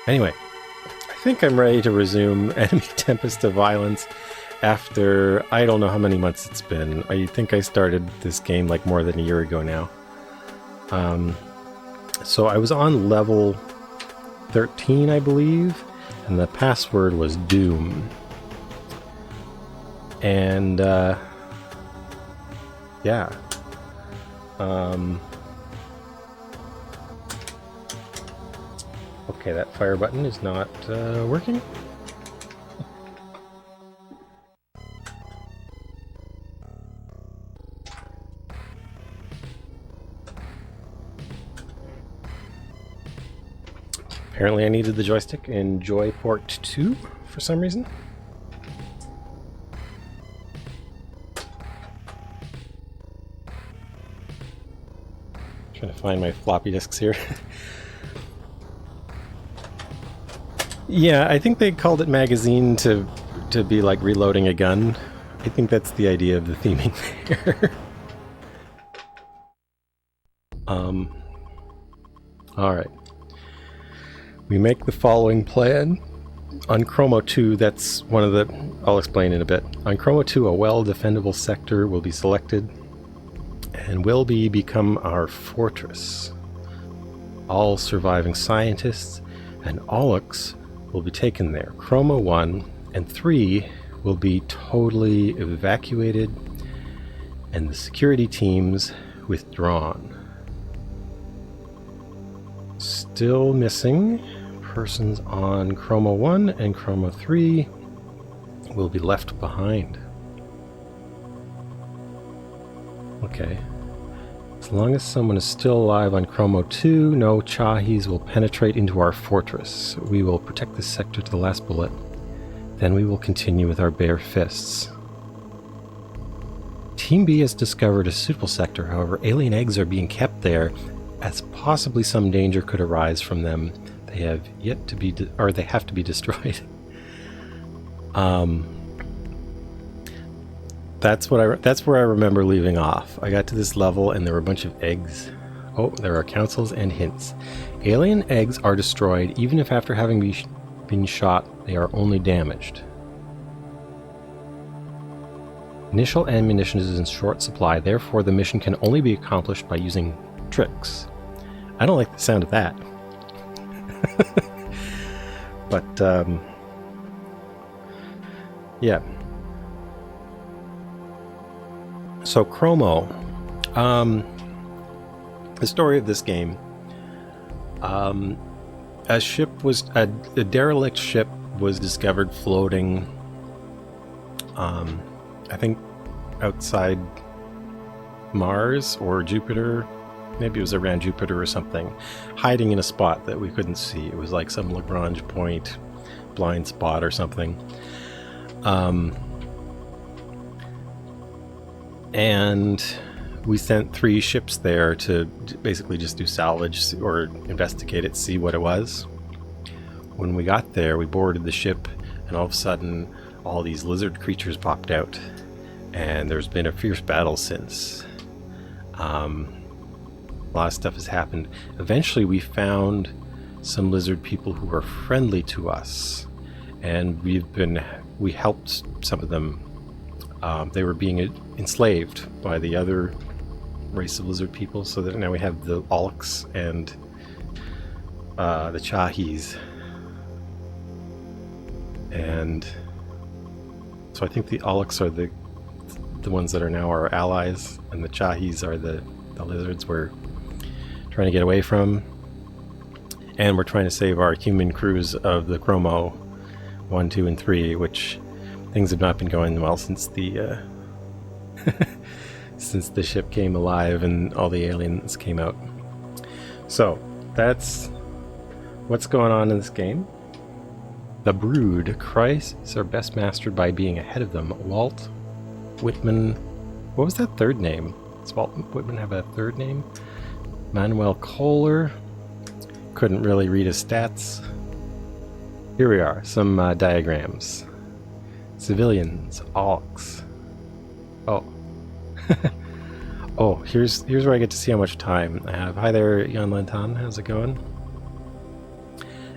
Anyway, I think I'm ready to resume enemy Tempest of Violence after I don't know how many months it's been. I think I started this game like more than a year ago now. So I was on level 13, I believe, and the password was Doom. And yeah. Okay, that fire button is not working. Apparently I needed the joystick in Joyport 2 for some reason. Trying to find my floppy disks here. Yeah, I think they called it magazine to be like reloading a gun. I think that's the idea of the theming there. Alright. We make the following plan. On Chromo 2, that's one of the... I'll explain in a bit. On Chromo 2, a well-defendable sector will be selected and will become our fortress. All surviving scientists and Alex will be taken there. Chromo 1 and 3 will be totally evacuated and the security teams withdrawn. Still missing persons on Chromo 1 and Chromo 3 will be left behind. Okay. As long as someone is still alive on Chromo 2, no Chahis will penetrate into our fortress. We will protect this sector to the last bullet. Then we will continue with our bare fists. Team B has discovered a suitable sector, however, alien eggs are being kept there as possibly some danger could arise from them. They have yet to be, they have to be destroyed. That's where I remember leaving off. I got to this level and there were a bunch of eggs. Oh, there are councils and hints. Alien eggs are destroyed even if after having been shot they are only damaged. Initial ammunition is in short supply, therefore the mission can only be accomplished by using tricks. I don't like the sound of that. But, yeah. So, Chromo. The story of this game. A derelict ship was discovered floating, I think, outside Mars or Jupiter. Maybe it was around Jupiter or something, hiding in a spot that we couldn't see. It was like some Lagrange point blind spot or something. And we sent 3 ships there to basically just do salvage or investigate it, see what it was. When we got there, we boarded the ship, and all of a sudden, all these lizard creatures popped out. And there's been a fierce battle since. A lot of stuff has happened. Eventually we found some lizard people who were friendly to us, and we helped some of them. They were being enslaved by the other race of lizard people, so that now we have the Alex and the Chahis. And so I think the Alex are the ones that are now our allies, and the Chahis are the lizards we're trying to get away from. And we're trying to save our human crews of the Chromo 1, 2, and 3, which things have not been going well since the since the ship came alive and all the aliens came out. So that's what's going on in this game. The Brood. Crises are best mastered by being ahead of them. Walt Whitman. What was that third name? Does Walt Whitman have a third name? Manuel Kohler. Couldn't really read his stats. Here we are, some diagrams. Civilians, Alex. Oh. Oh, here's where I get to see how much time I have. Hi there, Jan Lantan, how's it going?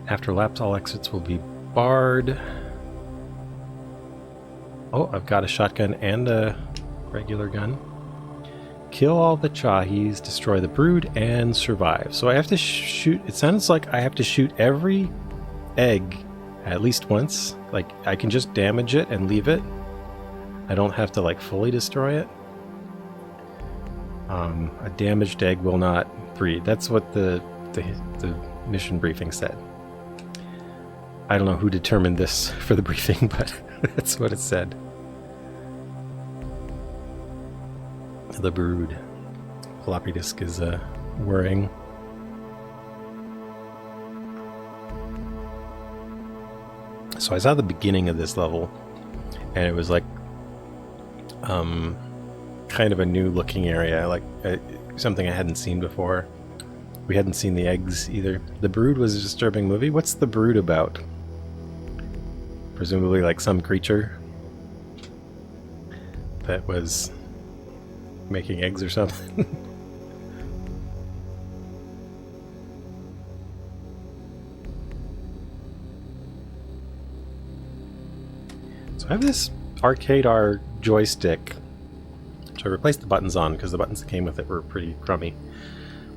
After lapse, all exits will be barred. Oh, I've got a shotgun and a regular gun. Kill all the Chahis, destroy the brood, and survive. So I have to shoot... It sounds like I have to shoot every egg at least once. Like, I can just damage it and leave it. I don't have to, like, fully destroy it. A damaged egg will not breed. That's what the mission briefing said. I don't know who determined this for the briefing, but that's what it said. The brood. Floppy disk is whirring. So I saw the beginning of this level, and it was like kind of a new looking area, like something I hadn't seen before. We hadn't seen the eggs either. The Brood was a disturbing movie. What's The Brood about? Presumably like some creature that was making eggs or something. So I have this Arcade R joystick, which I replaced the buttons on because the buttons that came with it were pretty crummy.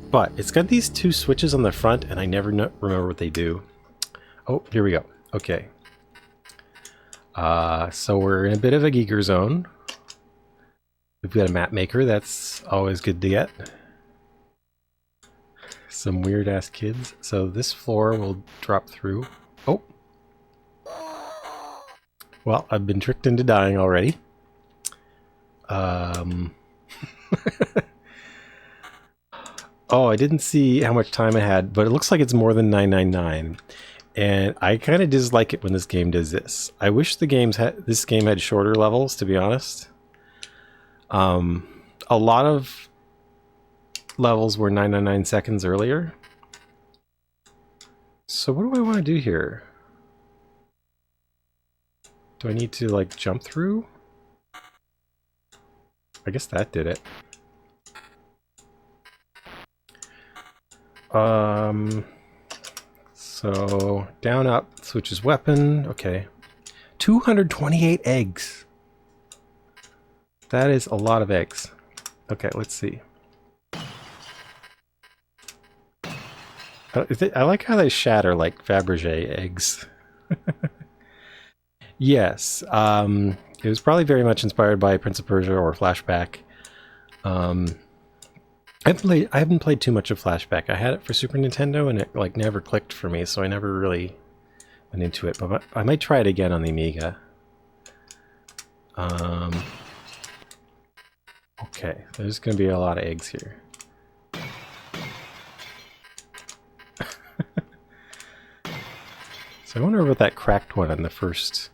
But it's got these two switches on the front, and I never remember what they do. Oh, here we go. Okay. So we're in a bit of a geeker zone. We've got a map maker. That's always good to get. Some weird-ass kids. So this floor will drop through. Oh. Well, I've been tricked into dying already. Oh, I didn't see how much time I had, but it looks like it's more than 999. And I kind of dislike it when this game does this. I wish this game had shorter levels, to be honest. A lot of levels were 999 seconds earlier. So what do I want to do here? Do I need to, like, jump through? I guess that did it. So down, up, switches weapon. Okay. 228 eggs. That is a lot of eggs. Okay, let's see. I like how they shatter like Fabergé eggs. Yes. It was probably very much inspired by Prince of Persia or Flashback. I haven't played too much of Flashback. I had it for Super Nintendo and it like never clicked for me, so I never really went into it. But I might try it again on the Amiga. Okay, there's going to be a lot of eggs here. So I wonder about that cracked one on the first.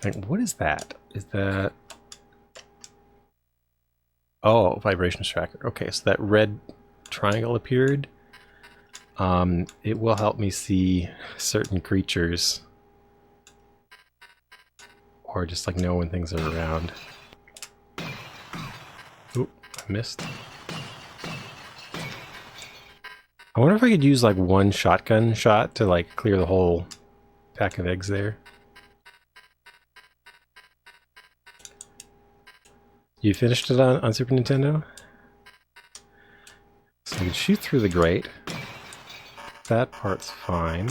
Like, what is that? Is that... Oh, vibration tracker. Okay, so that red triangle appeared. It will help me see certain creatures. Or just like know when things are around. Oop, I missed. I wonder if I could use like one shotgun shot to like clear the whole pack of eggs there. You finished it on Super Nintendo? So you can shoot through the grate. That part's fine.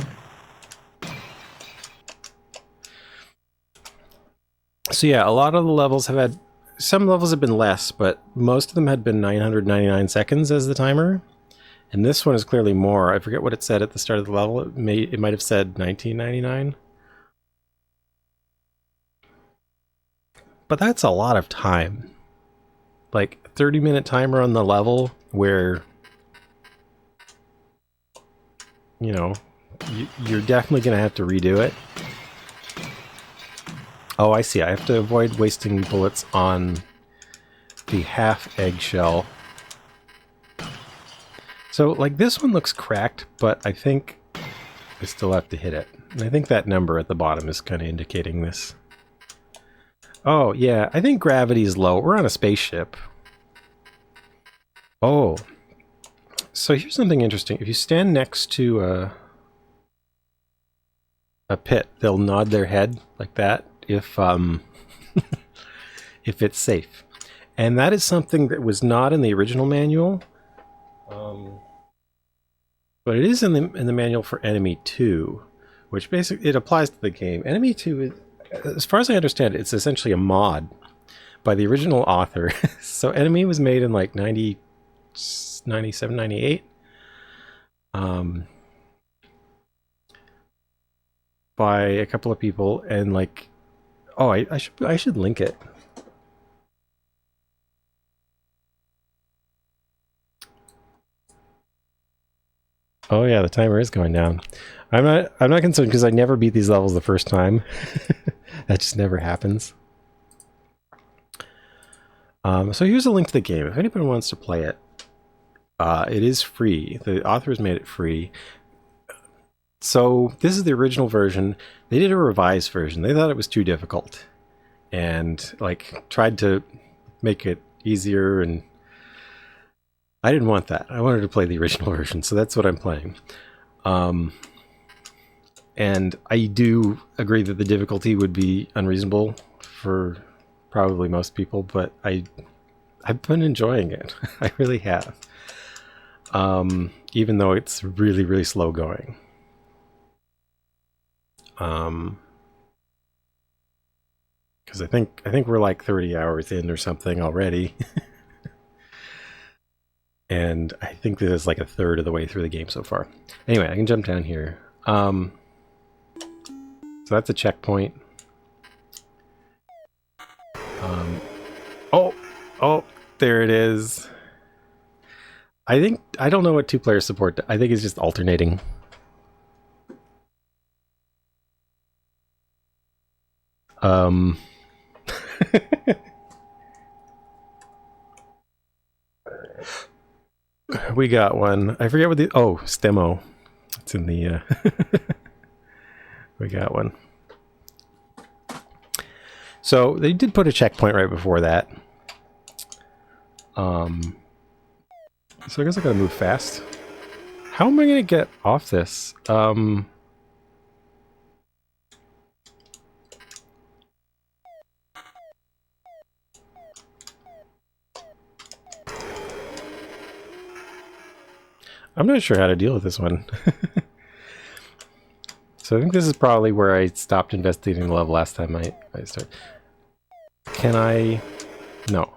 So yeah, a lot of the levels have had... Some levels have been less, but most of them had been 999 seconds as the timer. And this one is clearly more. I forget what it said at the start of the level. It might have said 1999. But that's a lot of time. Like, 30-minute timer on the level where, you know, you're definitely going to have to redo it. Oh, I see. I have to avoid wasting bullets on the half eggshell. So, like, this one looks cracked, but I think I still have to hit it. And I think that number at the bottom is kind of indicating this. Oh, yeah, I think gravity is low. We're on a spaceship. Oh, So here's something interesting. If you stand next to a pit, they'll nod their head like that if if it's safe. And that is something that was not in the original manual, but it is in the manual for Enemy 2, which basically it applies to the game. Enemy 2, as far as I understand it, it's essentially a mod by the original author. So Enemy was made in like 97, 98. By a couple of people, and like, oh, I should link it. Oh yeah, the timer is going down. I'm not concerned because I never beat these levels the first time. That just never happens. So here's a link to the game. If anybody wants to play it, it is free. The authors made it free. So this is the original version. They did a revised version. They thought it was too difficult, and like tried to make it easier, and I didn't want that. I wanted to play the original version, so that's what I'm playing. And I do agree that the difficulty would be unreasonable for probably most people, but I've been enjoying it. I really have. Even though it's really, really slow going. Because I think we're like 30 hours in or something already. And I think this is like a third of the way through the game so far. Anyway, I can jump down here. So that's a checkpoint. Oh, there it is. I don't know what 2-player support. I think it's just alternating. We got one. I forget what the... Oh, Stemo. It's in the... We got one. So they did put a checkpoint right before that. So I guess I gotta move fast. How am I gonna get off this? I'm not sure how to deal with this one. So I think this is probably where I stopped investigating the level last time I started. Can I... No.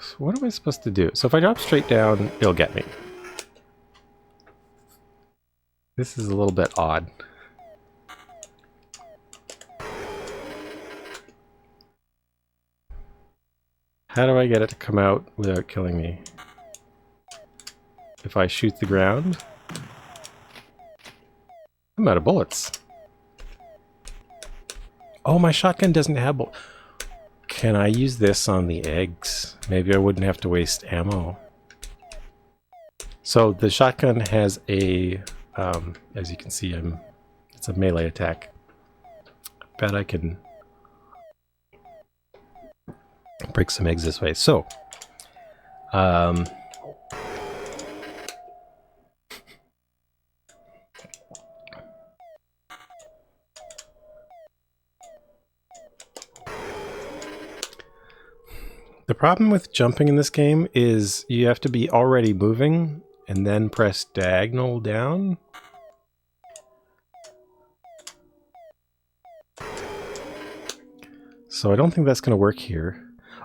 So what am I supposed to do? So if I drop straight down, it'll get me. This is a little bit odd. How do I get it to come out without killing me? If I shoot the ground? I'm out of bullets. Oh, my shotgun doesn't have bullets. Can I use this on the eggs? Maybe I wouldn't have to waste ammo. So the shotgun has a, as you can see, it's a melee attack. I bet I can break some eggs this way. So, the problem with jumping in this game is you have to be already moving and then press diagonal down. So I don't think that's going to work here.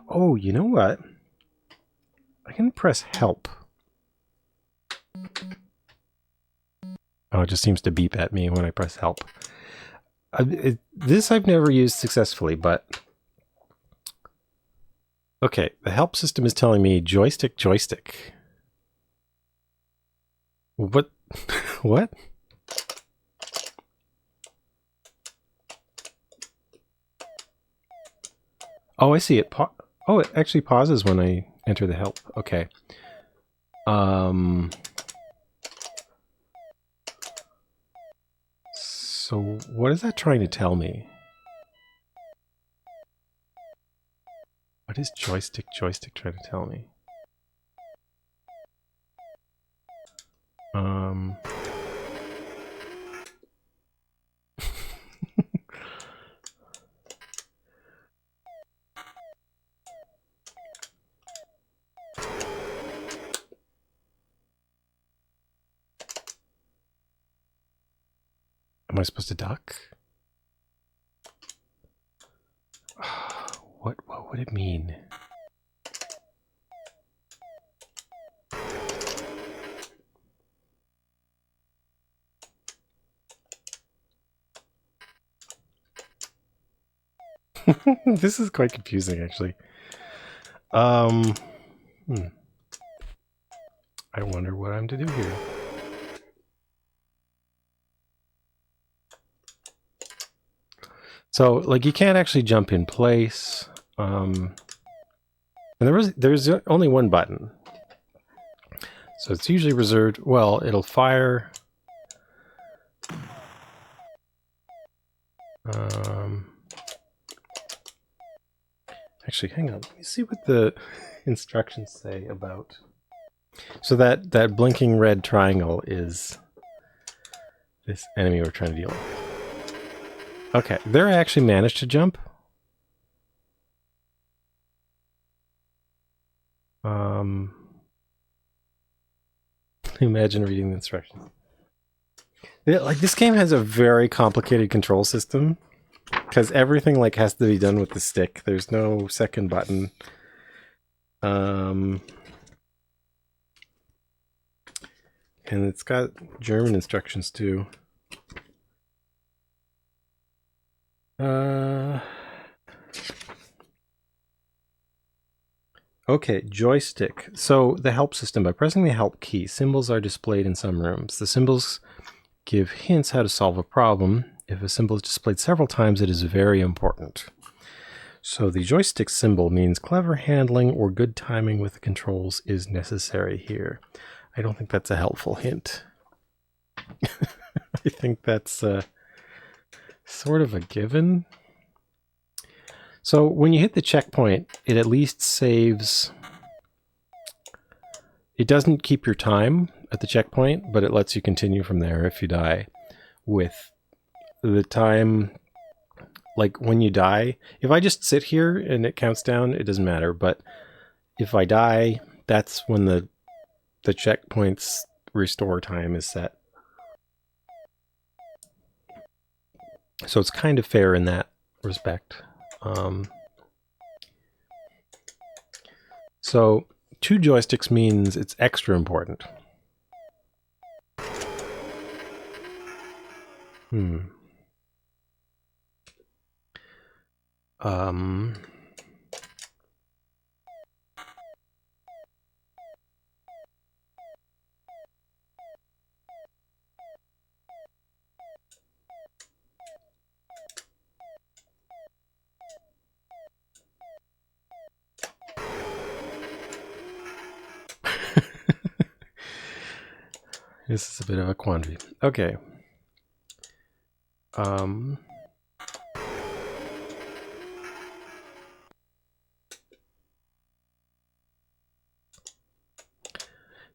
Oh, you know what? I can press help. Oh, it just seems to beep at me when I press help. This I've never used successfully, but... Okay, the help system is telling me joystick, joystick. What? What? Oh, I see it. Oh, it actually pauses when I enter the help. Okay. So what is that trying to tell me? What is joystick trying to tell me? Am I supposed to duck? What would it mean? This is quite confusing, actually. I wonder what I'm to do here. So, like, you can't actually jump in place. And there's only one button. So it's usually reserved. Well, it'll fire. Actually, hang on. Let me see what the instructions say about. So that blinking red triangle is this enemy we're trying to deal with. Okay, there I actually managed to jump. Imagine reading the instructions. Like, this game has a very complicated control system because everything like has to be done with the stick. There's no second button. And it's got German instructions too. Okay, joystick. So the help system. By pressing the help key, symbols are displayed in some rooms. The symbols give hints how to solve a problem. If a symbol is displayed several times, it is very important. So the joystick symbol means clever handling or good timing with the controls is necessary here. I don't think that's a helpful hint. I think that's sort of a given. So when you hit the checkpoint, it at least saves. It doesn't keep your time at the checkpoint, but it lets you continue from there if you die. With the time, like when you die, if I just sit here and it counts down, it doesn't matter. But if I die, that's when the checkpoint's restore time is set. So it's kind of fair in that respect. So 2 joysticks means it's extra important. This is a bit of a quandary. Okay.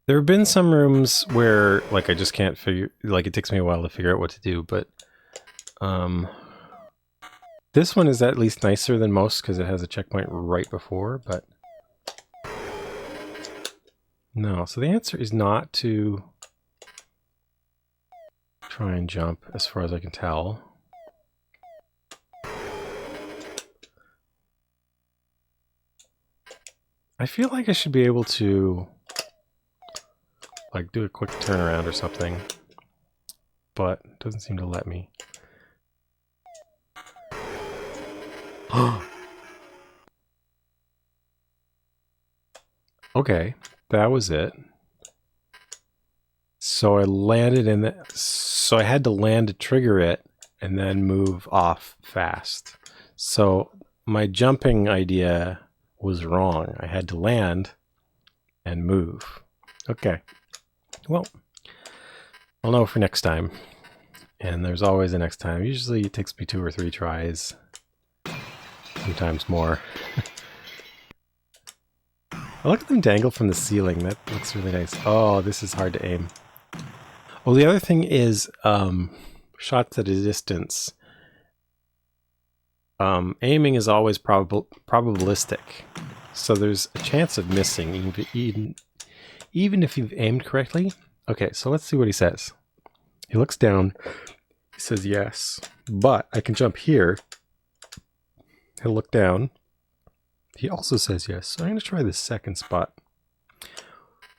There have been some rooms where, like, I just can't figure, like, it takes me a while to figure out what to do, but this one is at least nicer than most because it has a checkpoint right before, but no. So the answer is not to try and jump, as far as I can tell. I feel like I should be able to, like, do a quick turnaround or something, but it doesn't seem to let me. Okay, that was it. So I landed in the... So I had to land to trigger it and then move off fast. So my jumping idea was wrong. I had to land and move. Okay. Well, I'll know for next time. And there's always a next time. Usually it takes me 2 or 3 tries. Sometimes more. I look at them dangle from the ceiling. That looks really nice. Oh, this is hard to aim. Well, the other thing is shots at a distance. Aiming is always probabilistic. So there's a chance of missing, even if you've aimed correctly. Okay, so let's see what he says. He looks down. He says yes, but I can jump here. He'll look down. He also says yes. So I'm going to try this second spot.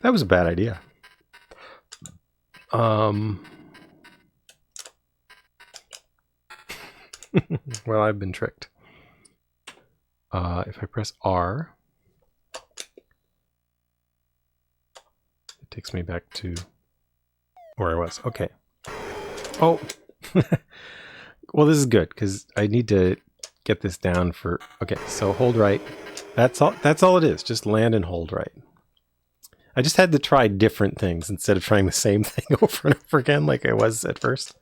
That was a bad idea. Well, I've been tricked. If I press R, it takes me back to where I was. Okay. Oh, well, this is good because I need to get this down for. Okay, so hold right. That's all. That's all it is. Just land and hold right. I just had to try different things instead of trying the same thing over and over again like I was at first.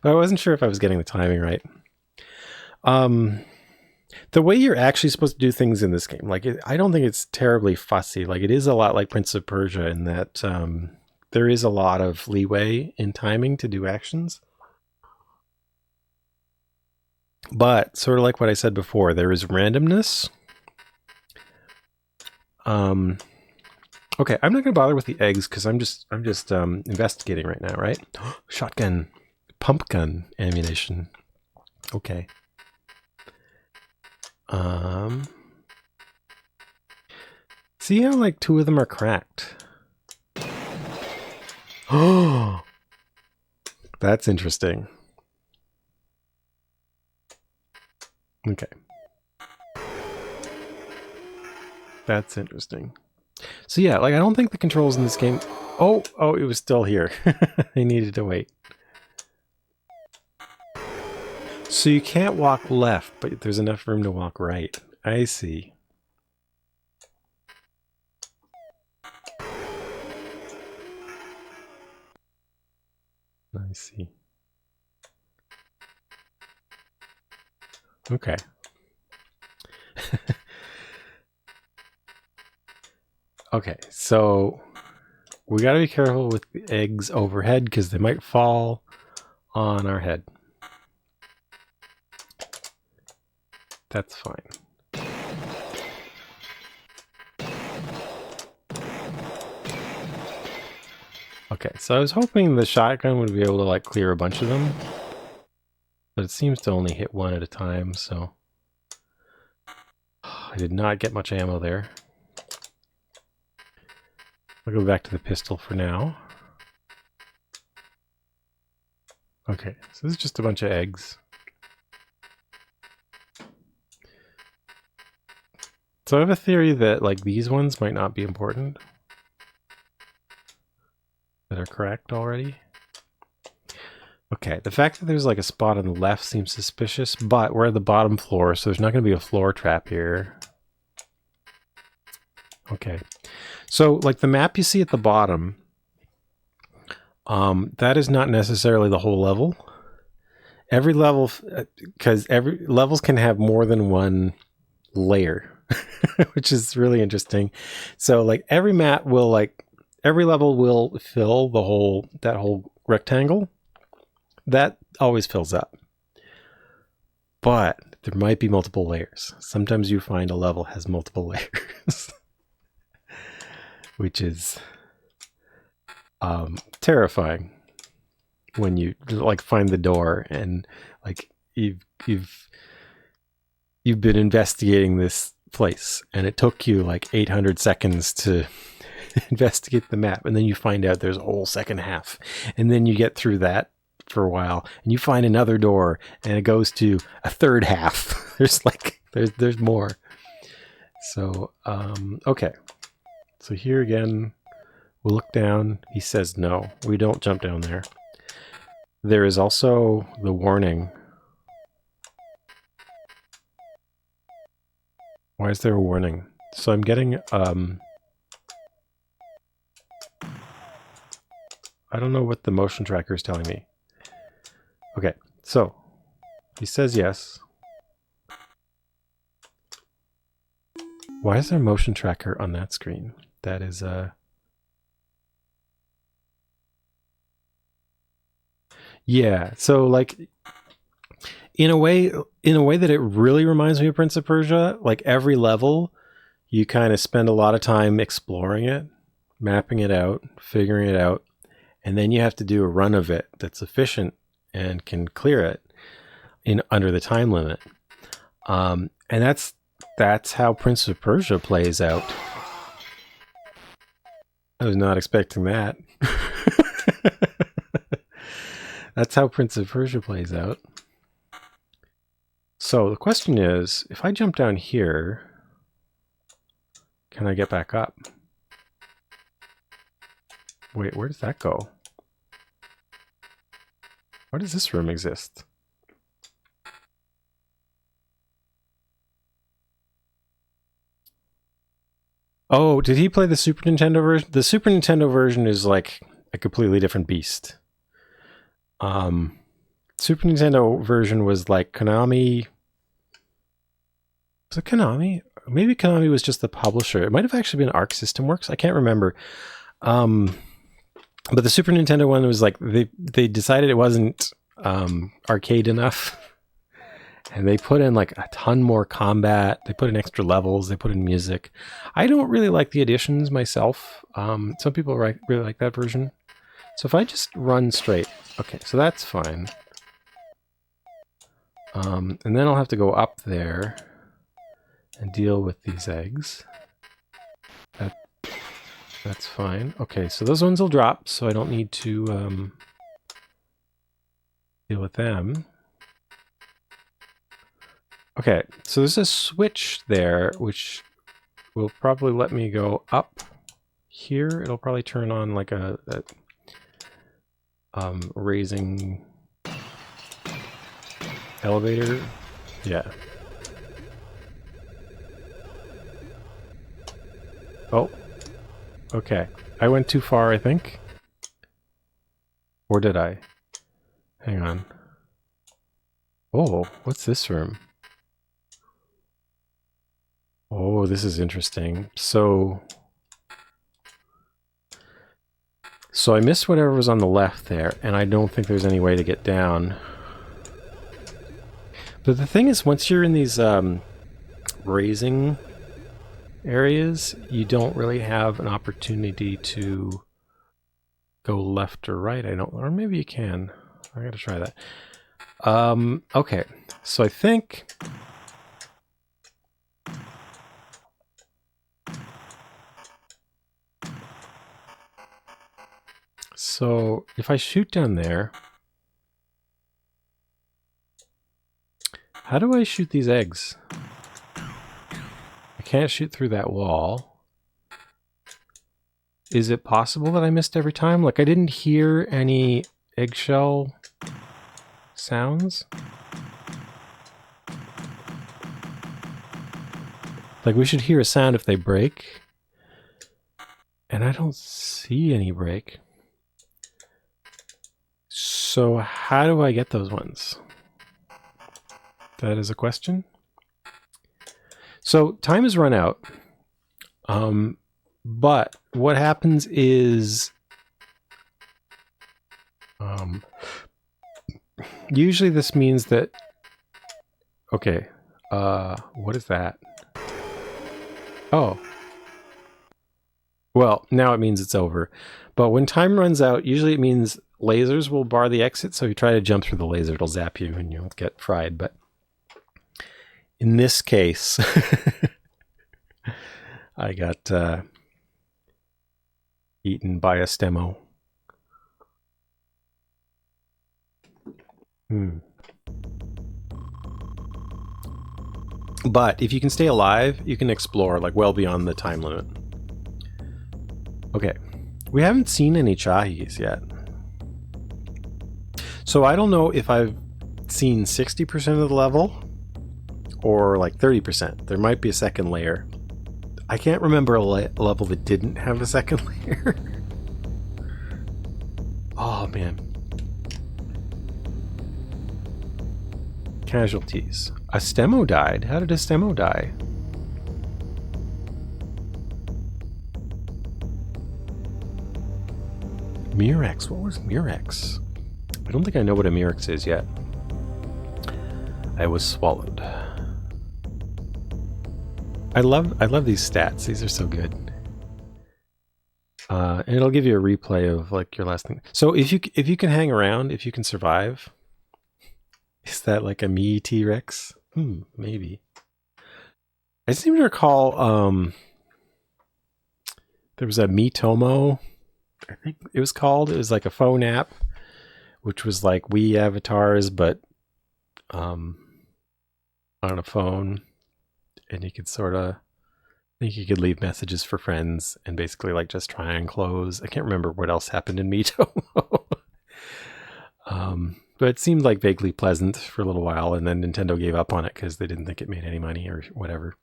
But I wasn't sure if I was getting the timing right. The way you're actually supposed to do things in this game, like I don't think it's terribly fussy. Like it is a lot like Prince of Persia in that there is a lot of leeway in timing to do actions. But sort of like what I said before, there is randomness. Okay, I'm not going to bother with the eggs because I'm just investigating right now, right? Shotgun, pump gun ammunition. Okay. See how like 2 of them are cracked? Oh, that's interesting. Okay. That's interesting. So yeah, like I don't think the controls in this game... Oh, it was still here. I needed to wait. So you can't walk left, but there's enough room to walk right. I see. I see. Okay. Okay, so we got to be careful with the eggs overhead because they might fall on our head. That's fine. Okay, so I was hoping the shotgun would be able to like clear a bunch of them, but it seems to only hit one at a time, so I did not get much ammo there. I'll go back to the pistol for now. Okay, so this is just a bunch of eggs. So I have a theory that like these ones might not be important. That are cracked already. Okay, the fact that there's like a spot on the left seems suspicious, but we're at the bottom floor, so there's not going to be a floor trap here. Okay. So, like the map you see at the bottom, that is not necessarily the whole level. Every level, because every levels can have more than one layer, which is really interesting. So, like every map will every level will fill that whole rectangle. That always fills up. But there might be multiple layers. Sometimes you find a level has multiple layers. Which is terrifying when you like find the door and like you've been investigating this place and it took you like 800 seconds to investigate the map, and then you find out there's a whole second half, and then you get through that for a while and you find another door and it goes to a third half. there's more. So okay. So here again, we'll look down. He says no, we don't jump down there. There is also the warning. Why is there a warning? So I'm getting, I don't know what the motion tracker is telling me. Okay, so he says yes. Why is there a motion tracker on that screen? That is yeah, so like in a way that it really reminds me of Prince of Persia, like every level you kind of spend a lot of time exploring it, mapping it out, figuring it out, and then you have to do a run of it that's efficient and can clear it in under the time limit. And that's how Prince of Persia plays out. I was not expecting that. That's how Prince of Persia plays out. So the question is, if I jump down here, can I get back up? Wait, where does that go? Why does this room exist? Oh, did he play the Super Nintendo version? The Super Nintendo version is like a completely different beast. Super Nintendo version was like Konami. Was it Konami? Maybe Konami was just the publisher. It might have actually been Arc System Works. I can't remember. But the Super Nintendo one was like they decided it wasn't arcade enough. And they put in like a ton more combat. They put in extra levels. They put in music. I don't really like the additions myself. Some people really like that version. So if I just run straight, okay, so that's fine. And then I'll have to go up there and deal with these eggs. That's fine. Okay, so those ones will drop, so I don't need to deal with them. Okay, so there's a switch there, which will probably let me go up here. It'll probably turn on like a raising elevator. Yeah. Oh. Okay. I went too far, I think. Or did I? Hang on. Oh, what's this room? Oh, this is interesting. So I missed whatever was on the left there, and I don't think there's any way to get down. But the thing is, once you're in these raising areas, you don't really have an opportunity to go left or right. Or maybe you can. I gotta try that. Okay, so I think... So if I shoot down there, how do I shoot these eggs? I can't shoot through that wall. Is it possible that I missed every time? Like I didn't hear any eggshell sounds. Like we should hear a sound if they break. And I don't see any break. So how do I get those ones? That is a question. So time has run out. But what happens is usually this means that okay, what is that? Oh. Well, now it means it's over. But when time runs out, usually it means lasers will bar the exit, so if you try to jump through the laser, it'll zap you and you'll get fried. But in this case, I got eaten by a stemo. But if you can stay alive, you can explore like well beyond the time limit. Okay, we haven't seen any Chahis yet. So I don't know if I've seen 60% of the level or like 30%. There might be a second layer. I can't remember a level that didn't have a second layer. Oh man. Casualties. A stemo died? How did a stemo die? Murex. What was Murex? I don't think I know what a Murex is yet. I was swallowed. I love these stats. These are so good. And it'll give you a replay of like your last thing. So if you can hang around, if you can survive, is that like a me T-Rex? Maybe. I seem to recall there was a Miitomo, I think it was called. It was like a phone app, which was like Wii avatars, but on a phone, and you could sort of, I think you could leave messages for friends and basically like just try and close. I can't remember what else happened in Miitomo. But it seemed like vaguely pleasant for a little while, and then Nintendo gave up on it because they didn't think it made any money or whatever.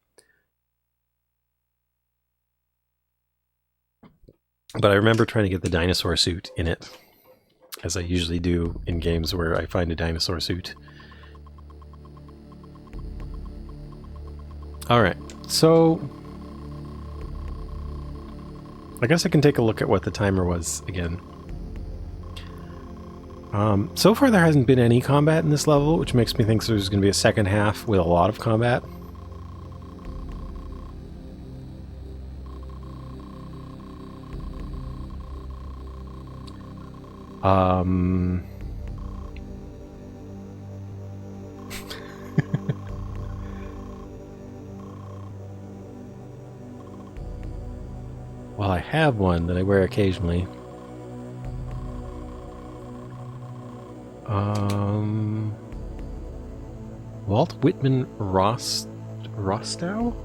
But I remember trying to get the dinosaur suit in it, as I usually do in games where I find a dinosaur suit. Alright, so I guess I can take a look at what the timer was again. So far there hasn't been any combat in this level, which makes me think there's going to be a second half with a lot of combat. Well, I have one that I wear occasionally. Walt Whitman Rostow?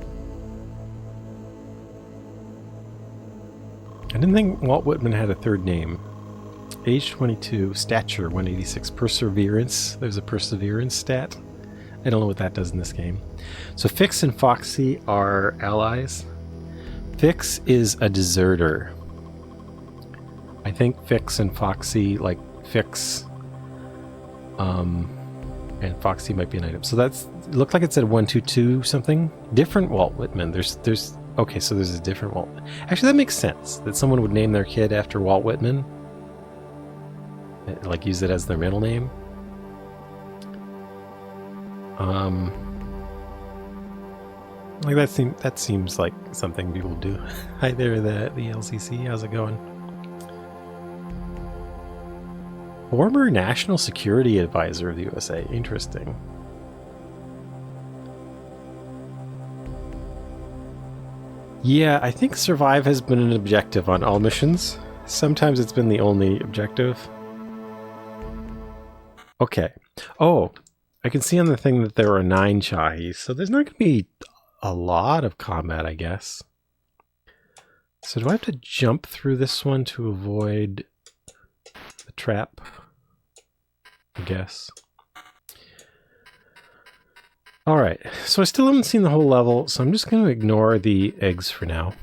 I didn't think Walt Whitman had a third name. Age 22, stature 186, perseverance. There's a perseverance stat. I don't know what that does in this game. So Fix and Foxy are allies. Fix is a deserter. I think Fix and Foxy, like Fix, and Foxy might be an item. So that's, it looked like it said 122 something. Different Walt Whitman. There's okay, so there's a different Walt. Actually, that makes sense that someone would name their kid after Walt Whitman. Like use it as their middle name. Like that seems like something people do. Hi there, the LCC. How's it going? Former National Security Advisor of the USA. Interesting. Yeah, I think survive has been an objective on all missions. Sometimes it's been the only objective. Okay. Oh, I can see on the thing that there are 9 Chahis, so there's not going to be a lot of combat, I guess. So do I have to jump through this one to avoid the trap? I guess. Alright, so I still haven't seen the whole level, so I'm just going to ignore the eggs for now.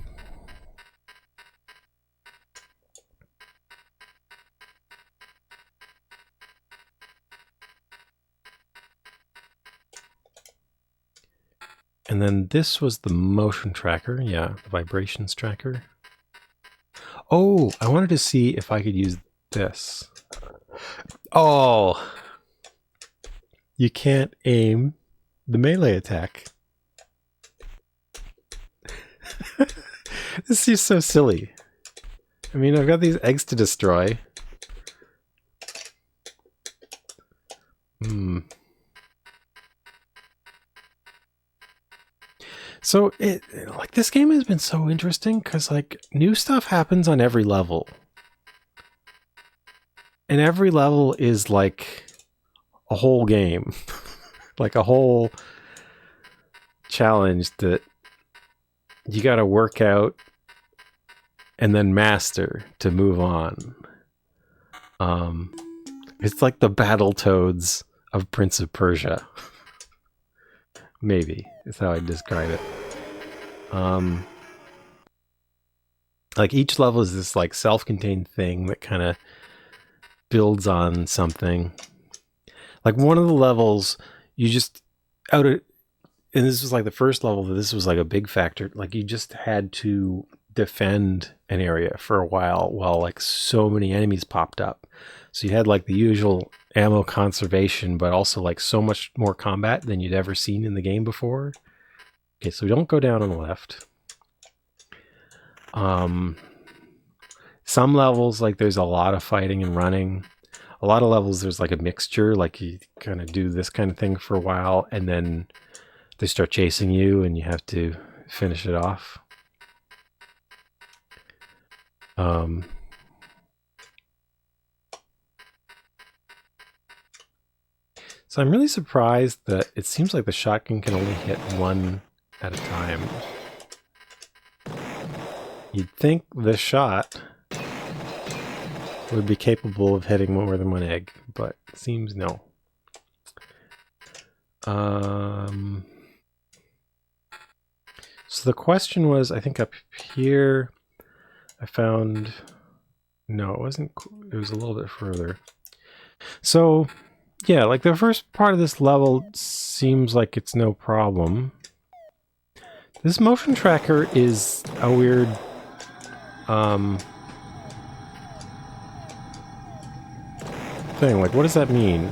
And then this was the motion tracker. Yeah, the vibrations tracker. Oh, I wanted to see if I could use this. Oh! You can't aim the melee attack. This seems so silly. I mean, I've got these eggs to destroy. So like this game has been so interesting because like new stuff happens on every level. And every level is like a whole game. Like a whole challenge that you got to work out and then master to move on. It's like the Battletoads of Prince of Persia. Maybe is how I'd describe it. Like each level is this like self-contained thing that kind of builds on something. Like one of the levels, you just and this was like the first level. This was like a big factor. Like you just had to defend an area for a while like so many enemies popped up. So you had like the usual ammo conservation, but also like so much more combat than you'd ever seen in the game before. Okay, so we don't go down on the left. Some levels, like there's a lot of fighting and running. A lot of levels there's like a mixture, like you kind of do this kind of thing for a while and then they start chasing you and you have to finish it off. So I'm really surprised that it seems like the shotgun can only hit one at a time. You'd think the shot would be capable of hitting more than one egg, but it seems no. So the question was, I think up here, I found, no, it wasn't, it was a little bit further. So yeah, like the first part of this level seems like it's no problem. This motion tracker is a weird, thing. Like, what does that mean?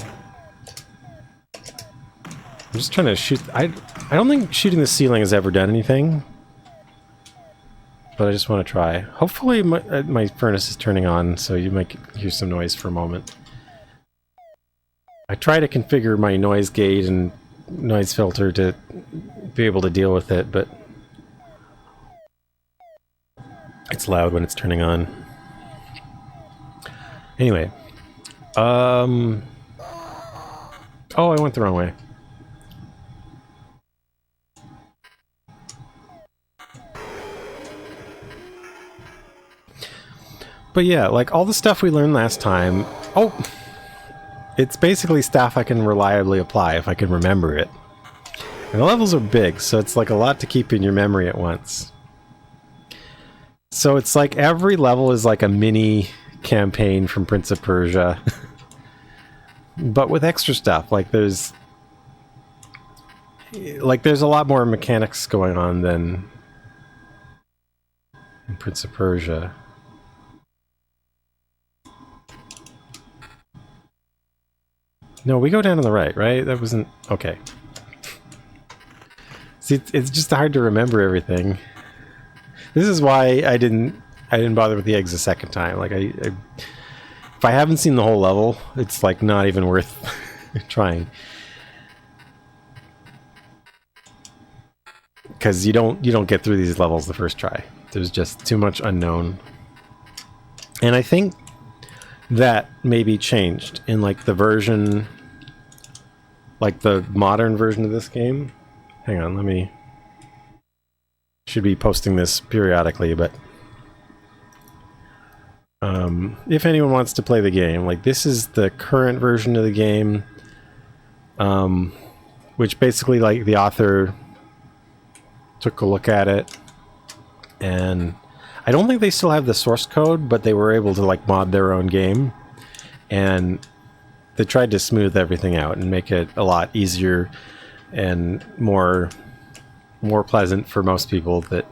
I'm just trying to shoot. I don't think shooting the ceiling has ever done anything, but I just want to try. Hopefully my furnace is turning on, so you might hear some noise for a moment. I try to configure my noise gate and noise filter to be able to deal with it, but it's loud when it's turning on. Anyway. Oh, I went the wrong way. But yeah, like all the stuff we learned last time... Oh! It's basically stuff I can reliably apply if I can remember it. And the levels are big, so it's like a lot to keep in your memory at once. So it's like every level is like a mini campaign from Prince of Persia. But with extra stuff, like there's a lot more mechanics going on than in Prince of Persia. No, we go down on the right, right? That wasn't... Okay. See, it's just hard to remember everything. This is why I didn't bother with the eggs a second time. Like, if I haven't seen the whole level, it's like not even worth trying. Because you don't get through these levels the first try. There's just too much unknown. And I think that maybe changed in like the version, like the modern version of this game. Hang on, let me... Should be posting this periodically, but if anyone wants to play the game, like this is the current version of the game, which basically like the author took a look at it, and I don't think they still have the source code, but they were able to like mod their own game, and they tried to smooth everything out and make it a lot easier and more pleasant for most people that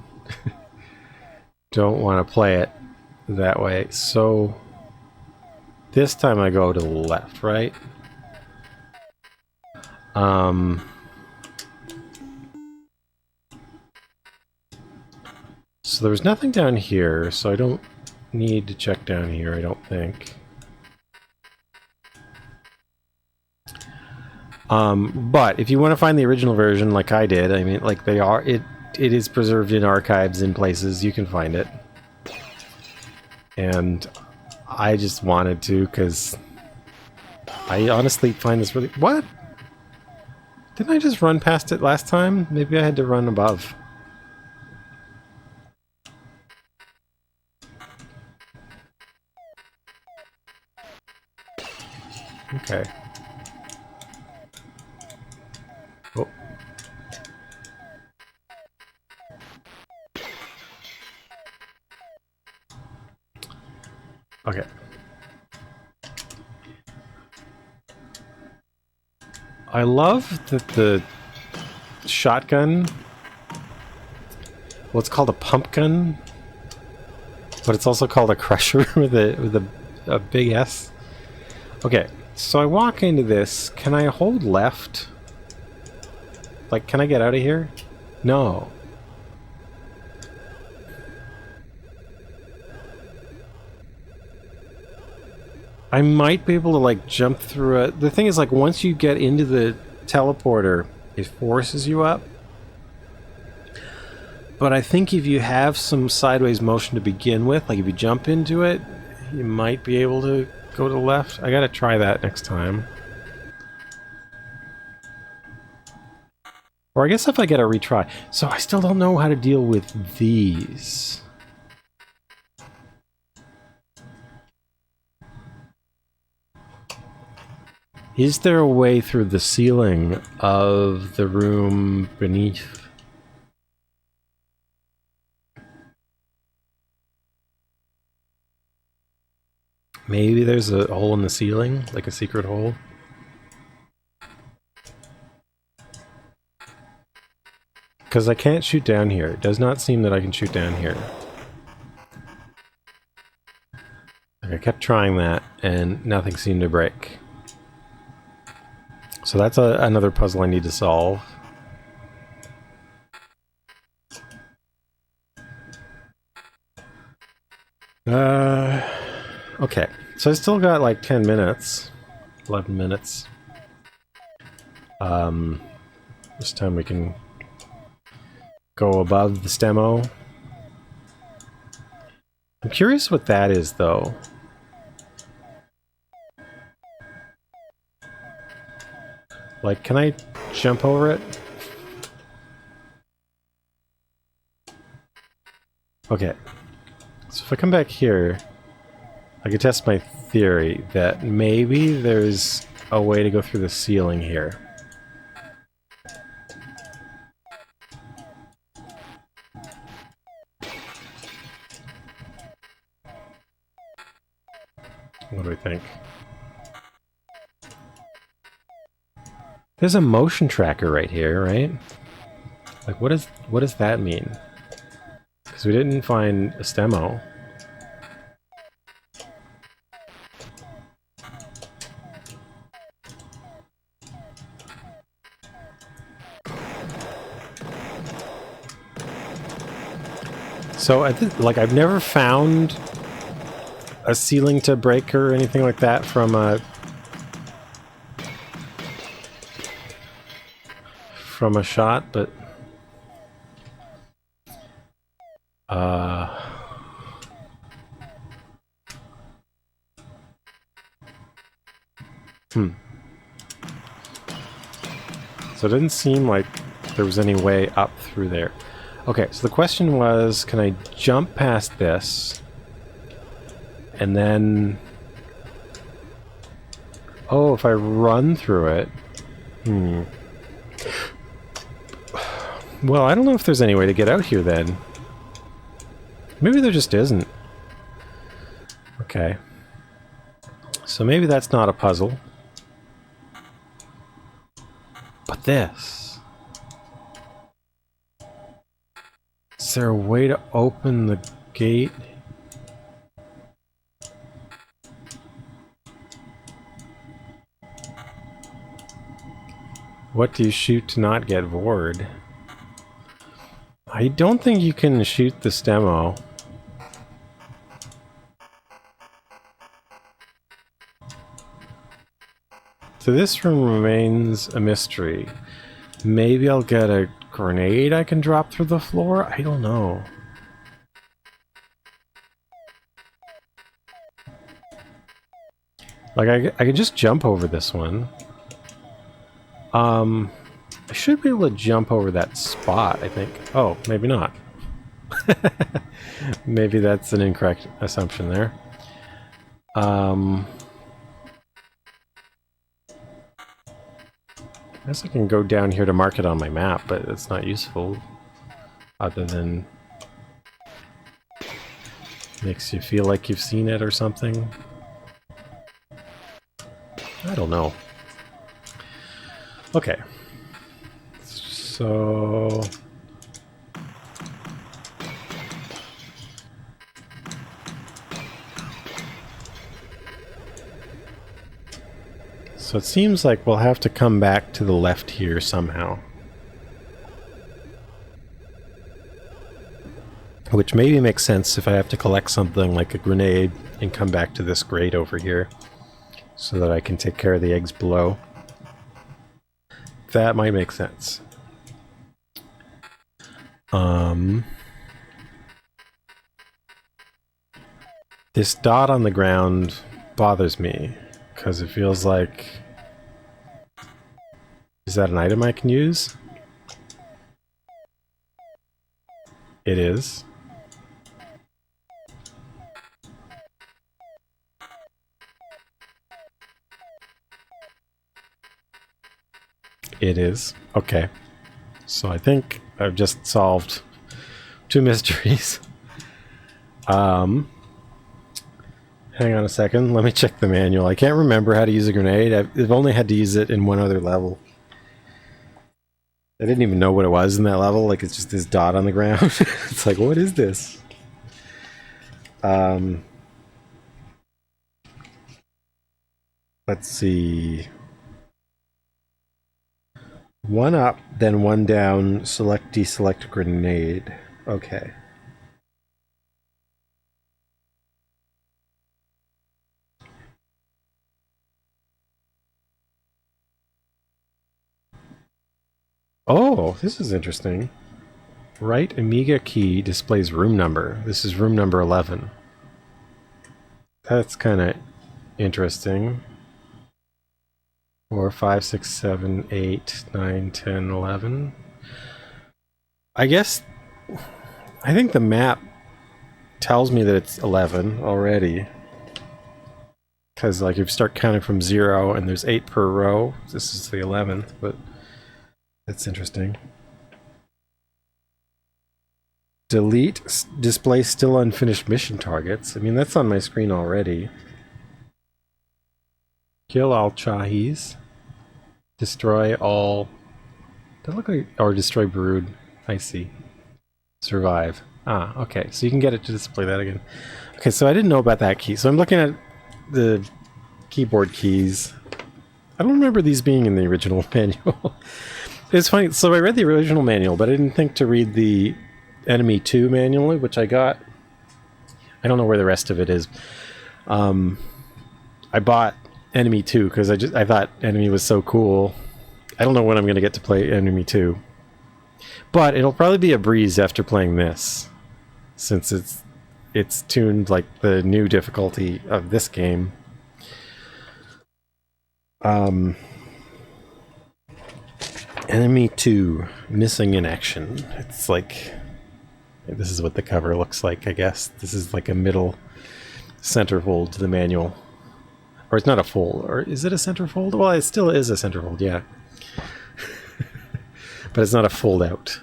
don't want to play it that way. So this time I go to the left, right? So there was nothing down here, so I don't need to check down here, I don't think. But if you want to find the original version like I did, I mean, like they are, it is preserved in archives in places, you can find it. And I just wanted to, because I honestly find this really... What? Didn't I just run past it last time? Maybe I had to run above. Okay. Oh. Okay. I love that the shotgun, well, it's called a pump gun, But it's also called a crusher with a big S. Okay, so I walk into this. Can I hold left? Like, can I get out of here? No. I might be able to, like, jump through it. The thing is, like, once you get into the teleporter, it forces you up. But I think if you have some sideways motion to begin with, like if you jump into it, you might be able to go to the left. I gotta try that next time. Or I guess if I get a retry. So I still don't know how to deal with these. Is there a way through the ceiling of the room beneath? Maybe there's a hole in the ceiling, like a secret hole. Because I can't shoot down here. It does not seem that I can shoot down here. Like, I kept trying that, and nothing seemed to break. So that's another puzzle I need to solve. Okay. So I still got like 10 minutes. 11 minutes. This time we can go above the stemo. I'm curious what that is, though. Like, can I jump over it? Okay. So if I come back here, I can test my theory that maybe there's a way to go through the ceiling here. What do we think? There's a motion tracker right here, right? Like, what does that mean? Because we didn't find a stemo. So I've never found a ceiling to break or anything like that from a shot, but So it didn't seem like there was any way up through there. Okay, so the question was, can I jump past this? And then... Oh, if I run through it... Well, I don't know if there's any way to get out here then. Maybe there just isn't. Okay. So maybe that's not a puzzle. But this... Is there a way to open the gate? What do you shoot to not get vored? I don't think you can shoot the stemo. So this room remains a mystery. Maybe I'll get a grenade I can drop through the floor? I don't know. Like, I can just jump over this one. I should be able to jump over that spot, I think. Oh, maybe not. Maybe that's an incorrect assumption there. I guess I can go down here to mark it on my map, but it's not useful. Other than... makes you feel like you've seen it or something. I don't know. Okay. So... So it seems like we'll have to come back to the left here somehow. Which maybe makes sense if I have to collect something like a grenade and come back to this grate over here so that I can take care of the eggs below. That might make sense. This dot on the ground bothers me because it feels like... Is that an item I can use? It is. It is. Okay. So I think I've just solved 2 mysteries. Hang on a second. Let me check the manual. I can't remember how to use a grenade. I've only had to use it in one other level. I didn't even know what it was in that level. Like, it's just this dot on the ground. It's like, what is this? Let's see. 1 up, then 1 down, select, deselect grenade. Okay. Oh, this is interesting. Right Amiga key displays room number. This is room number 11. That's kind of interesting. 4, 5, 6, 7, 8, 9, 10, 11. I guess... I think the map tells me that it's 11 already. Because, like, if you start counting from 0 and there's 8 per row, this is the 11th, but... That's interesting. Delete display still unfinished mission targets. I mean, that's on my screen already. Kill all Chahis. Destroy all... That look like... Or destroy brood. I see. Survive. Ah, okay. So you can get it to display that again. Okay, so I didn't know about that key. So I'm looking at the keyboard keys. I don't remember these being in the original manual. It's funny, so I read the original manual, but I didn't think to read the Enemy 2 manual, which I got. I don't know where the rest of it is. I bought Enemy 2 because I thought Enemy was so cool. I don't know when I'm going to get to play Enemy 2. But it'll probably be a breeze after playing this, since it's tuned like the new difficulty of this game. Enemy 2, missing in action. It's like... This is what the cover looks like, I guess. This is like a middle centerfold to the manual. Or it's not a fold. Or is it a centerfold? Well, it still is a centerfold, yeah. But it's not a fold out.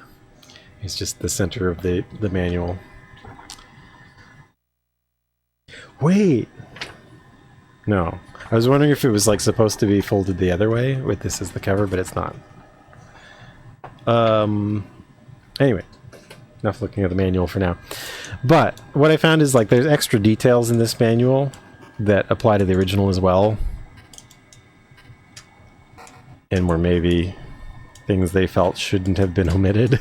It's just the center of the manual. Wait! No. I was wondering if it was like supposed to be folded the other way with this as the cover, but it's not. Anyway, enough looking at the manual for now. But what I found is like there's extra details in this manual that apply to the original as well. And were maybe things they felt shouldn't have been omitted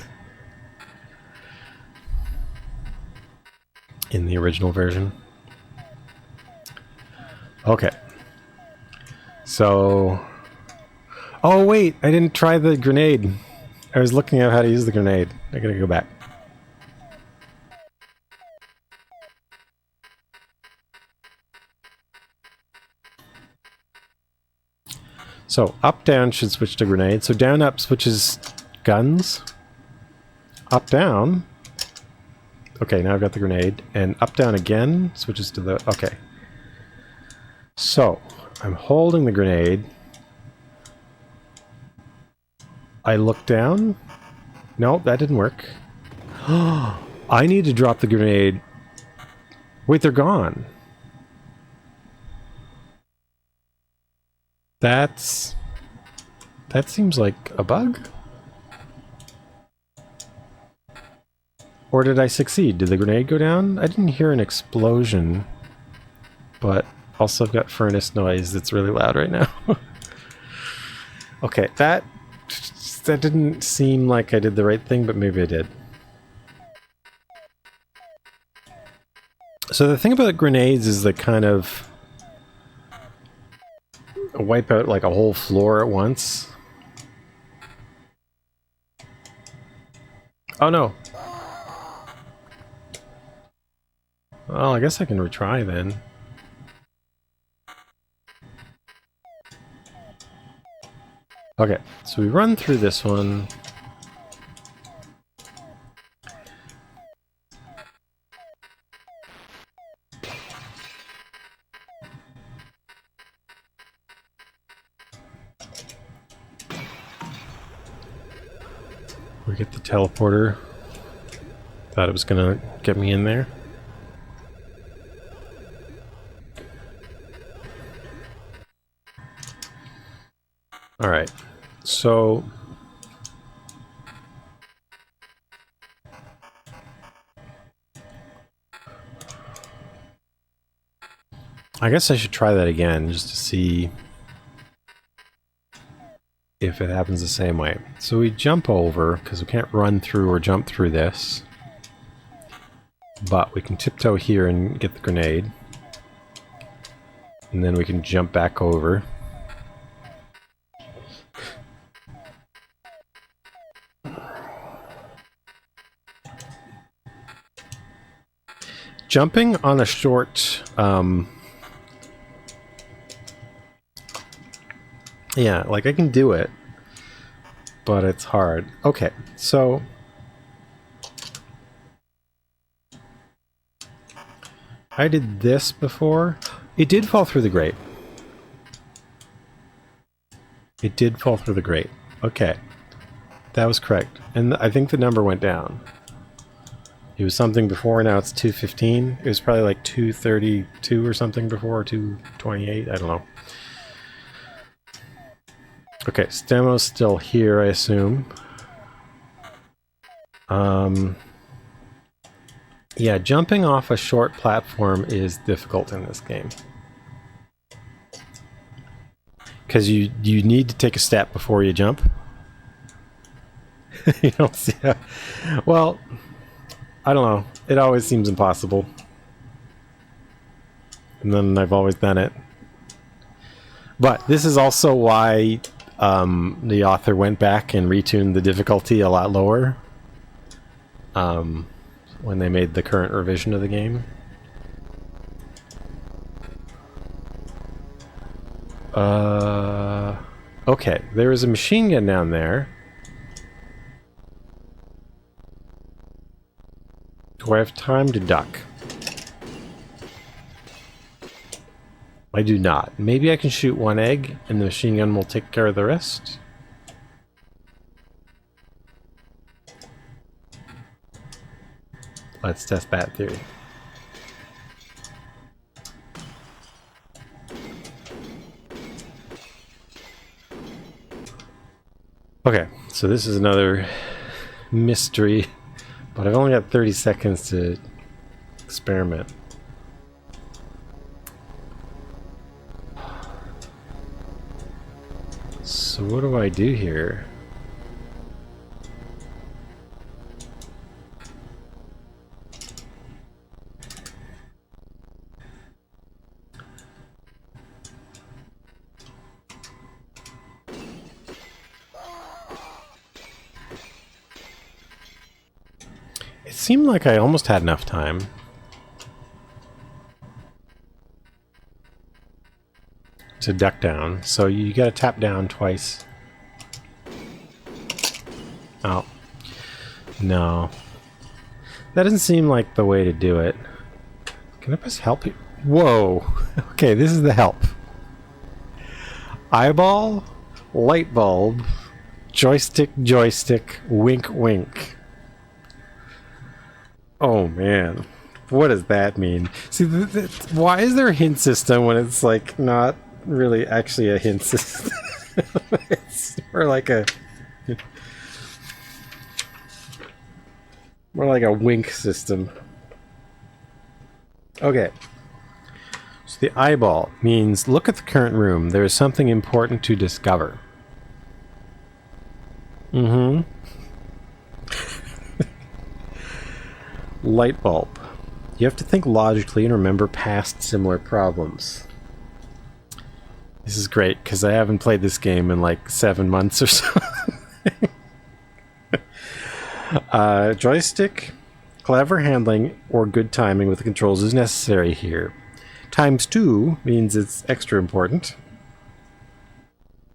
in the original version. Okay. So... Oh wait, I didn't try the grenade. I was looking at how to use the grenade. I gotta go back. So, up-down should switch to grenade. So down-up switches guns. Up-down. Okay, now I've got the grenade. And up-down again switches to the... Okay. So, I'm holding the grenade. I look down. No, that didn't work. I need to drop the grenade. Wait, they're gone. That seems like a bug. Or did I succeed? Did the grenade go down? I didn't hear an explosion. But also I've got furnace noise that's really loud right now. Okay, that didn't seem like I did the right thing, but maybe I did. So the thing about grenades is they kind of wipe out like a whole floor at once. Oh no. Well, I guess I can retry then. Okay, so we run through this one. We get the teleporter. Thought it was gonna get me in there. Alright, so I guess I should try that again just to see if it happens the same way. So we jump over, because we can't run through or jump through this. But we can tiptoe here and get the grenade. And then we can jump back over. Jumping on a short... yeah, like I can do it, but it's hard. Okay, so... I did this before. It did fall through the grate. It did fall through the grate. Okay. That was correct. And I think the number went down. It was something before, now it's 215. It was probably like 232 or something before, or 228, I don't know. Okay, Stemo's still here, I assume. Yeah, jumping off a short platform is difficult in this game. Because you need to take a step before you jump. You don't see how... Well, I don't know. It always seems impossible. And then I've always done it. But this is also why the author went back and retuned the difficulty a lot lower. When they made the current revision of the game. Okay, there is a machine gun down there. Do I have time to duck? I do not. Maybe I can shoot one egg and the machine gun will take care of the rest? Let's test that theory. Okay, so this is another mystery, but I've only got 30 seconds to experiment. So what do I do here? It seemed like I almost had enough time. To duck down, so you gotta tap down twice. Oh. No. That doesn't seem like the way to do it. Can I press help here? Whoa! Okay, this is the help. Eyeball, light bulb, joystick, joystick, wink, wink. Oh man. What does that mean? See, why is there a hint system when it's like not really actually a hint system? It's more like a wink system. Okay. So the eyeball means look at the current room. There is something important to discover. Mm-hmm. Light bulb. You have to think logically and remember past similar problems. This is great, because I haven't played this game in like 7 months or so. Joystick, clever handling, or good timing with the controls is necessary here. ×2 means it's extra important.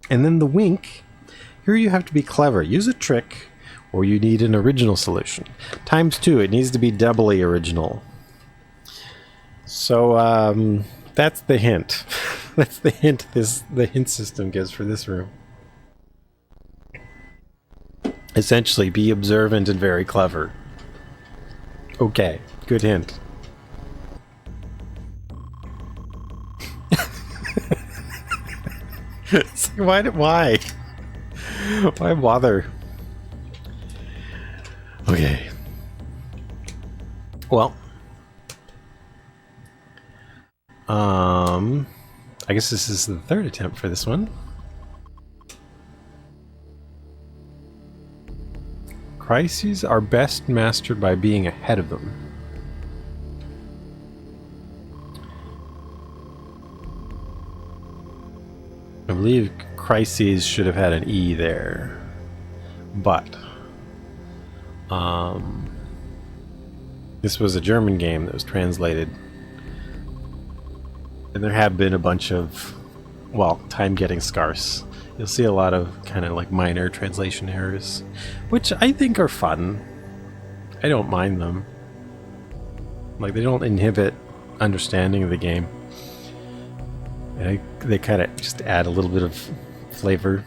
And then the wink. Here you have to be clever. Use a trick, or you need an original solution. ×2, it needs to be doubly original. So, that's the hint. That's the hint the hint system gives for this room. Essentially, be observant and very clever. Okay, good hint. It's like, why? Why bother? Okay. Well. I guess this is the third attempt for this one. Crises are best mastered by being ahead of them. I believe crises should have had an E there. But this was a German game that was translated. And there have been a bunch of, well, time getting scarce. You'll see a lot of kind of like minor translation errors, which I think are fun. I don't mind them. Like, they don't inhibit understanding of the game. They kind of just add a little bit of flavor.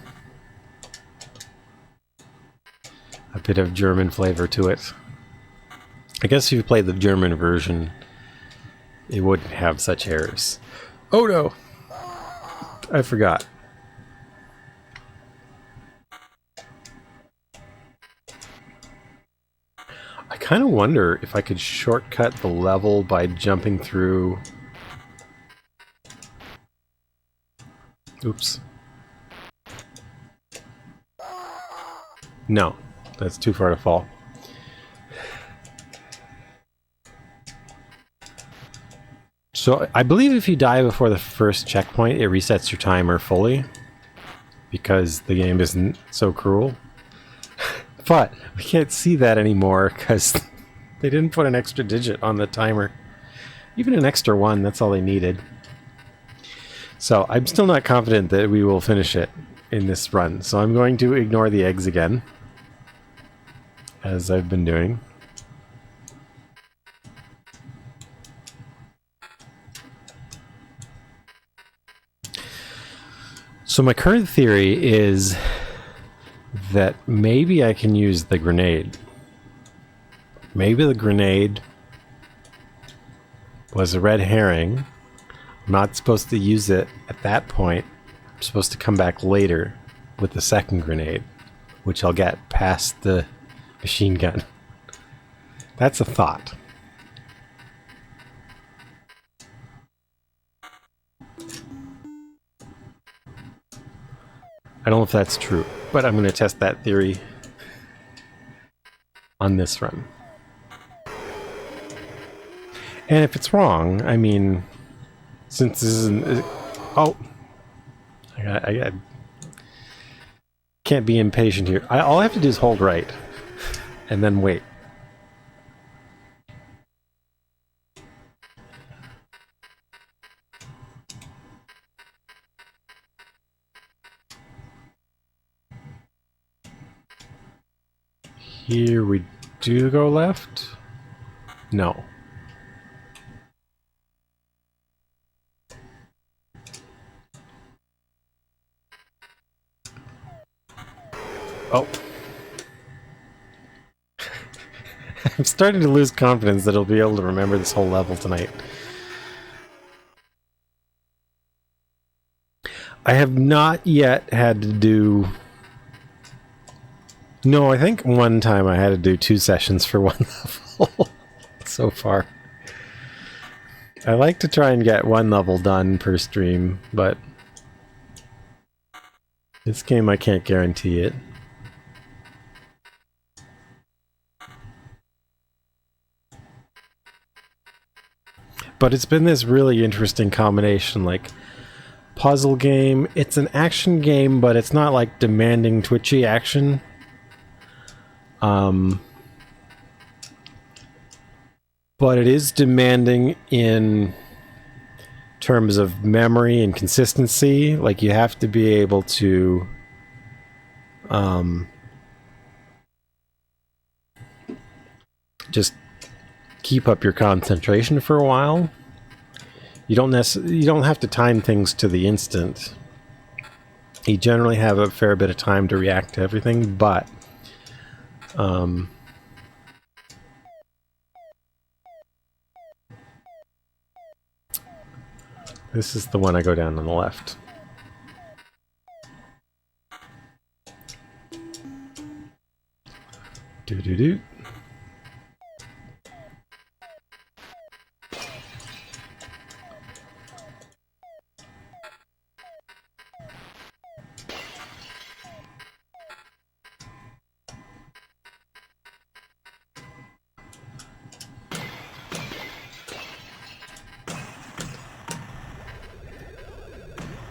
A bit of German flavor to it. I guess if you played the German version, it wouldn't have such errors. Oh no! I forgot. I kind of wonder if I could shortcut the level by jumping through... Oops. No, that's too far to fall. So I believe if you die before the first checkpoint, it resets your timer fully, because the game isn't so cruel. But we can't see that anymore because they didn't put an extra digit on the timer. Even an extra one, that's all they needed. So I'm still not confident that we will finish it in this run, so I'm going to ignore the eggs again, as I've been doing. So my current theory is that maybe I can use the grenade. Maybe the grenade was a red herring. I'm not supposed to use it at that point. I'm supposed to come back later with the second grenade, which I'll get past the machine gun. That's a thought. I don't know if that's true, but I'm going to test that theory on this run. And if it's wrong, I mean, since this isn't... Oh! I can't be impatient here. All I have to do is hold right, and then wait. Here we do go left? No. Oh. I'm starting to lose confidence that I'll be able to remember this whole level tonight. I have not yet had to do... No, I think one time I had to do 2 sessions for one level so far. I like to try and get 1 level done per stream, but this game I can't guarantee it. But it's been this really interesting combination, like puzzle game. It's an action game, but it's not like demanding twitchy action. But it is demanding in terms of memory and consistency. Like, you have to be able to just keep up your concentration for a while. You don't have to time things to the instant. You generally have a fair bit of time to react to everything, but this is the one I go down on the left. Do-do-do.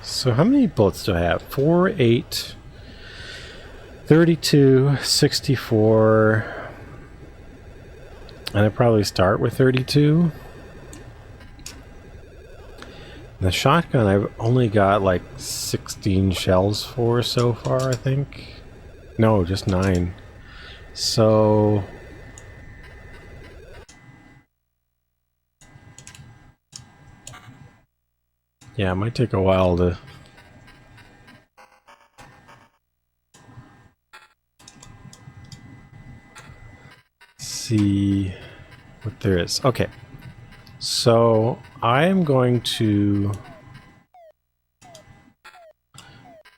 So how many bullets do I have? 4, 8, 32, 64... And I probably start with 32. The shotgun I've only got like 16 shells for so far, I think. No, just 9. So... yeah, it might take a while to... see what there is. Okay, so I am going to...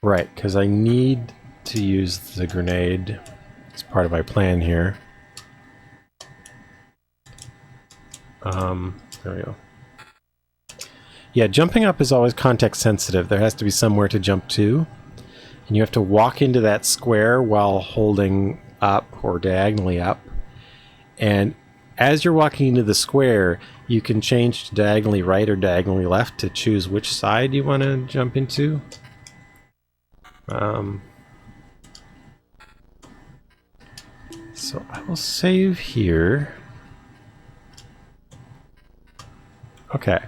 right, because I need to use the grenade as part of my plan here. There we go. Yeah, jumping up is always context sensitive. There has to be somewhere to jump to. And you have to walk into that square while holding up or diagonally up. And as you're walking into the square, you can change to diagonally right or diagonally left to choose which side you want to jump into. So I will save here. Okay.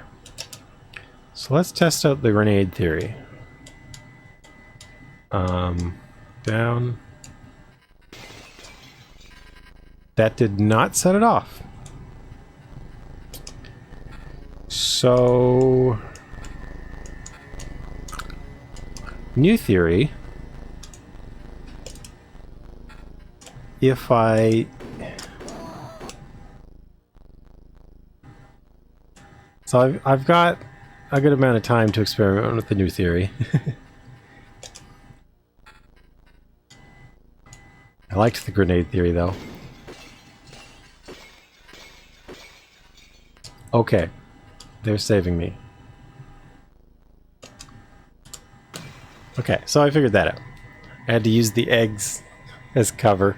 So let's test out the grenade theory. Down. That did not set it off. So... new theory. If I... so I've got a good amount of time to experiment with the new theory. I liked the grenade theory, though. Okay. They're saving me. Okay, so I figured that out. I had to use the eggs as cover.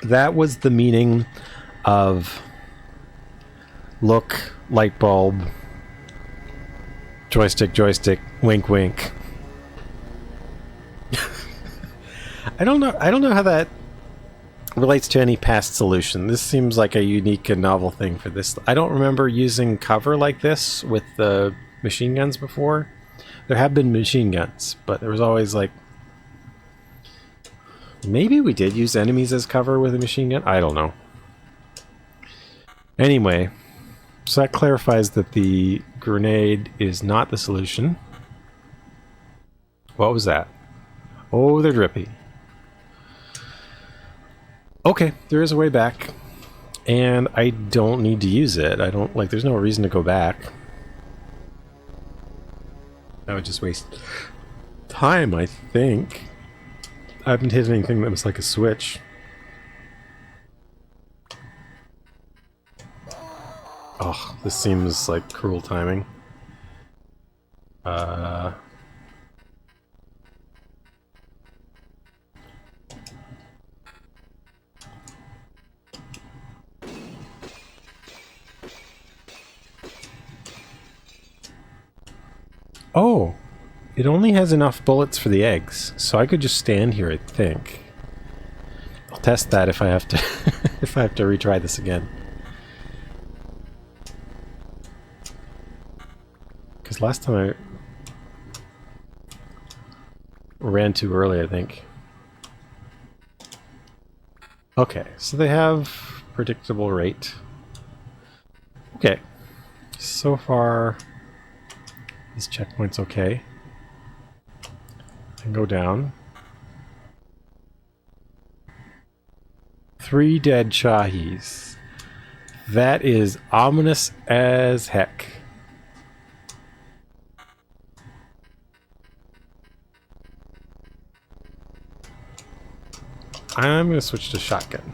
That was the meaning of look, light bulb, joystick, joystick, wink, wink. I don't know how that relates to any past solution. This seems like a unique and novel thing for this. I don't remember using cover like this with the machine guns before. There have been machine guns, but there was always like... maybe we did use enemies as cover with a machine gun? I don't know. Anyway, so that clarifies that the grenade is not the solution. What was that? Oh, they're drippy. Okay, there is a way back. And I don't need to use it. I don't, like, there's no reason to go back. That would just waste time, I think. I haven't hit anything that was like a switch. Oh, this seems like cruel timing. Oh, it only has enough bullets for the eggs, so I could just stand here, I think. I'll test that if I have to if I have to retry this again. Because last time I ran too early, I think. Okay, so they have predictable rate. Okay, so far this checkpoint's okay. I can go down. 3 dead Shahis. That is ominous as heck. I'm going to switch to shotgun.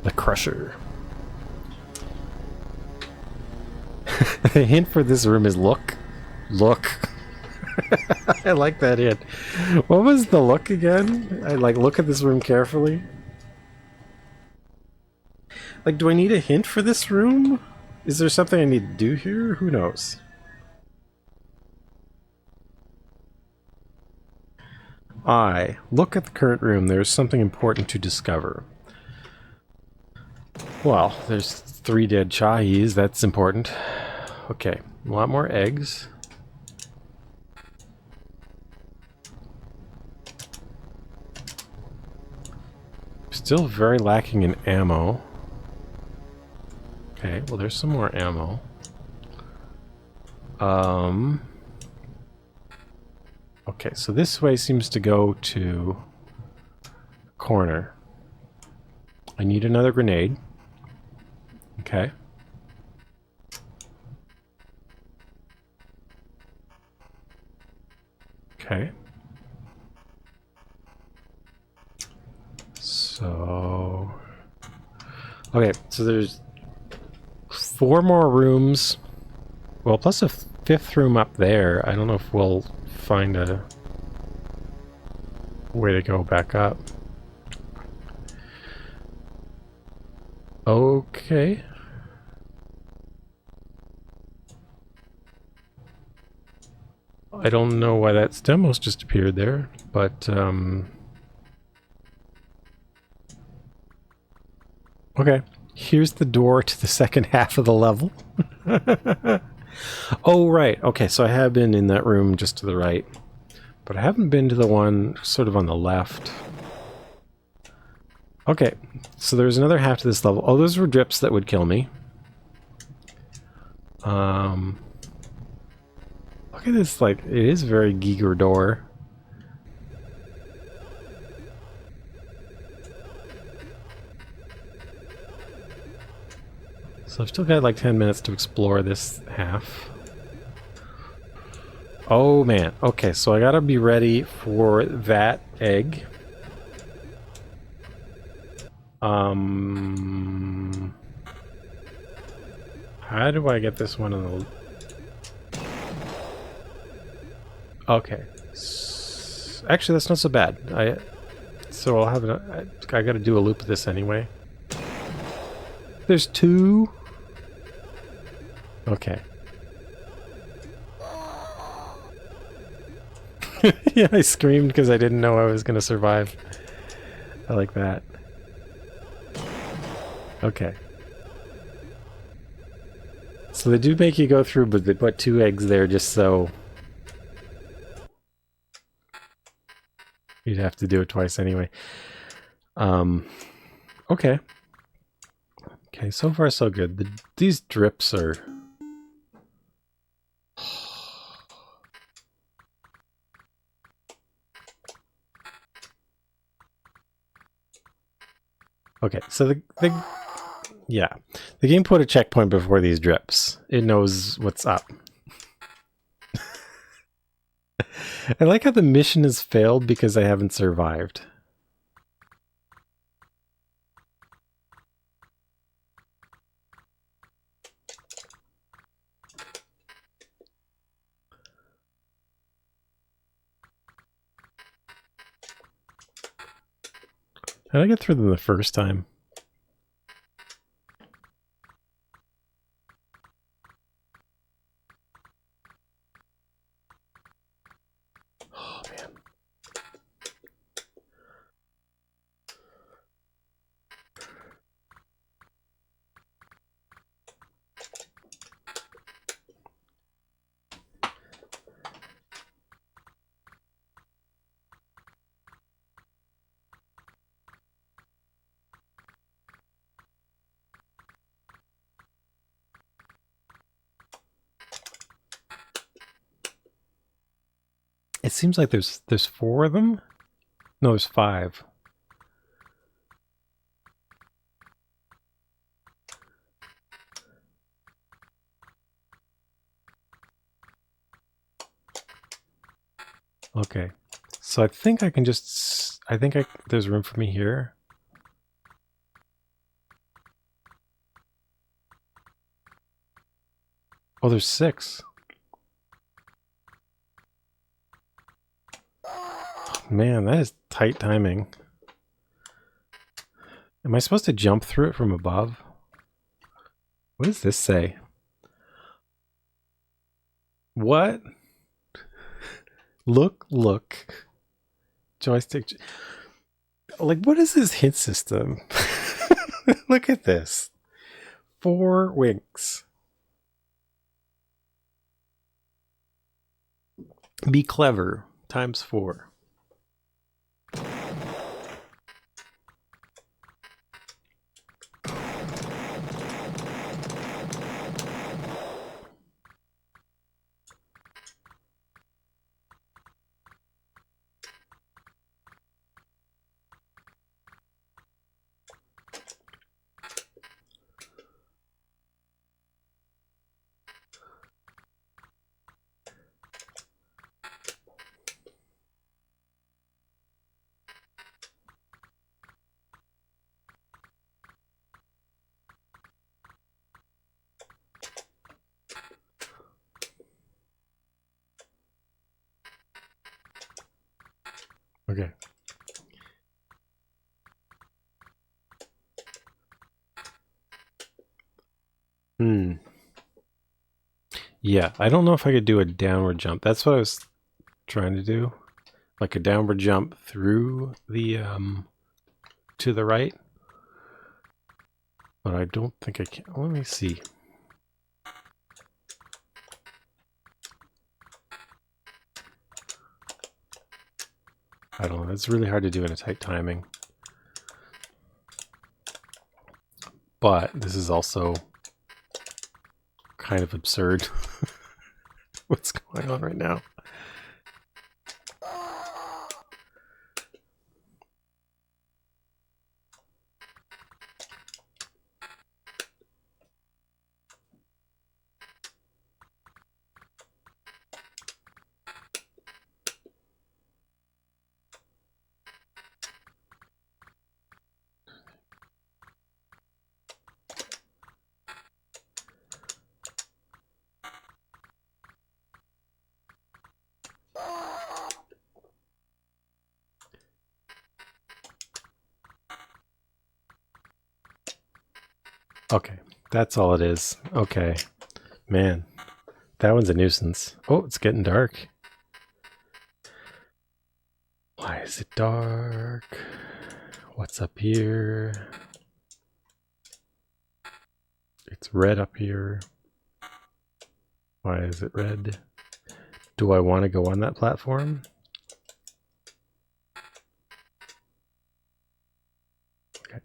The Crusher. The hint for this room is look. Look. I like that hint. What was the look again? I like look at this room carefully. Like, do I need a hint for this room? Is there something I need to do here? Who knows? Look at the current room. There's something important to discover. Well, there's 3 dead Shahis. That's important. Okay, a lot more eggs. Still very lacking in ammo. Okay, well there's some more ammo. Okay, so this way seems to go to corner. I need another grenade. Okay. Okay. So... Okay, so there's 4 more rooms. Well, plus a 5th room up there. I don't know if we'll find a way to go back up. Okay. I don't know why that Stemos just appeared there, but okay. Here's the door to the second half of the level. Oh, right. Okay, so I have been in that room just to the right. But I haven't been to the one sort of on the left. Okay, so there's another half to this level. Oh, those were drips that would kill me. Look at this, like, it is a very Giger door. So I've still got like 10 minutes to explore this half. Oh man, okay, so I gotta be ready for that egg. How do I get this one on the... Okay. Actually, that's not so bad. So I'll have I gotta do a loop of this anyway. There's 2. Okay. Yeah, I screamed because I didn't know I was gonna survive. I like that. Okay. So they do make you go through, but they put 2 eggs there just so you'd have to do it twice anyway. Okay. Okay, so far so good. These drips are... Okay, so yeah, the game put a checkpoint before these drips. It knows what's up. I like how the mission has failed because I haven't survived. How did I get through them the first time? It seems like there's 4 of them. No, there's 5. Okay, so I think I can just, there's room for me here. Oh, there's 6. Man, that is tight timing. Am I supposed to jump through it from above? What does this say? What? Look. Joystick. Like, what is this hint system? Look at this. 4 winks. Be clever times 4. Okay. Yeah, I don't know if I could do a downward jump. That's what I was trying to do. Like a downward jump through the, to the right. But I don't think I can. Let me see. I don't know. It's really hard to do in a tight timing. But this is also kind of absurd. What's going on right now? Okay, that's all it is. Okay. Man, that one's a nuisance. Oh, it's getting dark. Why is it dark? What's up here? It's red up here. Why is it red? Do I want to go on that platform? Okay.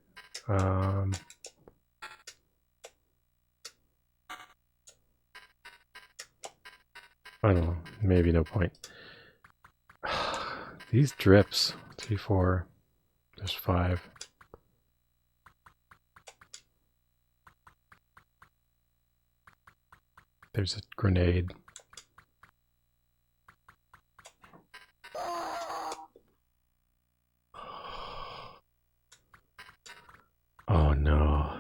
I don't know. Maybe no point. These drips. 3, 4. There's 5. There's a grenade. Oh no.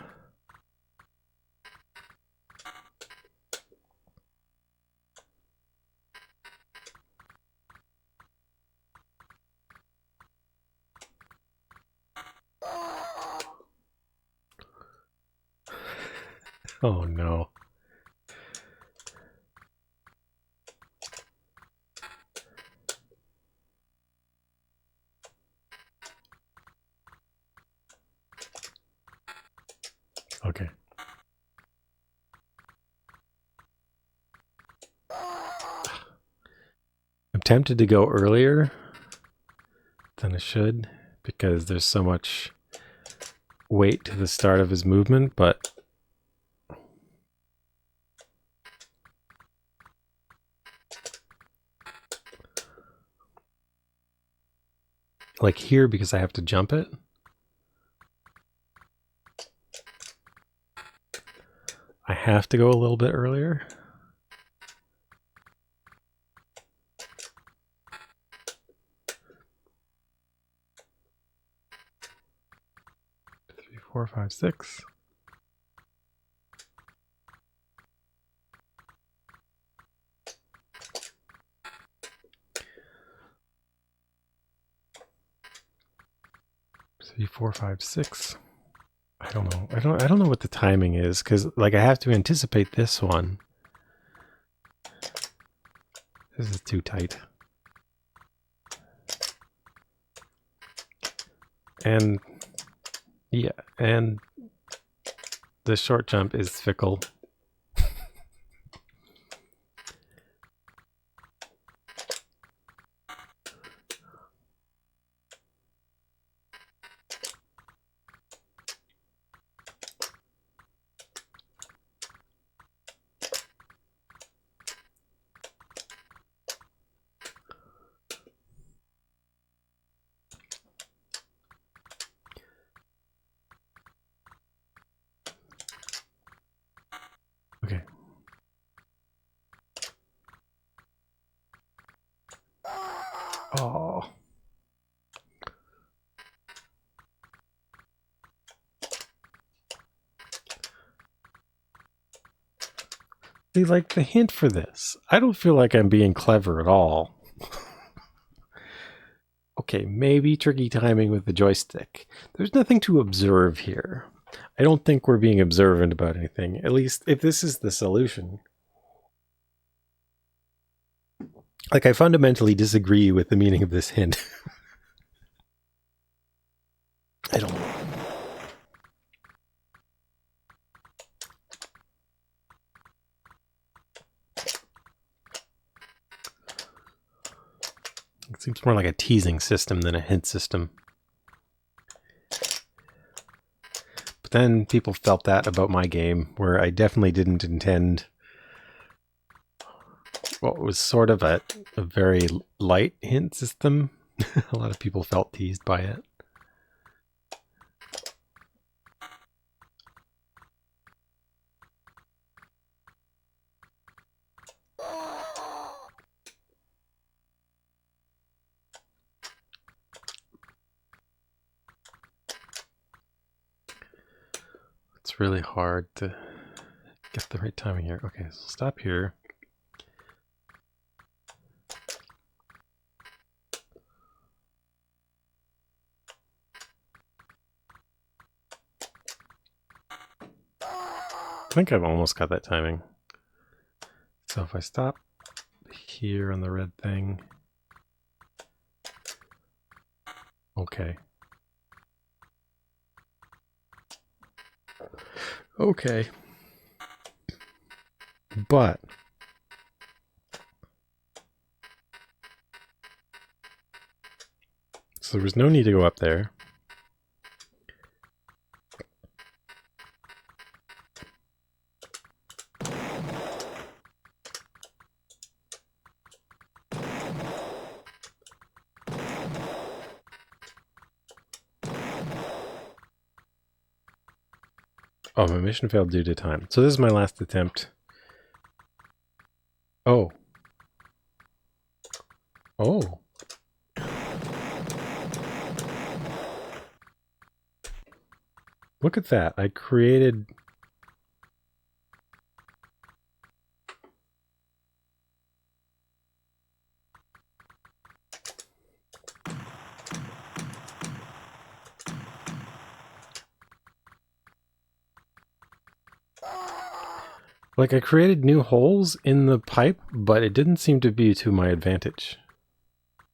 Oh no. Okay. I'm tempted to go earlier than I should because there's so much weight to the start of his movement, but like here because I have to jump it. I have to go a little bit earlier. Three, 4, 5, 6. Three, 4, 5, 6. I don't know. I don't know what the timing is because like I have to anticipate this one. This is too tight. And yeah, and the short jump is fickle. Okay. Oh. See, like the hint for this. I don't feel like I'm being clever at all. Okay, maybe tricky timing with the joystick. There's nothing to observe here. I don't think we're being observant about anything. At least if this is the solution. Like, I fundamentally disagree with the meaning of this hint. I don't know. It seems more like a teasing system than a hint system. But then people felt that about my game, where I definitely didn't intend what was sort of a very light hint system. A lot of people felt teased by it. It's really hard to get the right timing here. Okay, so stop here. I think I've almost got that timing. So if I stop here on the red thing. Okay. Okay. But so there was no need to go up there. Oh, my mission failed due to time. So this is my last attempt. Oh. Oh. Look at that. I created... Like, I created new holes in the pipe, but it didn't seem to be to my advantage.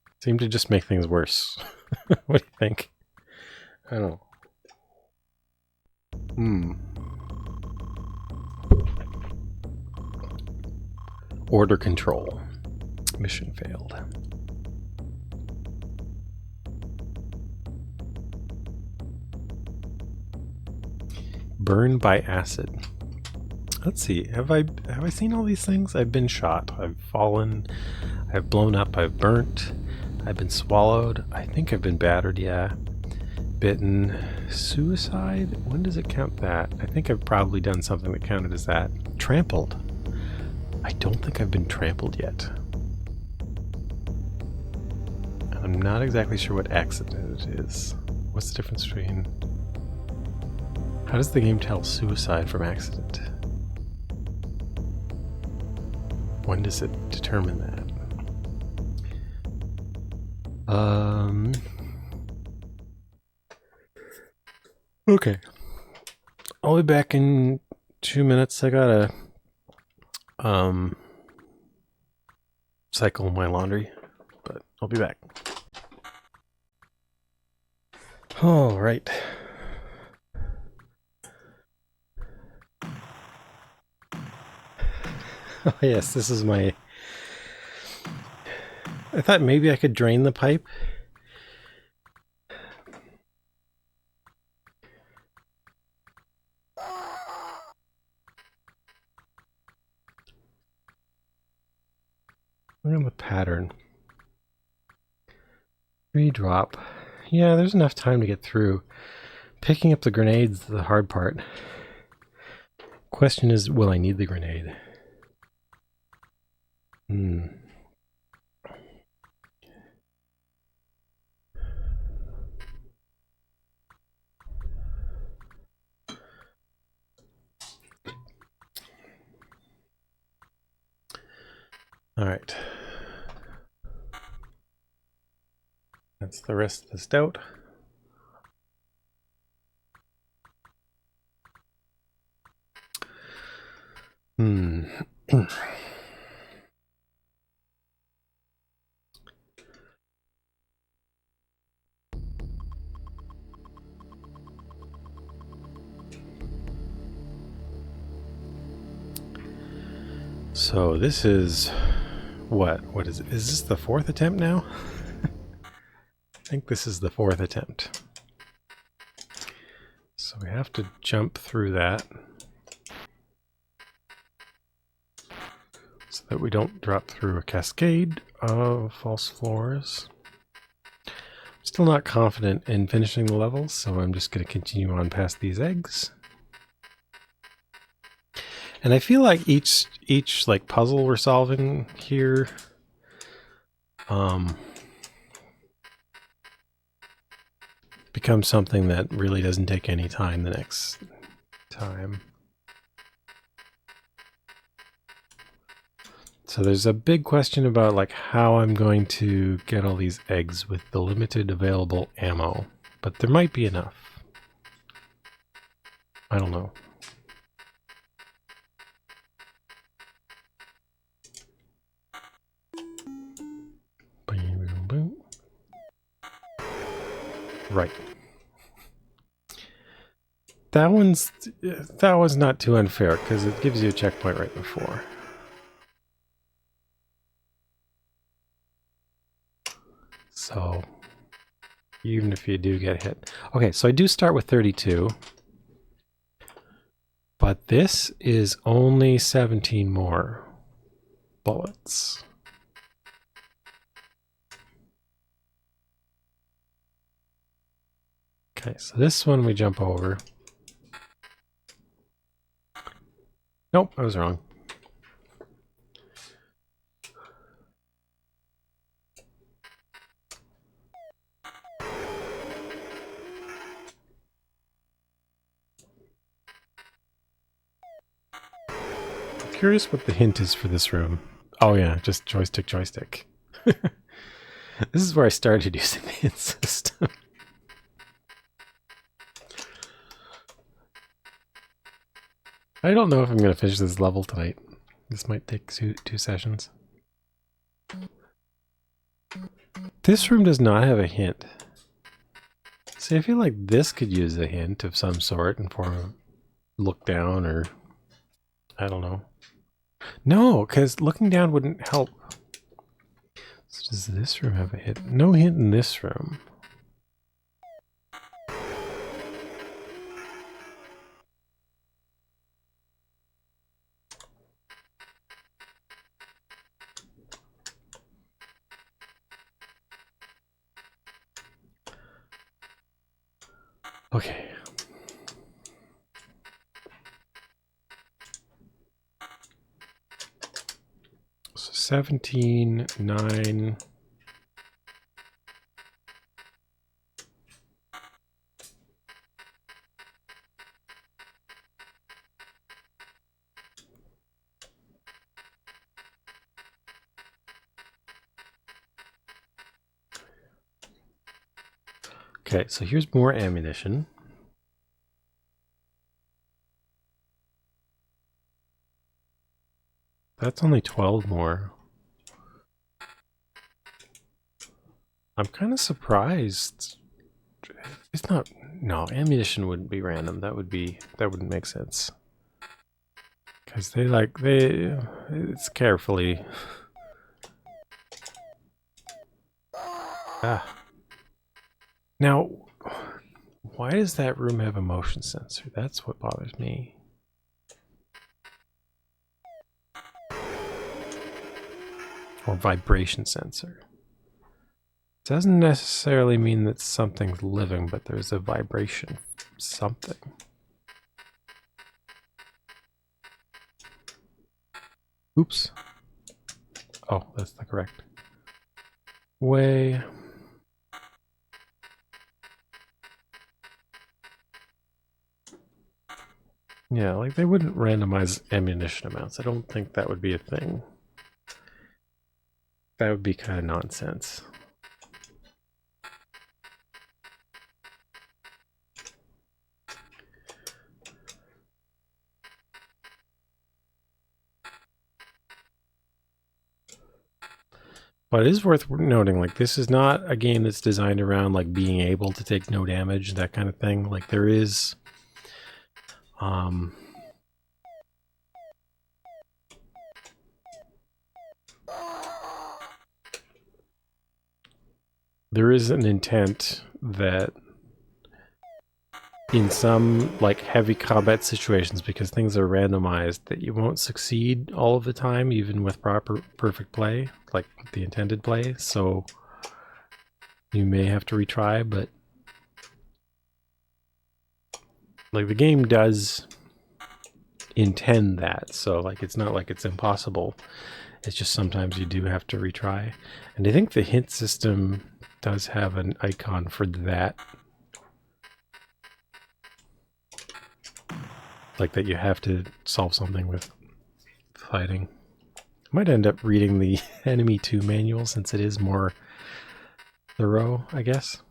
It seemed to just make things worse. What do you think? I don't know. Order control. Mission failed. Burn by acid. Let's see. Have I seen all these things? I've been shot. I've fallen. I've blown up. I've burnt. I've been swallowed. I think I've been battered, yeah. Bitten. Suicide? When does it count that? I think I've probably done something that counted as that. Trampled. I don't think I've been trampled yet. And I'm not exactly sure what accident it is. What's the difference between... How does the game tell suicide from accident? When does it determine that? Okay. I'll be back in 2 minutes. I gotta cycle my laundry, but I'll be back. All right. Oh yes, this is my... I thought maybe I could drain the pipe. Look at the pattern. 3 drop. Yeah, there's enough time to get through. Picking up the grenade's the hard part. Question is, will I need the grenade? All right. That's the rest of the stout. So this is what? What is it? Is this the 4th attempt now? I think this is the 4th attempt. So we have to jump through that so that we don't drop through a cascade of false floors. I'm still not confident in finishing the level, so I'm just going to continue on past these eggs. And I feel like each like puzzle we're solving here becomes something that really doesn't take any time the next time. So there's a big question about like how I'm going to get all these eggs with the limited available ammo, but there might be enough. I don't know. Right. That was not too unfair because it gives you a checkpoint right before. So even if you do get hit. Okay, so I do start with 32. But this is only 17 more bullets. Okay, so this one we jump over. Nope, I was wrong. I'm curious what the hint is for this room. Oh yeah, just joystick. This is where I started using the hint system. I don't know if I'm going to finish this level tonight. This might take two sessions. This room does not have a hint. See, I feel like this could use a hint of some sort in form of look down or... I don't know. No, because looking down wouldn't help. So does this room have a hint? No hint in this room. 17, 9. Okay, so here's more ammunition. That's only 12 more. I'm kind of surprised. It's not. No, ammunition wouldn't be random. That wouldn't make sense. Because it's carefully. Ah. Now, why does that room have a motion sensor? That's what bothers me. Or vibration sensor. Doesn't necessarily mean that something's living, but there's a vibration. Something. Oops. Oh, that's the correct way. Yeah, like they wouldn't randomize ammunition amounts. I don't think that would be a thing. That would be kind of nonsense. But it is worth noting, like, this is not a game that's designed around, like, being able to take no damage, that kind of thing. Like, there is... there is an intent that in some, like, heavy combat situations, because things are randomized, that you won't succeed all of the time, even with perfect play, like the intended play, so you may have to retry, but like the game does intend that, so like it's not like it's impossible, it's just sometimes you do have to retry. And I think the hint system does have an icon for that. Like that you have to solve something with fighting. I might end up reading the Enemy 2 manual since it is more thorough, I guess.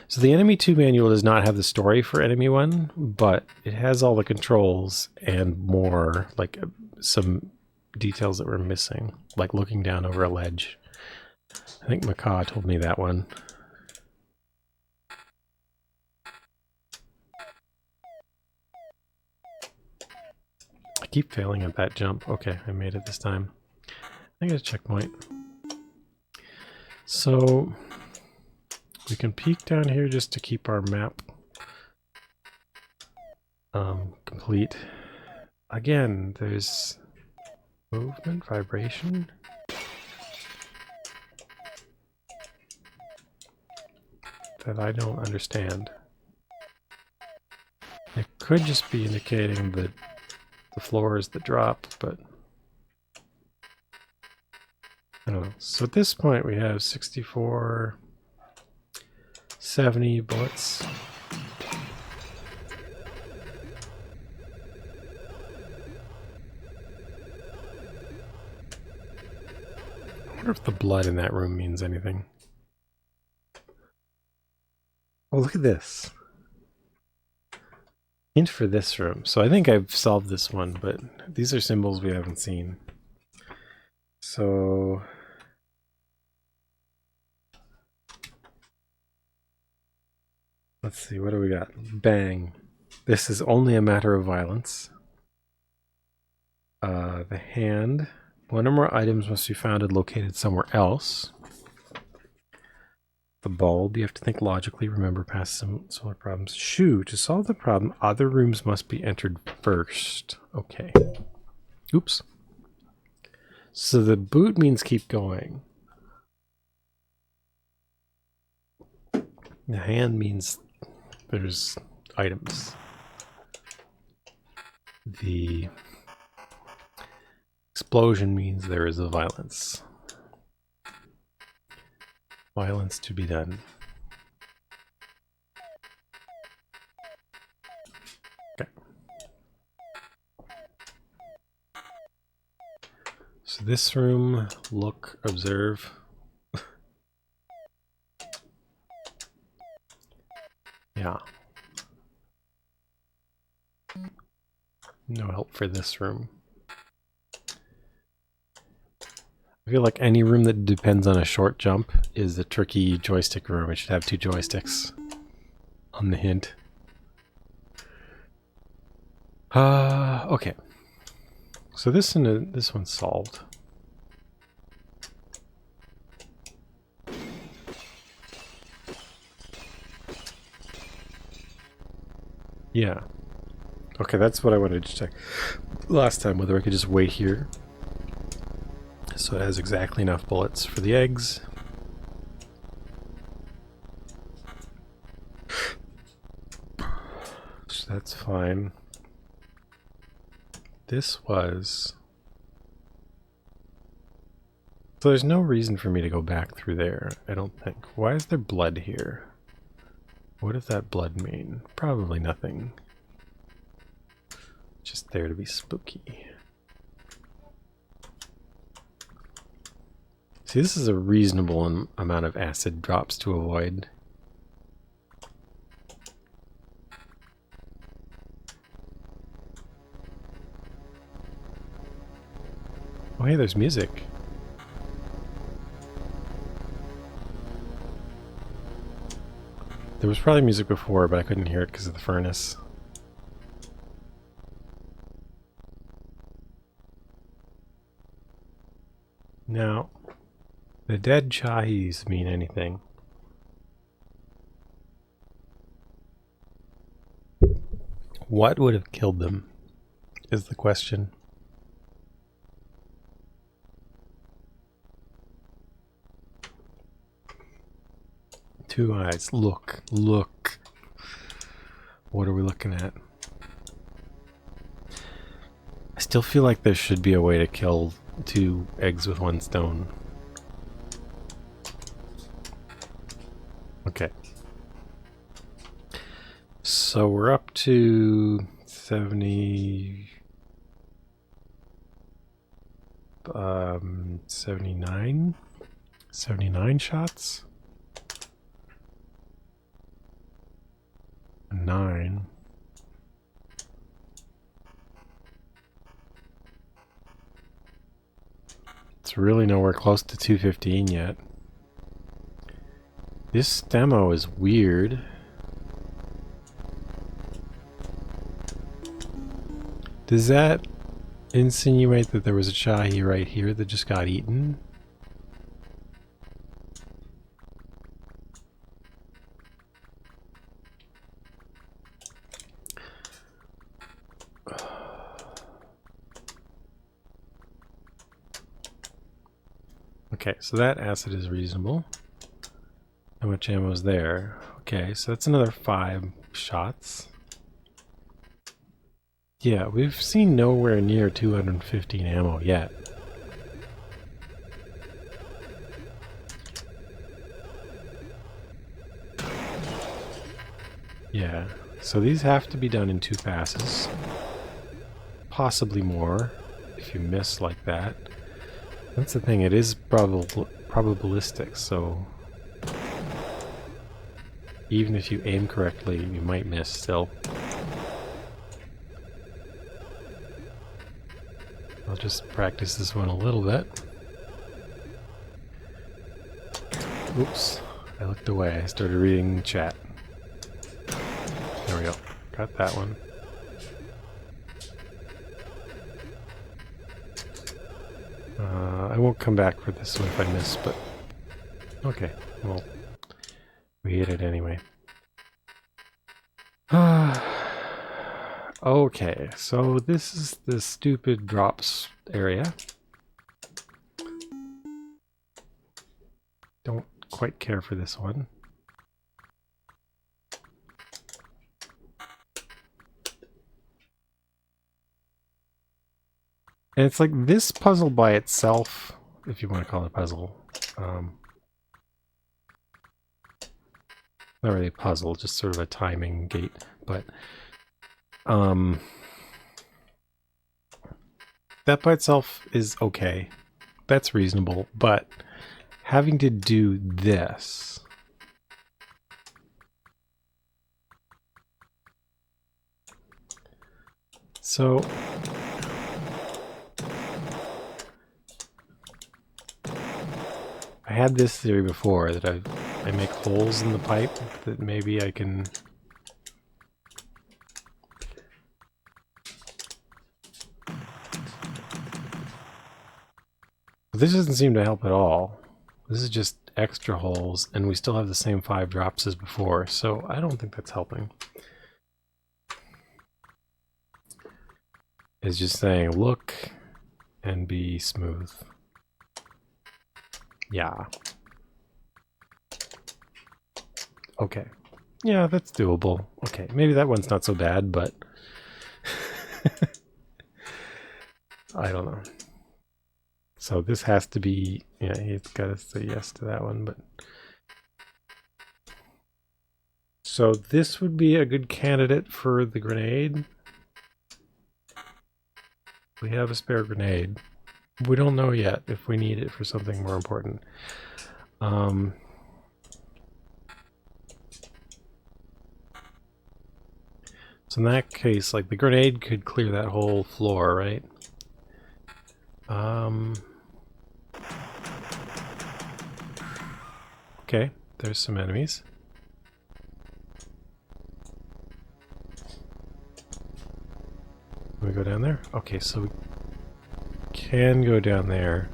So the Enemy 2 manual does not have the story for Enemy 1, but it has all the controls and more, like some details that were missing, like looking down over a ledge. I think Macaw told me that one. I keep failing at that jump. Okay, I made it this time. I got a checkpoint. So we can peek down here just to keep our map complete. Again, there's movement, vibration. That I don't understand. It could just be indicating that the floor is the drop, but I don't know. So at this point we have 64, 70 bullets. I wonder if the blood in that room means anything. Oh, look at this. Hint for this room. So I think I've solved this one, but these are symbols we haven't seen. So let's see, what do we got? Bang. This is only a matter of violence. The hand. One or more items must be found and located somewhere else. The bulb, you have to think logically, remember past similar problems. Shoe, to solve the problem, other rooms must be entered first. Okay. Oops. So the boot means keep going. The hand means there's items. The explosion means there is a violence. Violence to be done. Okay. So this room, look, observe. Yeah. No help for this room. I feel like any room that depends on a short jump is a tricky joystick room. It should have 2 joysticks on the hint. Okay. So this one's solved. Yeah. Okay, that's what I wanted to check last time, whether I could just wait here. So it has exactly enough bullets for the eggs. So that's fine. This was... So there's no reason for me to go back through there, I don't think. Why is there blood here? What does that blood mean? Probably nothing. Just there to be spooky. See, this is a reasonable amount of acid drops to avoid. Oh, hey, there's music. There was probably music before, but I couldn't hear it because of the furnace. Now, the dead Chahis mean anything. What would have killed them is the question. Two eyes. Look, look. What are we looking at? I still feel like there should be a way to kill 2 eggs with 1 stone. Okay. So we're up to 70... 79? 79 shots? 9. It's really nowhere close to 215 yet. This demo is weird. Does that insinuate that there was a Chahi right here that just got eaten? Okay, so that acid is reasonable. How much ammo is there? Okay, so that's another 5 shots. Yeah, we've seen nowhere near 215 ammo yet. Yeah, so these have to be done in 2 passes. Possibly more, if you miss like that. That's the thing, it is probabilistic, so even if you aim correctly, you might miss still. I'll just practice this one a little bit. Oops, I looked away. I started reading chat. There we go. Got that one. I won't come back for this one if I miss, but okay, well, we hit it anyway. Okay, so this is the stupid drops area. Don't quite care for this one. And it's like this puzzle by itself, if you want to call it a puzzle, not really a puzzle, just sort of a timing gate. But that by itself is okay. That's reasonable, but having to do this. So I had this theory before that I make holes in the pipe that maybe I can. This doesn't seem to help at all. This is just extra holes, and we still have the same 5 drops as before, so I don't think that's helping. It's just saying, look and be smooth. Yeah. Okay. Yeah, that's doable. Okay, maybe that one's not so bad, but I don't know. So this has to be, yeah, he's got to say yes to that one, but so this would be a good candidate for the grenade. We have a spare grenade. We don't know yet if we need it for something more important. So in that case, like, the grenade could clear that whole floor, right? Okay, there's some enemies. Can we go down there? Okay, so we can go down there.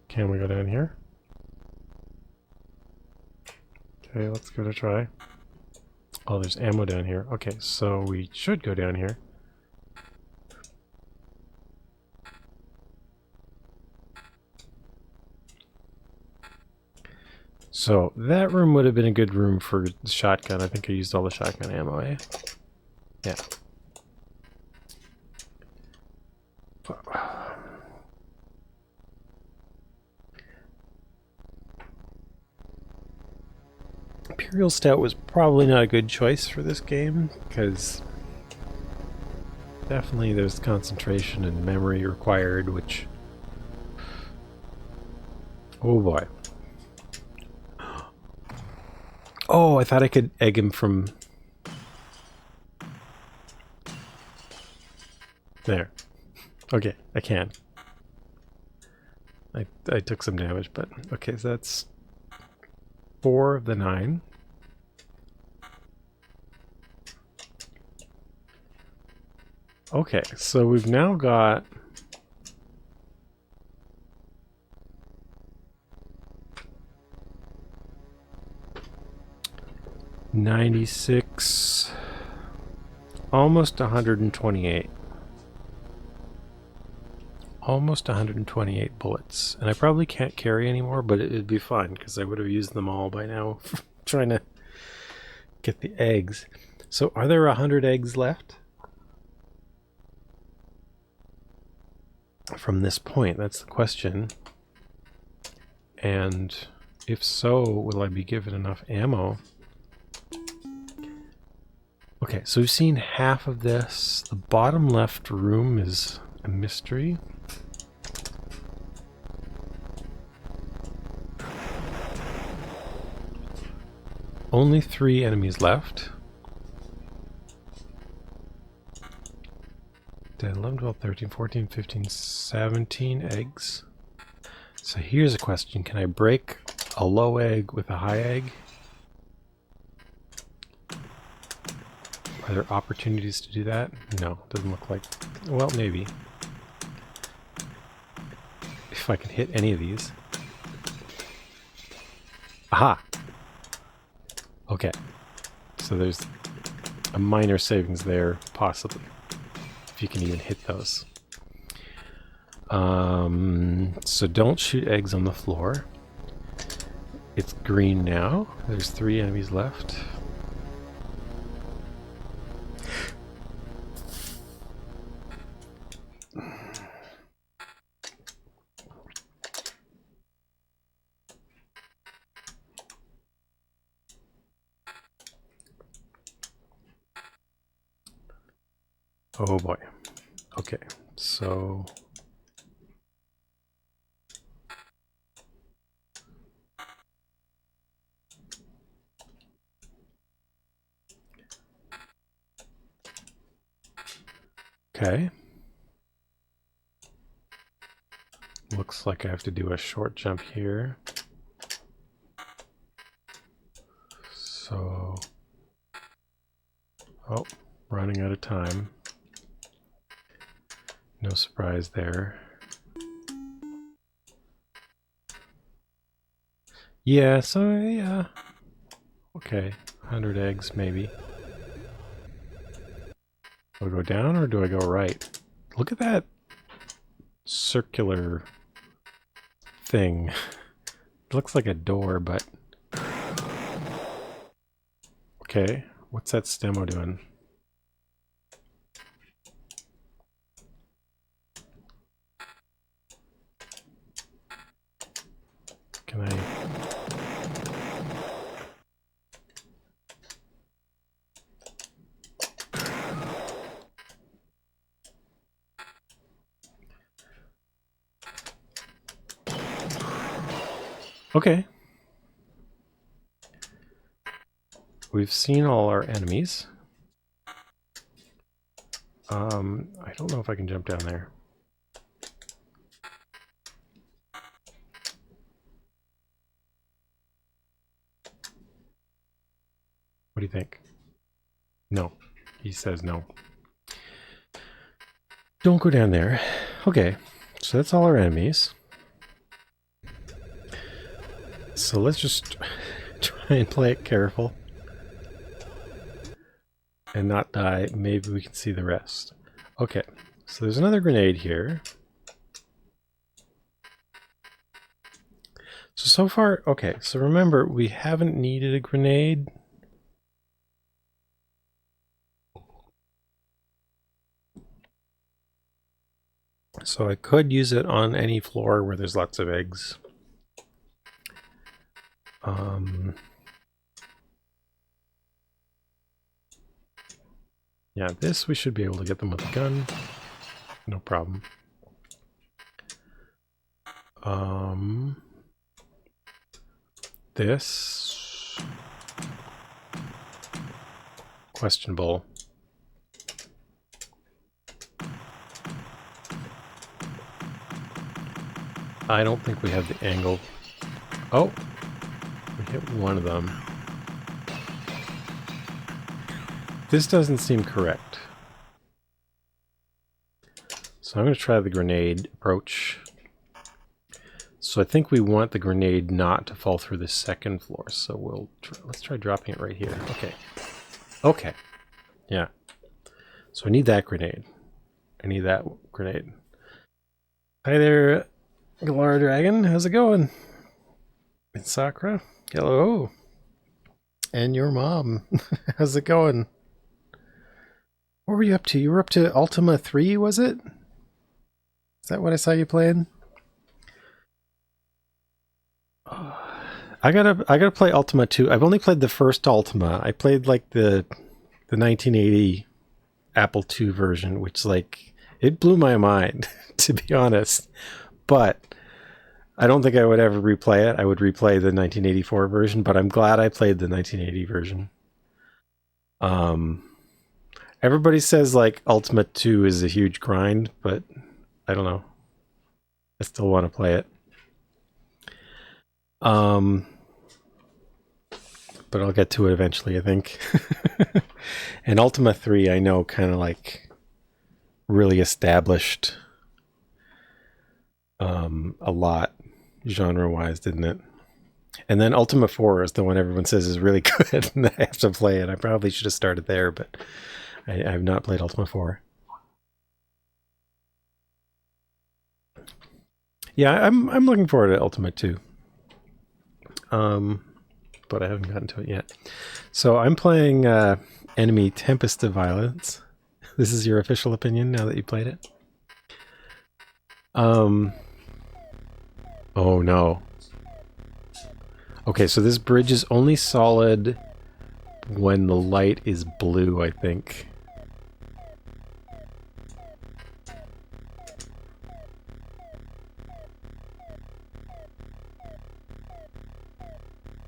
Can we go down here? Okay, let's give it a try. Oh, there's ammo down here. Okay, so we should go down here. So that room would have been a good room for the shotgun. I think I used all the shotgun ammo, eh? Yeah. Imperial Stout was probably not a good choice for this game, because definitely there's concentration and memory required, which... Oh boy. Oh, I thought I could egg him from... There. Okay, I can. I took some damage, but... Okay, so that's 4 of the 9. Okay, so we've now got... $96, almost 128. Almost 128 bullets. And I probably can't carry anymore, but it'd be fun, because I would have used them all by now trying to get the eggs. So are there 100 eggs left? From this point, that's the question. And if so, will I be given enough ammo? Okay, so we've seen half of this. The bottom left room is a mystery. Only 3 enemies left. 10, 11, 12, 13, 14, 15, 17 eggs. So here's a question. Can I break a low egg with a high egg? Are there opportunities to do that? No, doesn't look like... Well, maybe. If I can hit any of these. Aha! Okay. So there's a minor savings there, possibly. If you can even hit those. So don't shoot eggs on the floor. It's green now. There's 3 enemies left. Oh boy. Okay, so... Okay. Looks like I have to do a short jump here. So... Oh, running out of time. No surprise there. Yeah, so yeah. Okay, 100 eggs maybe. Do I go down or do I go right? Look at that circular thing. It looks like a door, but... Okay, what's that stemo doing? Can I... Okay. We've seen all our enemies. I don't know if I can jump down there. What do you think? No. He says no. Don't go down there. Okay, so that's all our enemies. So let's just try and play it careful. And not die. Maybe we can see the rest. Okay, so there's another grenade here. So far, okay, so remember, we haven't needed a grenade. So I could use it on any floor where there's lots of eggs. Yeah, this we should be able to get them with a gun. No problem. This... questionable. I don't think we have the angle. Oh! We hit one of them. This doesn't seem correct. So I'm going to try the grenade approach. So I think we want the grenade not to fall through the second floor. So let's try dropping it right here. Okay. Okay. Yeah. So I need that grenade. I need that grenade. Hi there, Galar Dragon. How's it going? It's Sakura. Hello. And your mom. How's it going? What were you up to? You were up to Ultima 3, was it? Is that what I saw you playing? I gotta play Ultima 2. I've only played the first Ultima. I played like the 1980 Apple II version, which like it blew my mind, to be honest. But I don't think I would ever replay it. I would replay the 1984 version, but I'm glad I played the 1980 version. Everybody says like Ultima 2 is a huge grind, but I don't know. I still want to play it. But I'll get to it eventually, I think. And Ultima 3, I know, kind of like really established a lot genre-wise, didn't it? And then Ultima 4 is the one everyone says is really good, and I have to play it. I probably should have started there, but I have not played Ultima 4. Yeah, I'm looking forward to Ultima 2. But I haven't gotten to it yet. So I'm playing enemy Tempest of Violence. This is your official opinion now that you played it? Oh no. Okay, so this bridge is only solid when the light is blue, I think.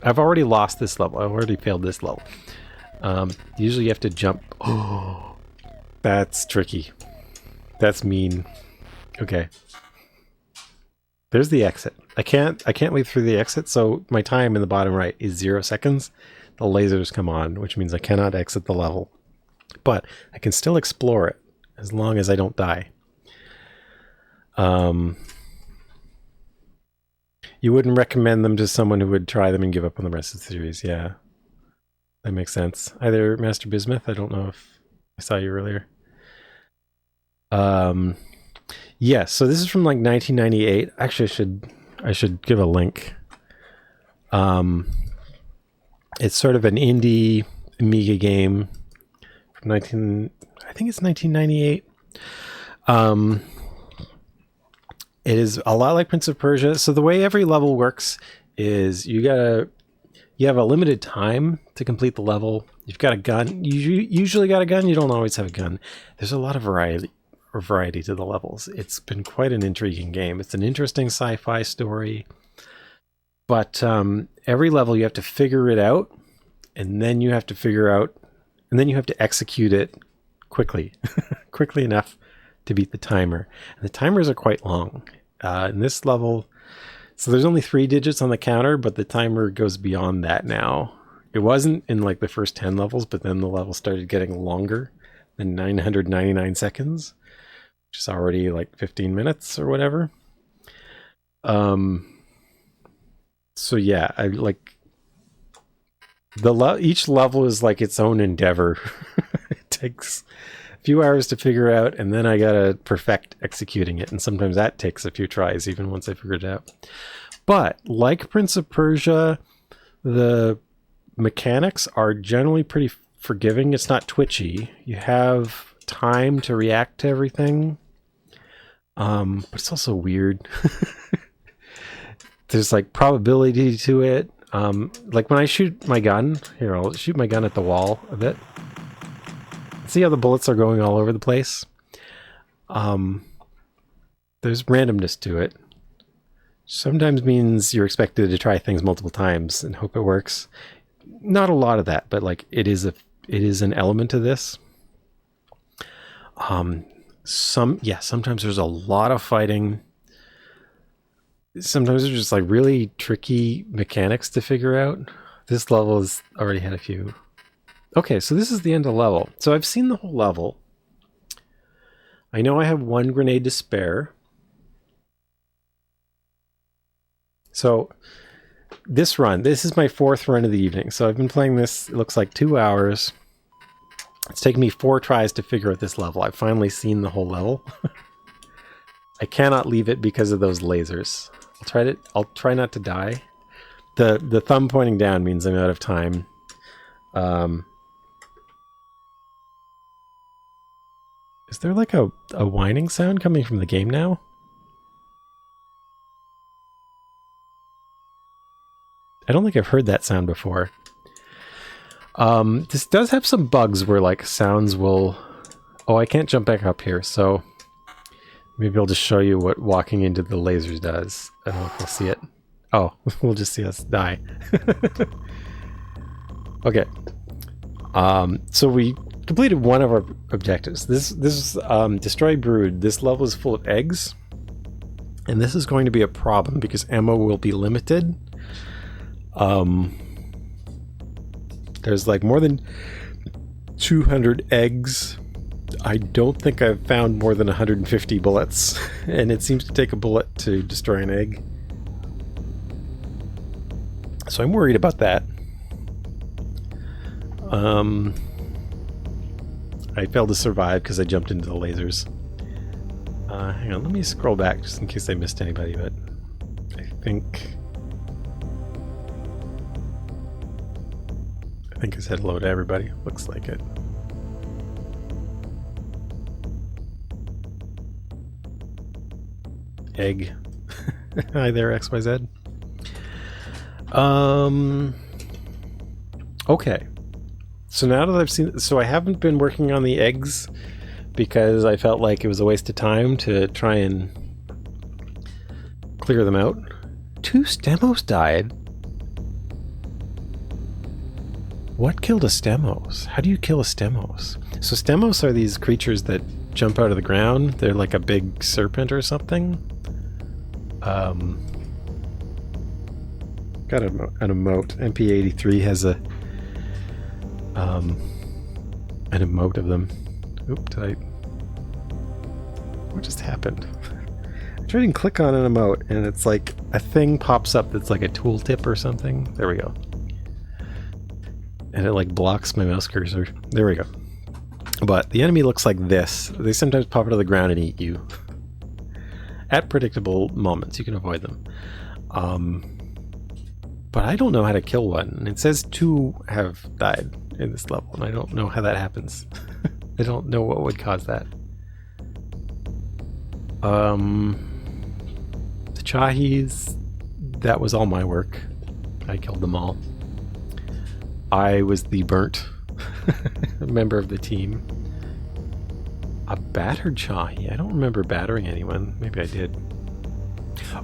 I've already lost this level. I've already failed this level. Usually you have to jump. Oh, that's tricky. That's mean. Okay. There's the exit. I can't leave through the exit, so my time in the bottom right is 0 seconds. The lasers come on, which means I cannot exit the level. But I can still explore it as long as I don't die. You wouldn't recommend them to someone who would try them and give up on the rest of the series. Yeah, that makes sense. Either Master Bismuth, I don't know if I saw you earlier. Yeah, so this is from like 1998. Actually, I should give a link. It's sort of an indie Amiga game from I think it's 1998. It is a lot like Prince of Persia. So the way every level works is you have a limited time to complete the level. You've got a gun. You usually got a gun. You don't always have a gun. There's a lot of variety to the levels. It's been quite an intriguing game. It's an interesting sci-fi story. But every level you have to figure it out, and then you have to execute it quickly, quickly enough to beat the timer. And the timers are quite long. In this level, so there's only 3 digits on the counter, but the timer goes beyond that now. It wasn't in like the first 10 levels, but then the level started getting longer than 999 seconds, which is already like 15 minutes or whatever. So yeah, I like each level is like its own endeavor. It takes a few hours to figure out, and then I gotta perfect executing it, and sometimes that takes a few tries even once I figure it out. But like Prince of Persia, the mechanics are generally pretty forgiving. It's not twitchy. You have time to react to everything, but it's also weird. There's like probability to it. Like when I shoot my gun, here, I'll shoot my gun at the wall a bit. See how the bullets are going all over the place? There's randomness to it. Sometimes means you're expected to try things multiple times and hope it works. Not a lot of that, but like it is an element to this. Sometimes there's a lot of fighting. Sometimes there's just like really tricky mechanics to figure out. This level has already had a few. Okay, so this is the end of the level. So I've seen the whole level. I know I have 1 grenade to spare. So this is my 4th run of the evening. So I've been playing this, it looks like 2 hours. It's taken me 4 tries to figure out this level. I've finally seen the whole level. I cannot leave it because of those lasers. I'll try not to die. The thumb pointing down means I'm out of time. Is there like a whining sound coming from the game now? I don't think I've heard that sound before. This does have some bugs where like sounds will... Oh, I can't jump back up here, so maybe I'll just show you what walking into the lasers does. I don't know if we'll see it. Oh, we'll just see us die. Okay. So we completed one of our objectives. This destroy brood. This level is full of eggs, and this is going to be a problem because ammo will be limited. There's like more than 200 eggs. I don't think I've found more than 150 bullets, and it seems to take a bullet to destroy an egg. So I'm worried about that. I failed to survive because I jumped into the lasers. Hang on, let me scroll back just in case I missed anybody, but I think I said hello to everybody. Looks like it. Egg. Hi there, XYZ. Okay. So now that I've seen... So I haven't been working on the eggs because I felt like it was a waste of time to try and clear them out. 2 stemos died. What killed a Stemos? How do you kill a Stemos? So Stemos are these creatures that jump out of the ground. They're like a big serpent or something. Got an emote. MP83 has a an emote of them. Oop, what just happened? I tried and click on an emote and it's like a thing pops up that's like a tooltip or something. There we go. And it like blocks my mouse cursor. There we go. But the enemy looks like this. They sometimes pop out of the ground and eat you. At predictable moments, you can avoid them. But I don't know how to kill one. It says 2 have died in this level, and I don't know how that happens. I don't know what would cause that. The Chahis, that was all my work. I killed them all. I was the burnt member of the team. A battered Chahi. I don't remember battering anyone. Maybe I did.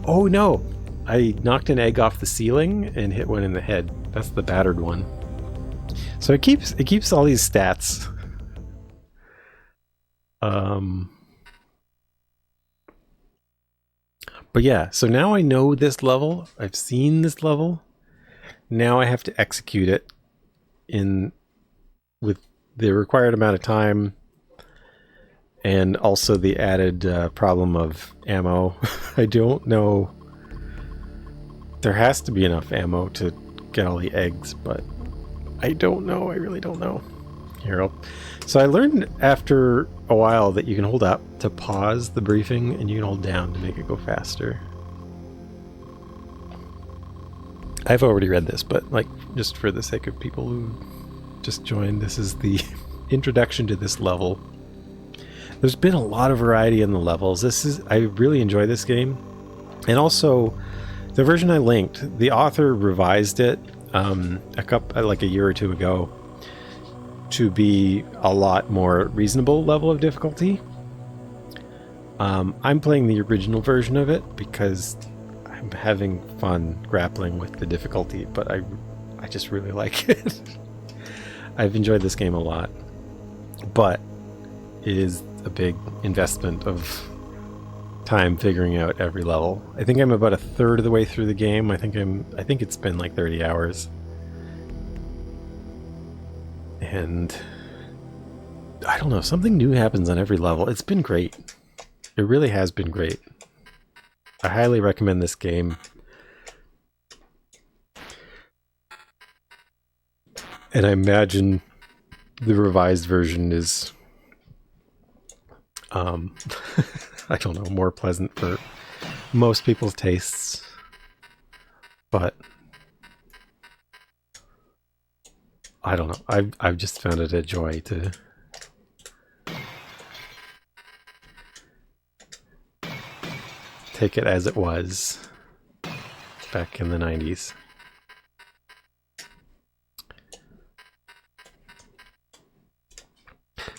Oh no! I knocked an egg off the ceiling and hit one in the head. That's the battered one. So it keeps all these stats. But yeah, so now I know this level. I've seen this level. Now I have to execute it with the required amount of time, and also the added problem of ammo. I don't know. There has to be enough ammo to get all the eggs, but I don't know. I really don't know. Here, so I learned after a while that you can hold up to pause the briefing, and you can hold down to make it go faster. I've already read this, but like just for the sake of people who just joined, this is the introduction to this level. There's been a lot of variety in the levels. I really enjoy this game, and also the version I linked, the author revised it like a year or two ago to be a lot more reasonable level of difficulty. I'm playing the original version of it because I'm having fun grappling with the difficulty, but I just really like it. I've enjoyed this game a lot, but it is a big investment of time figuring out every level. I think I'm about a third of the way through the game. I think it's been like 30 hours. And I don't know, something new happens on every level. It's been great. It really has been great. I highly recommend this game. And I imagine the revised version is I don't know, more pleasant for most people's tastes. But I don't know. I've just found it a joy to take it as it was back in the 90s.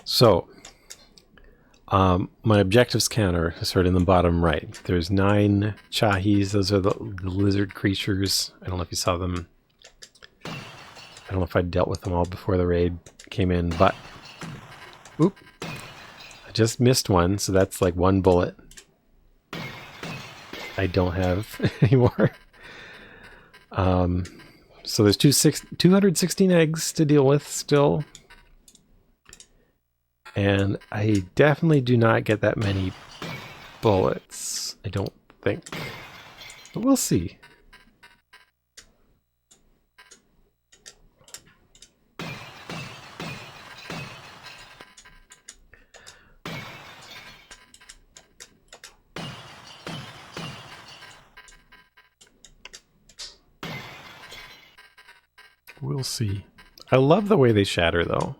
So, my objectives counter is sort of in the bottom right. There's 9 Chahis. Those are the lizard creatures. I don't know if you saw them. I don't know if I dealt with them all before the raid came in, but oop, I just missed one, so that's like 1 bullet I don't have anymore. So there's 216 eggs to deal with still. And I definitely do not get that many bullets, I don't think. But we'll see. We'll see. I love the way they shatter, though.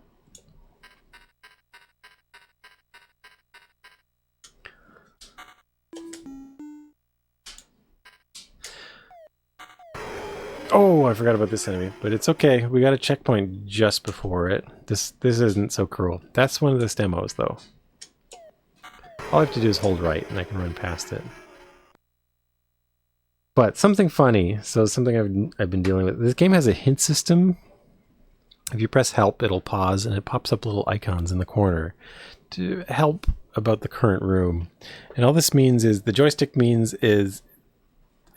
Oh, I forgot about this enemy, but it's okay. We got a checkpoint just before it. This isn't so cruel. That's one of the Stemos, though. All I have to do is hold right, and I can run past it. But something funny, so something I've been dealing with. This game has a hint system, If you press help, it'll pause and it pops up little icons in the corner to help about the current room. And all this means is the joystick means is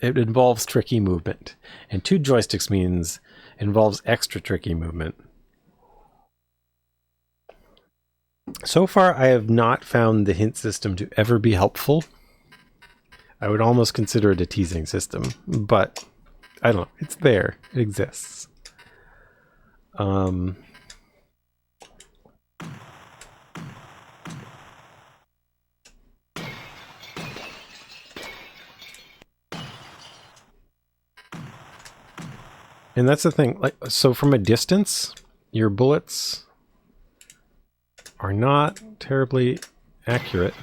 it involves tricky movement, and 2 joysticks means it involves extra tricky movement. So far, I have not found the hint system to ever be helpful. I would almost consider it a teasing system, but I don't know. It's there. It exists. And that's the thing. Like, so from a distance, your bullets are not terribly accurate.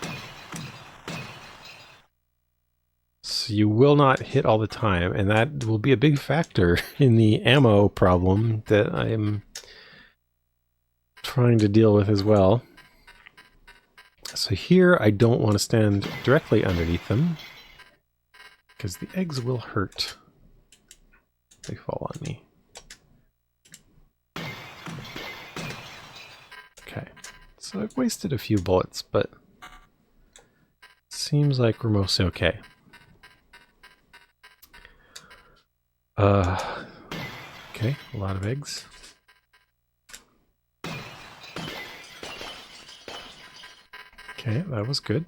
So you will not hit all the time, and that will be a big factor in the ammo problem that I am trying to deal with as well. So here I don't want to stand directly underneath them, because the eggs will hurt. They fall on me. Okay, so I've wasted a few bullets, but seems like we're mostly okay. Okay, a lot of eggs. Okay, that was good.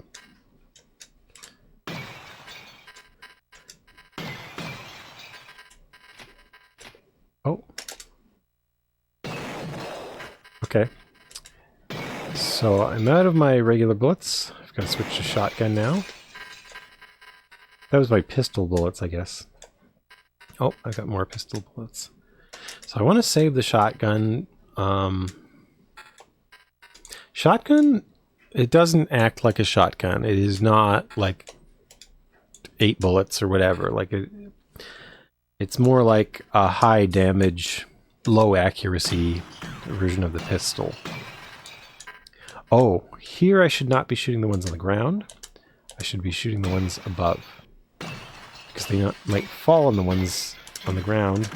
Oh. Okay. So I'm out of my regular bullets. I've got to switch to shotgun now. That was my pistol bullets, I guess. Oh, I got more pistol bullets. So I want to save the shotgun. Shotgun, it doesn't act like a shotgun. It is not like 8 bullets or whatever. Like it's more like a high damage, low accuracy version of the pistol. Oh, here I should not be shooting the ones on the ground. I should be shooting the ones above, because they might fall on the ones on the ground.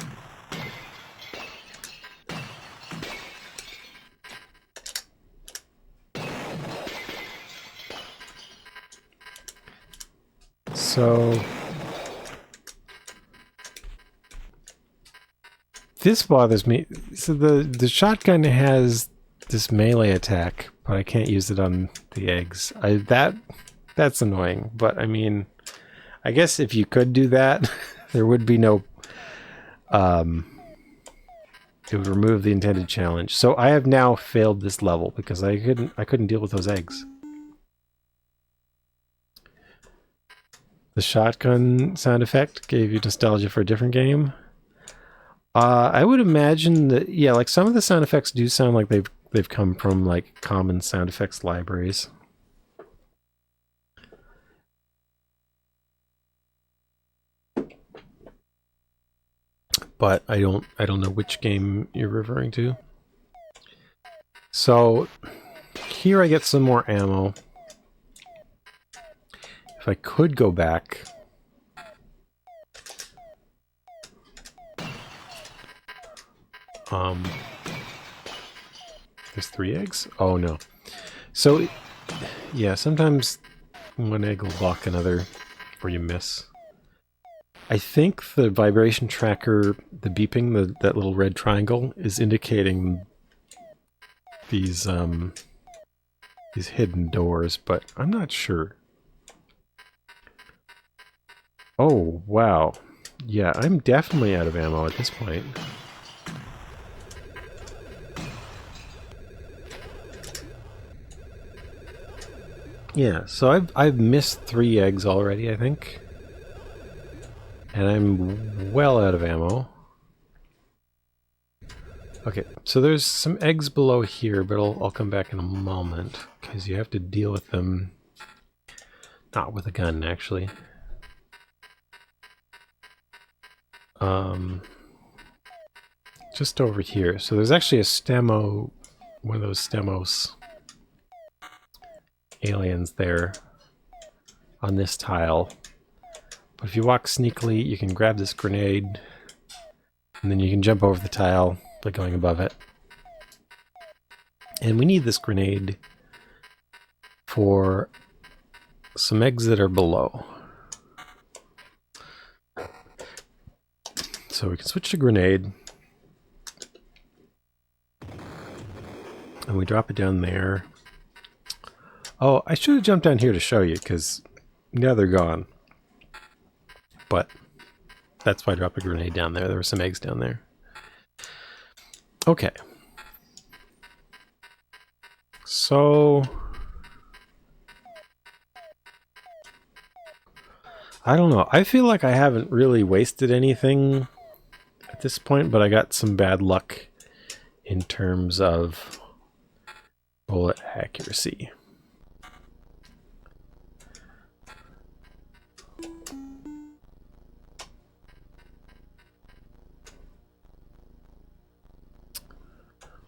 So this bothers me. So the shotgun has this melee attack, but I can't use it on the eggs. That's annoying. But I mean, I guess if you could do that, there would be no. It would remove the intended challenge. So I have now failed this level because I couldn't deal with those eggs. The shotgun sound effect gave you nostalgia for a different game. I would imagine that, yeah, like some of the sound effects do sound like they've come from like common sound effects libraries. But I don't know which game you're referring to. So here I get some more ammo. If I could go back. There's 3 eggs? Oh no. So yeah, sometimes one egg will block another or you miss. I think the vibration tracker, the beeping, that little red triangle, is indicating these hidden doors, but I'm not sure. Oh, wow. Yeah, I'm definitely out of ammo at this point. Yeah, so I've missed 3 eggs already, I think. And I'm well out of ammo. Okay, so there's some eggs below here, but I'll come back in a moment, because you have to deal with them. Not with a gun, actually. Just over here. So there's actually a Stemo, one of those Stemos aliens there on this tile. But if you walk sneakily, you can grab this grenade, and then you can jump over the tile by going above it. And we need this grenade for some eggs that are below. So we can switch to grenade. And we drop it down there. Oh, I should have jumped down here to show you, because now they're gone. But that's why I dropped a grenade down there. There were some eggs down there. Okay. So I don't know. I feel like I haven't really wasted anything at this point, but I got some bad luck in terms of bullet accuracy.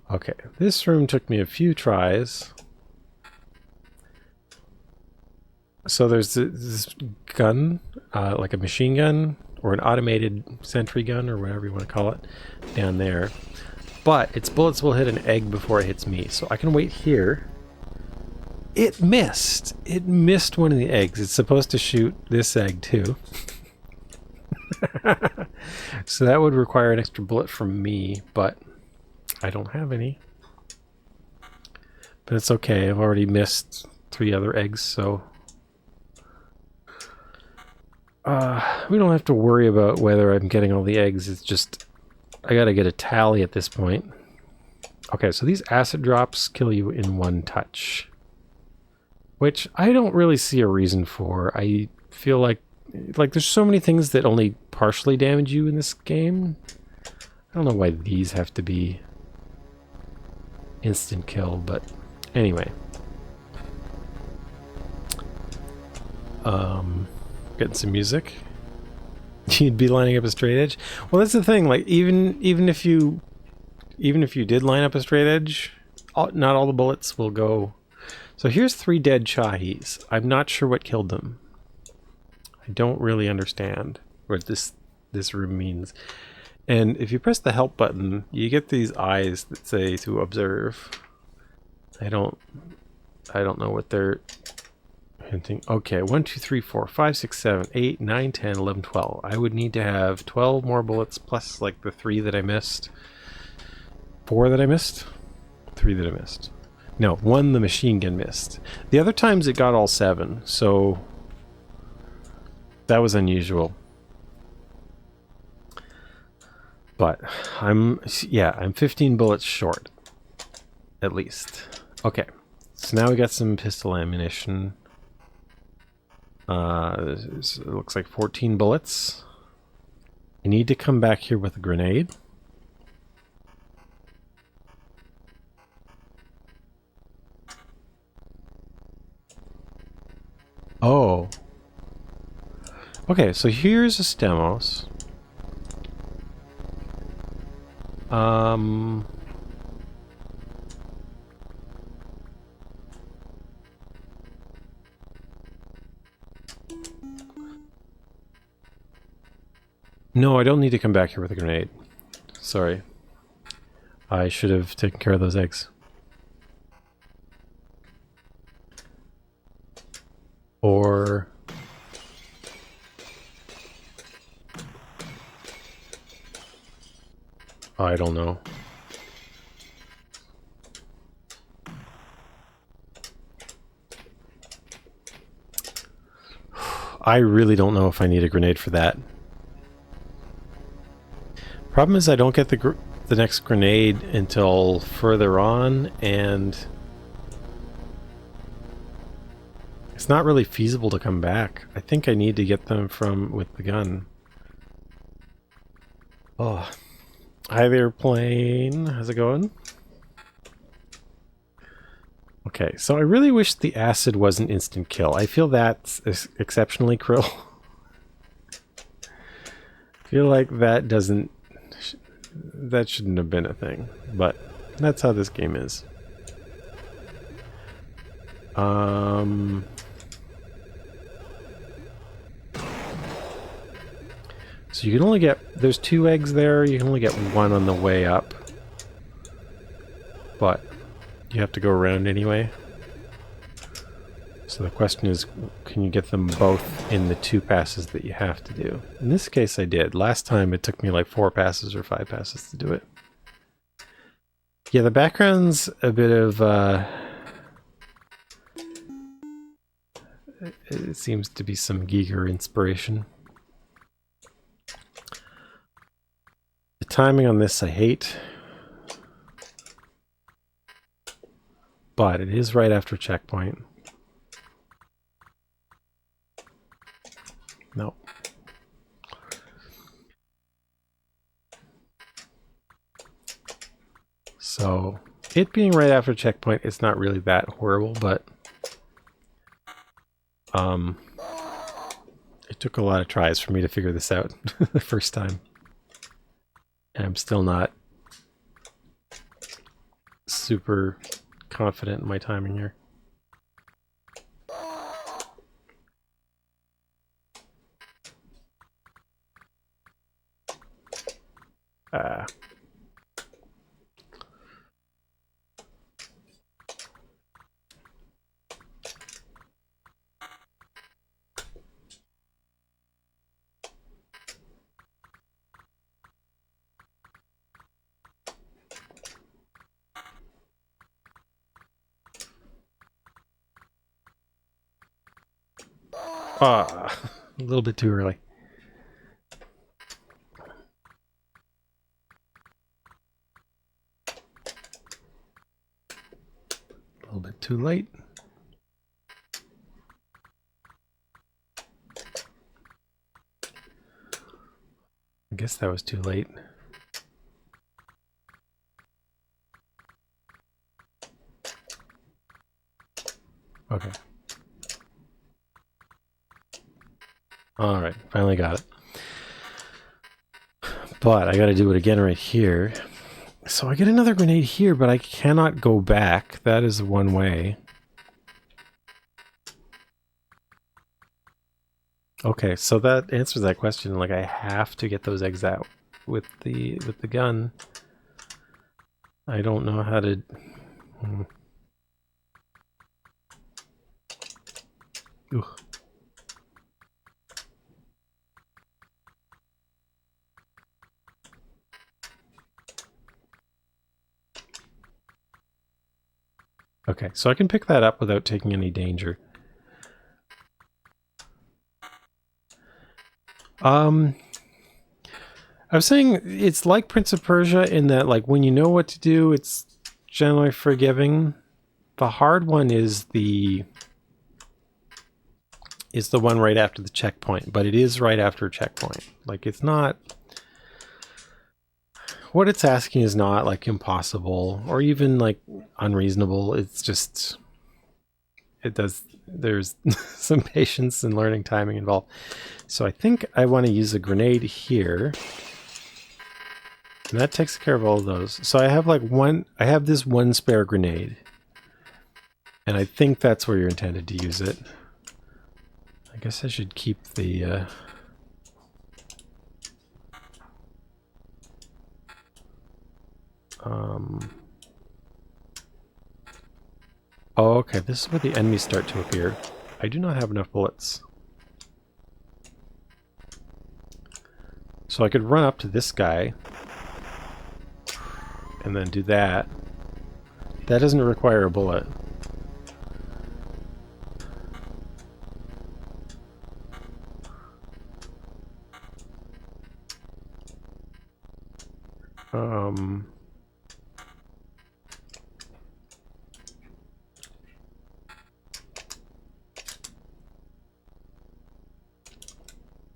Okay, this room took me a few tries. So there's this gun, like a machine gun, or an automated sentry gun, or whatever you want to call it, down there. But its bullets will hit an egg before it hits me, so I can wait here. It missed! It missed one of the eggs. It's supposed to shoot this egg too. So that would require an extra bullet from me, but I don't have any. But it's okay, I've already missed 3 other eggs, so we don't have to worry about whether I'm getting all the eggs. It's just I gotta get a tally at this point. Okay, so these acid drops kill you in 1 touch, which I don't really see a reason for. I feel like there's so many things that only partially damage you in this game. I don't know why these have to be instant kill, but anyway. Getting some music. You'd be lining up a straight edge. Well, that's the thing. Like even if you did line up a straight edge, not all the bullets will go. So here's 3 dead Shahis. I'm not sure what killed them. I don't really understand what this room means. And if you press the help button, you get these eyes that say to observe. I don't know what they're hinting. Okay, 1, 2, 3, 4, 5, 6, 7, 8, 9, 10, 11, 12. I would need to have 12 more bullets plus like the 3 that I missed. 4 that I missed? 3 that I missed. No, 1 the machine gun missed. The other times it got all 7, so that was unusual. But I'm 15 bullets short, at least. Okay, so now we got some pistol ammunition. It looks like 14 bullets. I need to come back here with a grenade. Oh. Okay, so here's a Stemos. No, I don't need to come back here with a grenade. Sorry. I should have taken care of those eggs. Or I don't know. I really don't know if I need a grenade for that. Problem is I don't get the next grenade until further on, and it's not really feasible to come back. I think I need to get them with the gun. Oh. Hi there, plane. How's it going? Okay, so I really wish the acid wasn't instant kill. I feel that's exceptionally cruel. I feel like that shouldn't have been a thing, but that's how this game is. So you can only get, there's 2 eggs there, you can only get 1 on the way up. But you have to go around anyway. So the question is, can you get them both in the 2 passes that you have to do? In this case I did. Last time it took me like 4 passes or 5 passes to do it. Yeah, the background's a bit of... it seems to be some Giger inspiration. The timing on this I hate. But it is right after checkpoint. No. So, it being right after checkpoint, it's not really that horrible, but it took a lot of tries for me to figure this out the first time. And I'm still not super confident in my timing here. A little bit too early. A little bit too late. I guess that was too late. Okay. Alright, finally got it. But I gotta do it again right here. So I get another grenade here, but I cannot go back. That is one way. Okay, so that answers that question. Like, I have to get those eggs out with the gun. I don't know how to... Ugh. Okay, so I can pick that up without taking any danger. I was saying it's like Prince of Persia in that, like, when you know what to do, it's generally forgiving. The hard one is the one right after the checkpoint, but it is right after a checkpoint. Like, it's not... What it's asking is not, like, impossible or even, like, unreasonable. It's just... There's some patience and learning timing involved. So I think I want to use a grenade here. And that takes care of all of those. So I have I have this one spare grenade. And I think that's where you're intended to use it. I guess I should keep the... Oh, okay, this is where the enemies start to appear. I do not have enough bullets. So I could run up to this guy and then do that. That doesn't require a bullet.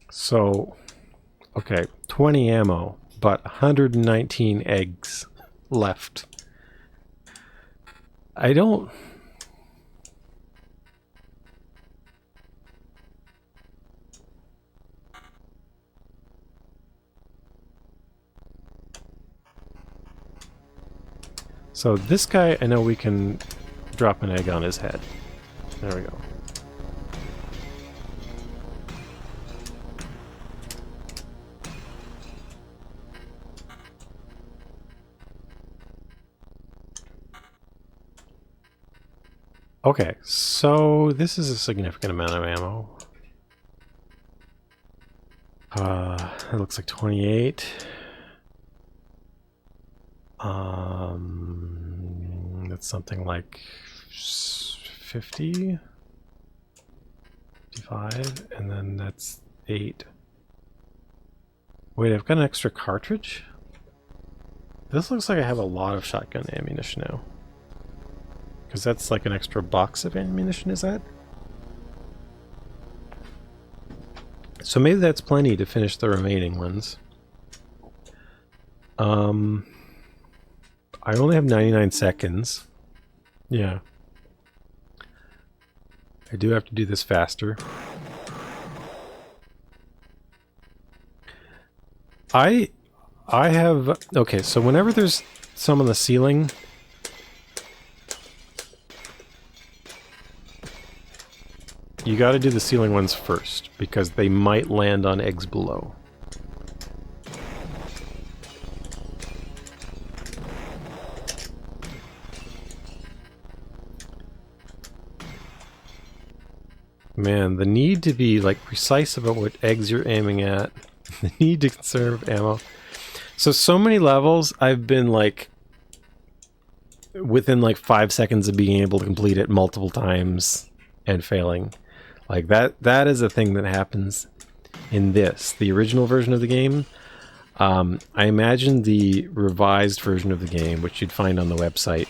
So, okay, 20 ammo, but 119 eggs left. I don't... So this guy, I know we can drop an egg on his head. There we go. Okay, so this is a significant amount of ammo. It looks like 28. That's something like 50, 55, and then that's 8. Wait, I've got an extra cartridge? This looks like I have a lot of shotgun ammunition now. Because that's like an extra box of ammunition, is that? So maybe that's plenty to finish the remaining ones. I only have 99 seconds. Yeah. I do have to do this faster. I have... Okay, so whenever there's some on the ceiling... You gotta do the ceiling ones first, because they might land on eggs below. Man, the need to be like precise about what eggs you're aiming at, the need to conserve ammo. So many levels I've been like within like 5 seconds of being able to complete it multiple times and failing. Like that is a thing that happens in this, the original version of the game. I imagine the revised version of the game, which you'd find on the website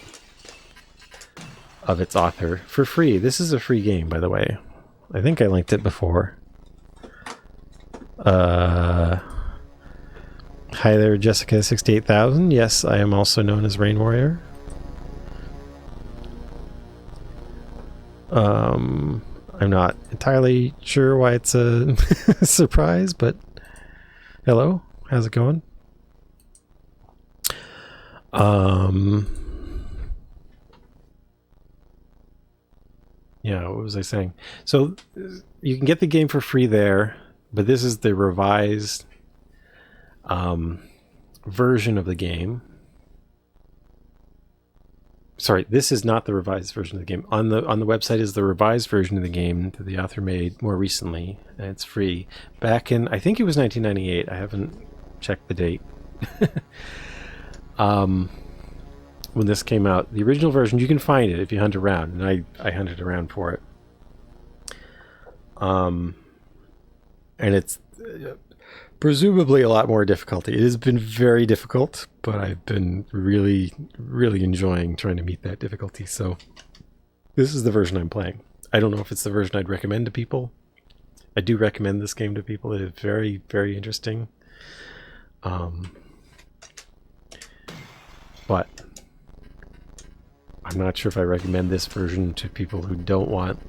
of its author for free. This is a free game, by the way. I think I linked it before. Hi there, Jessica 68,000. Yes, I am also known as Rain Warrior. I'm not entirely sure why it's a surprise, but hello, how's it going? Yeah, what was I saying? So you can get the game for free there, but this is the revised version of the game. Sorry, this is not the revised version of the game. On the website is the revised version of the game that the author made more recently, and it's free. Back in, I think it was 1998. I haven't checked the date. When this came out, the original version, you can find it if you hunt around, and I hunted around for it. And it's presumably a lot more difficulty. It has been very difficult, but I've been really, really enjoying trying to meet that difficulty. So this is the version I'm playing. I don't know if it's the version I'd recommend to people. I do recommend this game to people. It is very, very interesting. But I'm not sure if I recommend this version to people who don't want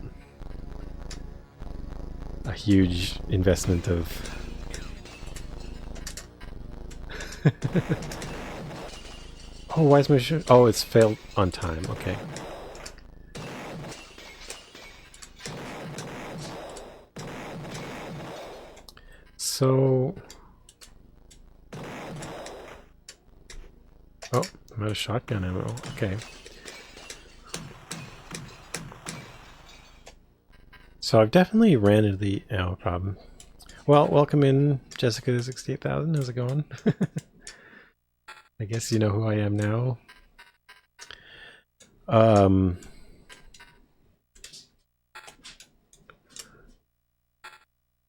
a huge investment of oh, why is my shirt? Oh, it's failed on time. Okay. So, oh, I'm out of shotgun ammo. Okay. So I've definitely ran into the problem. Well, welcome in, Jessica 68,000. How's it going? I guess you know who I am now.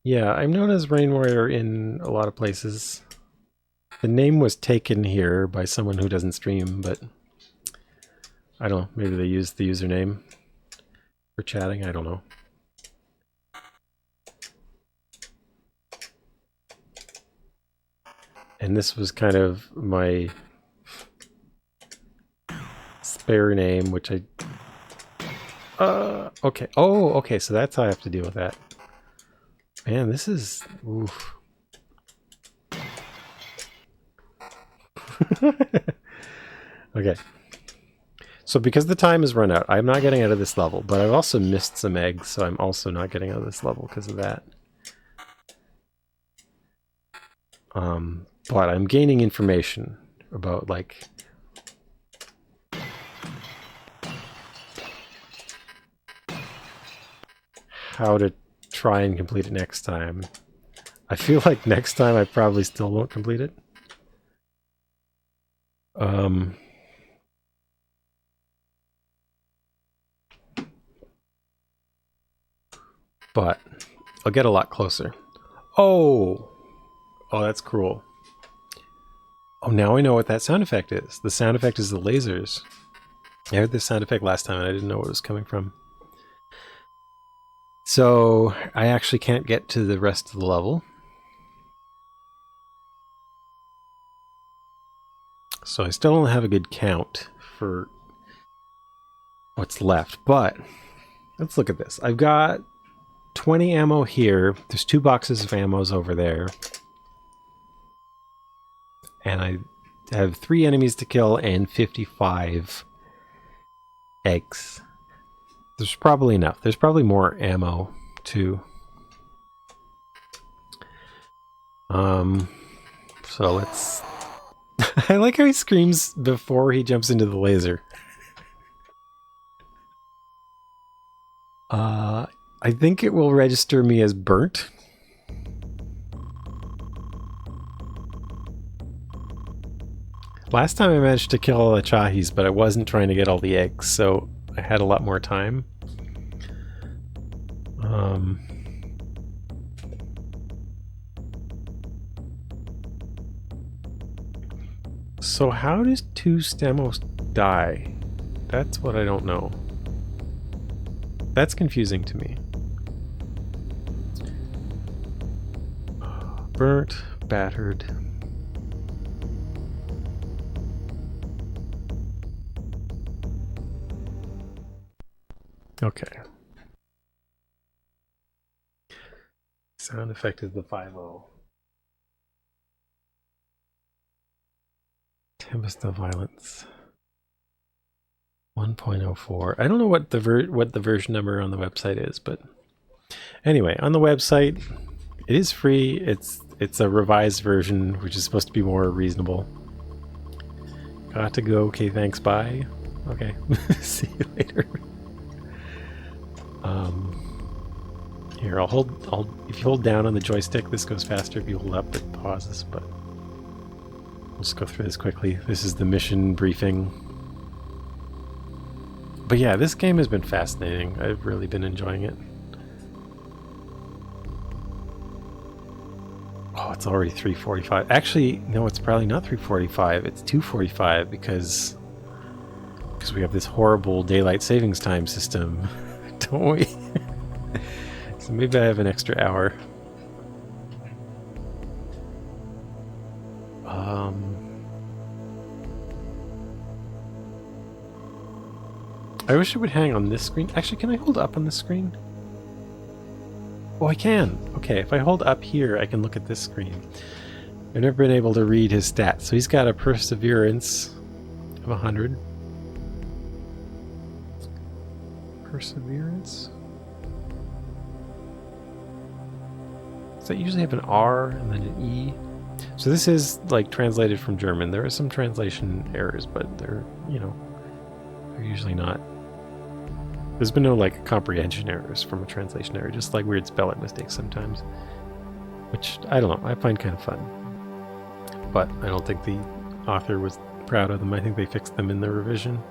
Yeah, I'm known as Rain Warrior in a lot of places. The name was taken here by someone who doesn't stream, but I don't know, maybe they used the username for chatting, I don't know. And this was kind of my spare name, which I... okay. Oh, okay, so that's how I have to deal with that. Man, this is... Oof. Okay. So because the time has run out, I'm not getting out of this level, but I've also missed some eggs, so I'm also not getting out of this level because of that. But I'm gaining information about, like... how to try and complete it next time. I feel like next time I probably still won't complete it. But I'll get a lot closer. Oh, that's cruel. Oh, now I know what that sound effect is. The sound effect is the lasers. I heard this sound effect last time and I didn't know where it was coming from. So I actually can't get to the rest of the level. So I still don't have a good count for what's left, but let's look at this. I've got 20 ammo here. There's 2 boxes of ammos over there. And I have 3 enemies to kill and 55 eggs. There's probably enough. There's probably more ammo too. So let's... I like how he screams before he jumps into the laser. I think it will register me as burnt. Last time I managed to kill all the chahis, but I wasn't trying to get all the eggs, so I had a lot more time. So how does 2 Stamos die? That's what I don't know. That's confusing to me. Burnt, battered. Okay. Sound effect is the 5-0. Tempest of Violence. 1.04. I don't know what the version number on the website is, but anyway, on the website, it is free. It's a revised version, which is supposed to be more reasonable. Got to go. Okay, thanks. Bye. Okay. See you later. Here, if you hold down on the joystick, this goes faster. If you hold up, it pauses, but we'll just go through this quickly. This is the mission briefing. But yeah, this game has been fascinating. I've really been enjoying it. Oh, it's already 3:45. Actually, no, it's probably not 3:45. It's 2:45 because we have this horrible daylight savings time system, don't we? So maybe I have an extra hour. I wish it would hang on this screen. Actually, can I hold up on this screen? Oh, I can. Okay, if I hold up here, I can look at this screen. I've never been able to read his stats. So he's got a perseverance of 100. Perseverance? Does that usually have an R and then an E? So this is like translated from German. There are some translation errors, but they're, you know, they're usually not. There's been no like comprehension errors from a translation error, just like weird spelling mistakes sometimes. Which, I don't know, I find kind of fun. But I don't think the author was proud of them. I think they fixed them in the revision.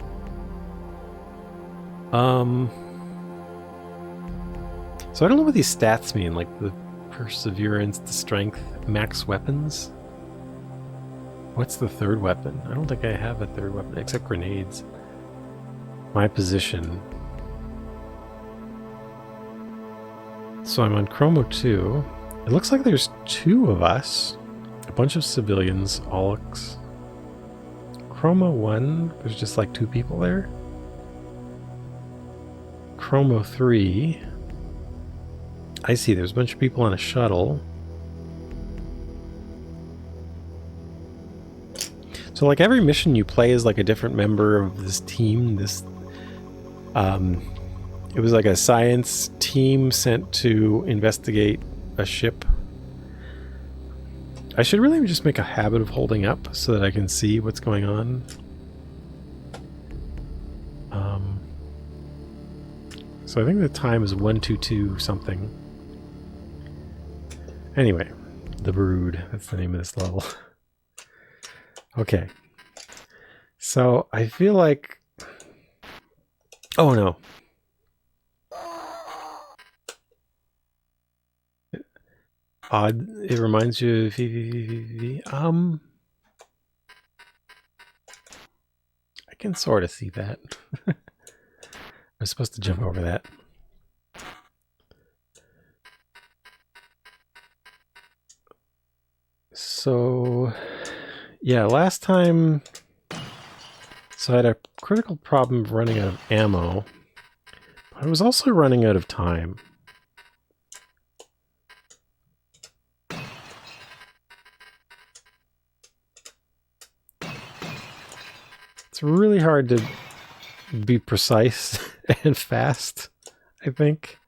So I don't know what these stats mean, like the perseverance, the strength, max weapons. What's the third weapon? I don't think I have a third weapon, except grenades. My position. So I'm on Chromo 2. It looks like there's 2 of us. A bunch of civilians, Alex. Chromo 1, there's just like 2 people there. Chromo 3. I see, there's a bunch of people on a shuttle. So like every mission you play is like a different member of this team. It was like a science team sent to investigate a ship. I should really just make a habit of holding up so that I can see what's going on. So I think the time is 122 something. Anyway, the Brood. That's the name of this level. Okay. So I feel like... Oh no. Odd. It reminds you of... I can sort of see that. I'm supposed to jump over that. So, yeah, last time... So I had a critical problem of running out of ammo. But I was also running out of time. It's really hard to be precise and fast, I think.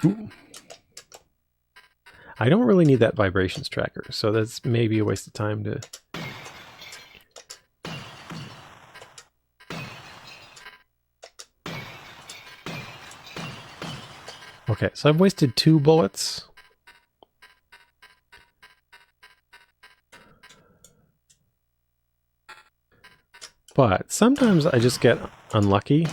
Ooh. I don't really need that vibrations tracker, so that's maybe a waste of time to... Okay, so I've wasted 2 bullets. But sometimes I just get unlucky.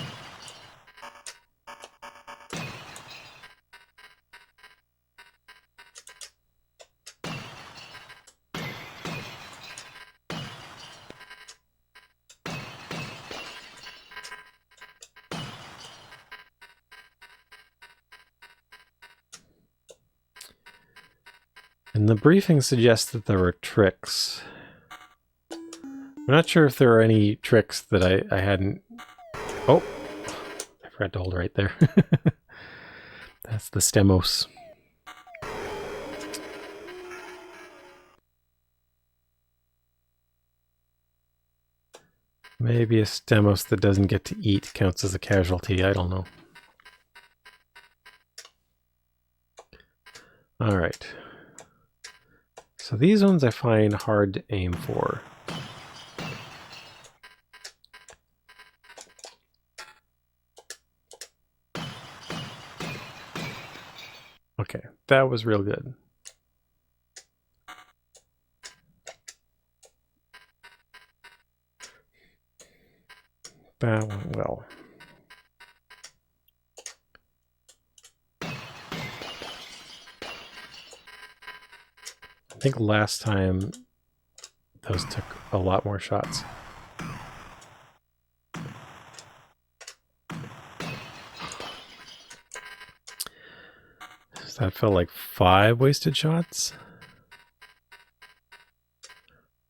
And the briefing suggests that there were tricks. I'm not sure if there are any tricks that I hadn't... Oh! I forgot to hold right there. That's the Stemos. Maybe a Stemos that doesn't get to eat counts as a casualty. I don't know. Alright. So these ones I find hard to aim for. Okay, that was real good. That went well. I think last time those took a lot more shots. So that felt like 5 wasted shots.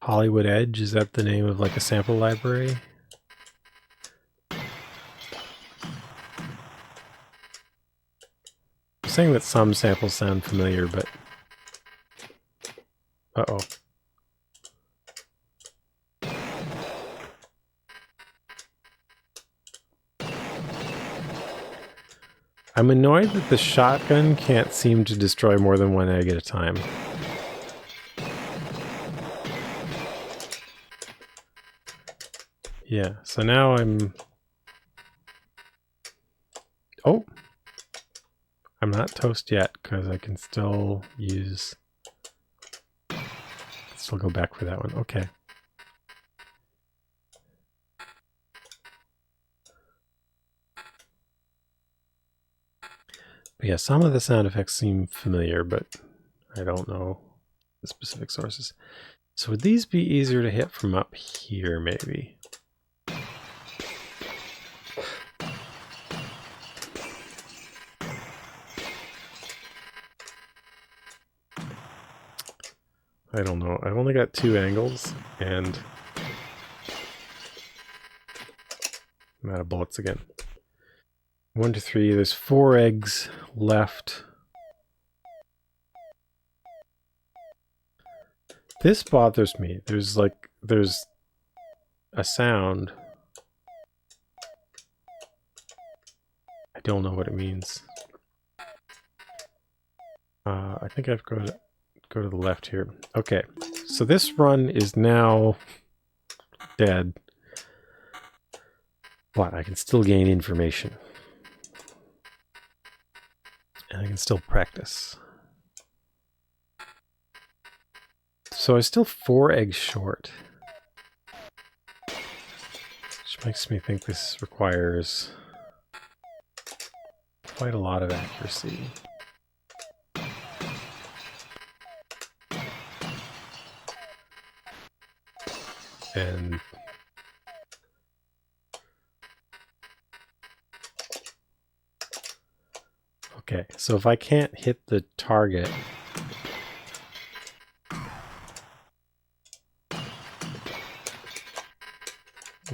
Hollywood Edge, is that the name of like a sample library? I'm saying that some samples sound familiar, but... Uh-oh. I'm annoyed that the shotgun can't seem to destroy more than 1 egg at a time. Yeah, so now I'm... Oh! I'm not toast yet, because I can still use... Still go back for that one. Okay. But yeah, some of the sound effects seem familiar, but I don't know the specific sources. So would these be easier to hit from up here, maybe? I don't know. I've only got 2 angles, and I'm out of bullets again. 1 to 3. There's 4 eggs left. This bothers me. There's a sound. I don't know what it means. I think I've got to go to the left here. Okay, so this run is now dead. But I can still gain information. And I can still practice. So I'm still 4 eggs short. Which makes me think this requires quite a lot of accuracy. And okay, so if I can't hit the target,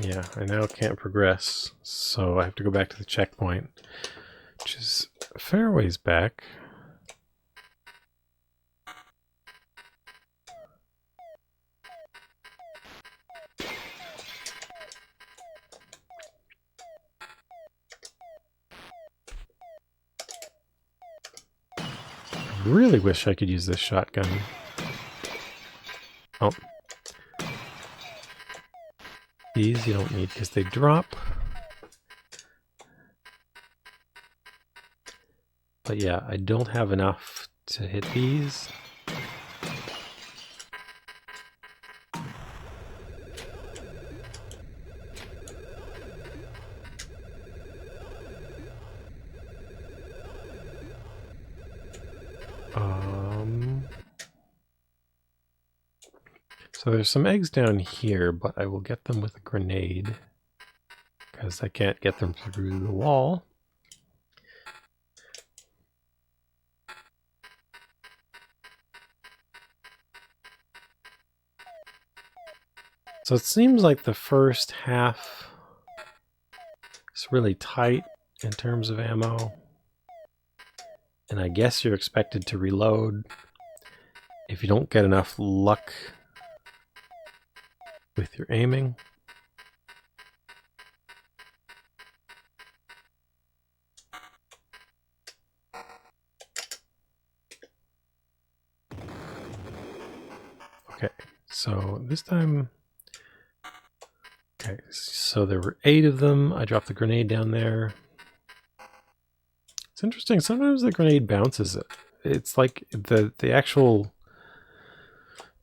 yeah, I now can't progress, so I have to go back to the checkpoint, which is a fair ways back. I really wish I could use this shotgun. Oh. These you don't need because they drop. But yeah, I don't have enough to hit these. So there's some eggs down here, but I will get them with a grenade because I can't get them through the wall. So it seems like the first half is really tight in terms of ammo. And I guess you're expected to reload if you don't get enough luck with your aiming. Okay, so this time... Okay, so there were 8 of them. I dropped the grenade down there. It's interesting, sometimes the grenade bounces it. It's like the actual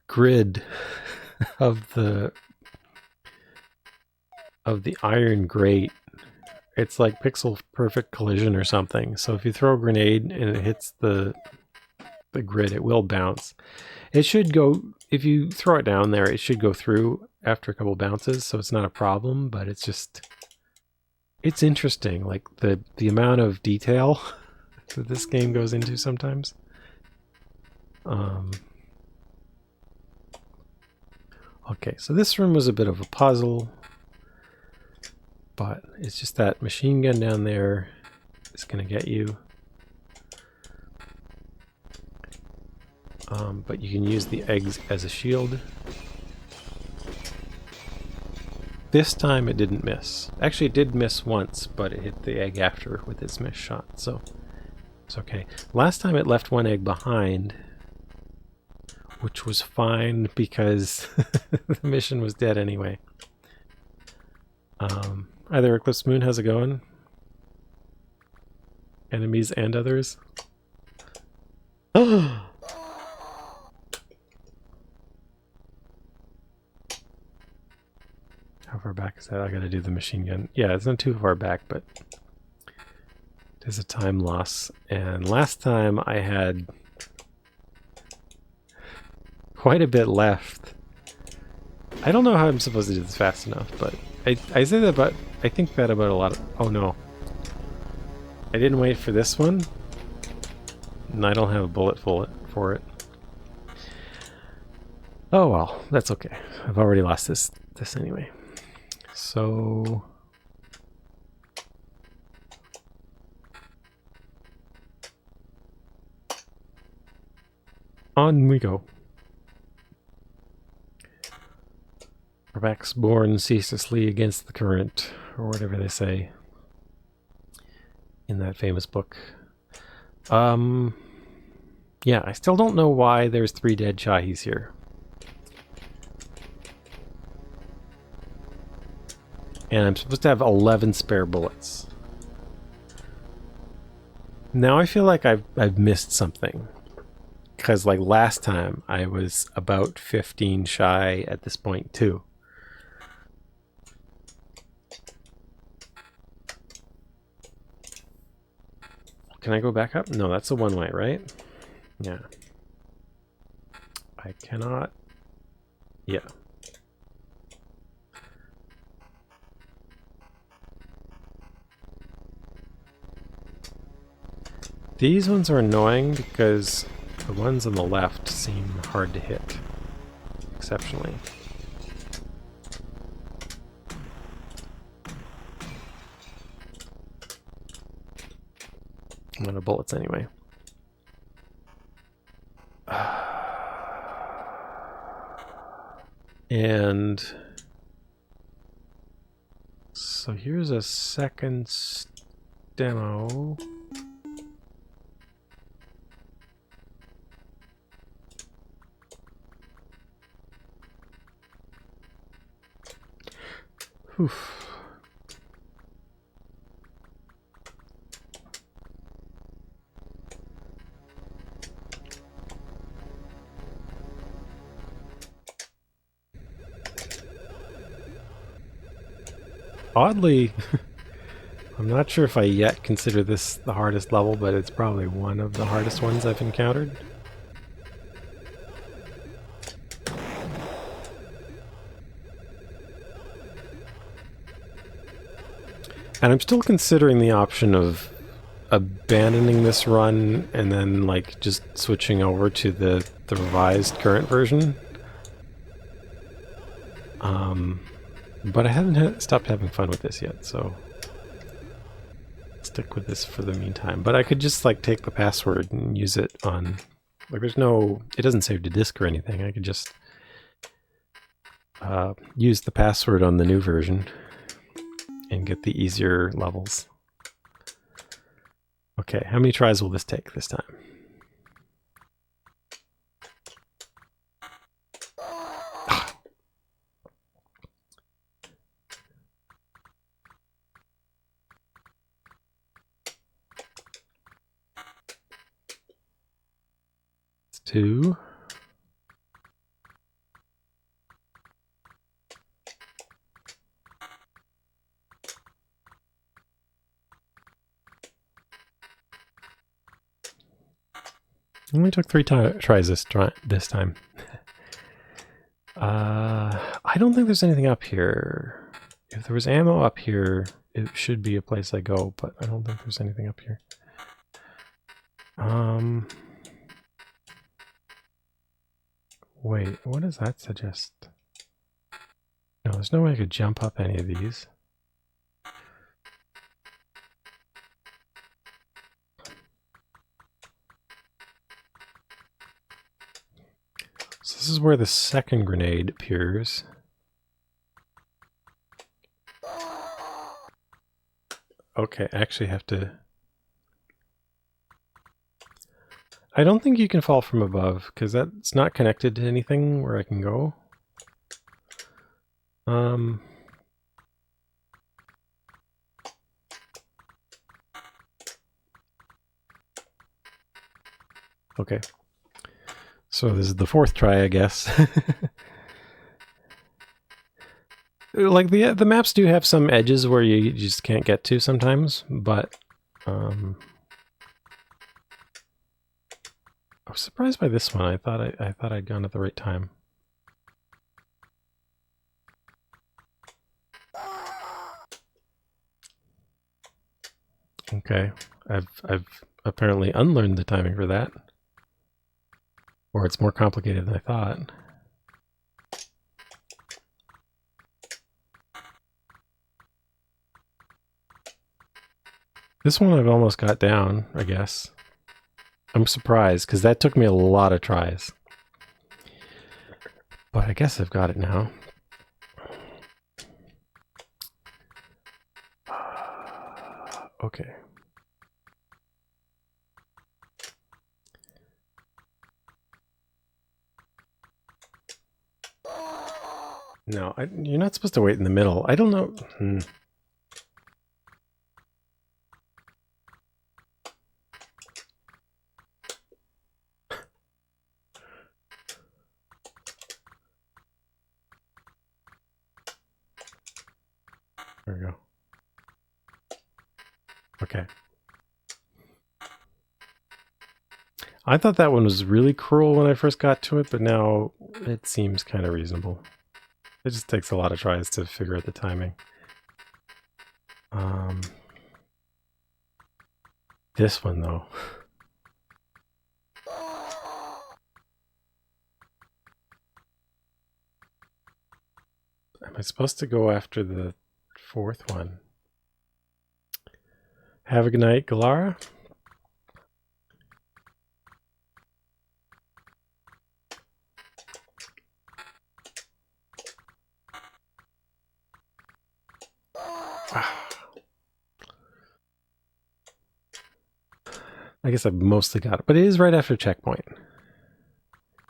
grid of the iron grate. It's like pixel perfect collision or something. So if you throw a grenade and it hits the grid, it will bounce. It should go, if you throw it down there, it should go through after a couple bounces, so it's not a problem, but it's just, it's interesting, like the amount of detail that this game goes into sometimes. Okay, so this room was a bit of a puzzle, but it's just that machine gun down there is going to get you. But you can use the eggs as a shield. This time it didn't miss. Actually, it did miss once, but it hit the egg after with its missed shot, so it's okay. Last time it left 1 egg behind, which was fine because the mission was dead anyway. Hi there, Eclipse Moon, how's it going? Enemies and others. How far back is that? I gotta do the machine gun. Yeah, it's not too far back, but there's a time loss. And last time I had quite a bit left. I don't know how I'm supposed to do this fast enough, but I say that about, I think that about a lot of, oh no. I didn't wait for this one, and I don't have a bullet for it. Oh well, that's okay. I've already lost this anyway. So on we go. Our backs borne ceaselessly against the current, or whatever they say in that famous book. Yeah, I still don't know why there's 3 dead Shahis here. And I'm supposed to have 11 spare bullets. Now I feel like I've missed something. Because like last time I was about 15 shy at this point too. Can I go back up? No, that's a one-way, right? Yeah. I cannot. Yeah. These ones are annoying because the ones on the left seem hard to hit. Exceptionally. I'm out of bullets anyway. And so here's a second demo. Oof. Oddly, I'm not sure if I yet consider this the hardest level, but it's probably one of the hardest ones I've encountered. And I'm still considering the option of abandoning this run and then like just switching over to the revised current version. But I haven't stopped having fun with this yet, so stick with this for the meantime. But I could just like take the password and use it on, like there's no, it doesn't save to disk or anything. I could just use the password on the new version and get the easier levels. Okay, how many tries will this take this time? It's 2. Only took 3 tries this time. I don't think there's anything up here. If there was ammo up here, it should be a place I go, but I don't think there's anything up here. Wait, what does that suggest? No, there's no way I could jump up any of these. So this is where the second grenade appears. Okay, I actually have to... I don't think you can fall from above, because that's not connected to anything where I can go. Okay. So this is the 4th try, I guess. Like the maps do have some edges where you just can't get to sometimes, but I was surprised by this one. I thought I'd gone at the right time. Okay, I've apparently unlearned the timing for that, or it's more complicated than I thought. This one I've almost got down, I guess. I'm surprised, because that took me a lot of tries. But I guess I've got it now. Okay. No, you're not supposed to wait in the middle. I don't know. There we go. Okay. I thought that one was really cruel when I first got to it, but now it seems kind of reasonable. It just takes a lot of tries to figure out the timing. This one, though. Am I supposed to go after the fourth one? Have a good night, Galara. I guess I've mostly got it, but it is right after checkpoint.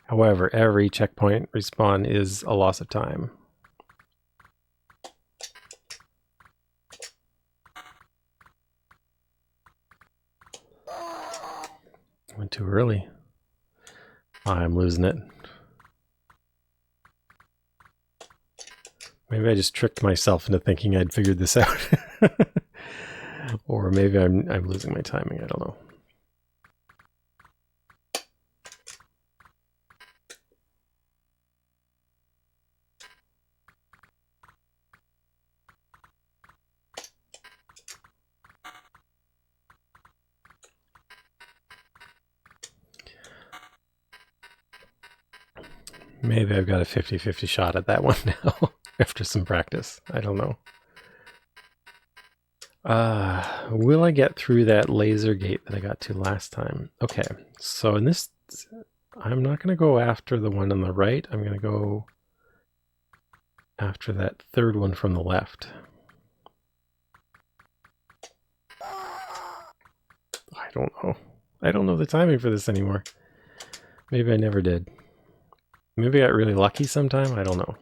However, every checkpoint respawn is a loss of time. Went too early. I'm losing it. Maybe I just tricked myself into thinking I'd figured this out. Or maybe I'm losing my timing, I don't know. Maybe I've got a 50-50 shot at that one now, after some practice. I don't know. Will I get through that laser gate that I got to last time? Okay, so in this, I'm not going to go after the one on the right. I'm going to go after that third one from the left. I don't know. I don't know the timing for this anymore. Maybe I never did. Maybe I got really lucky sometime, I don't know.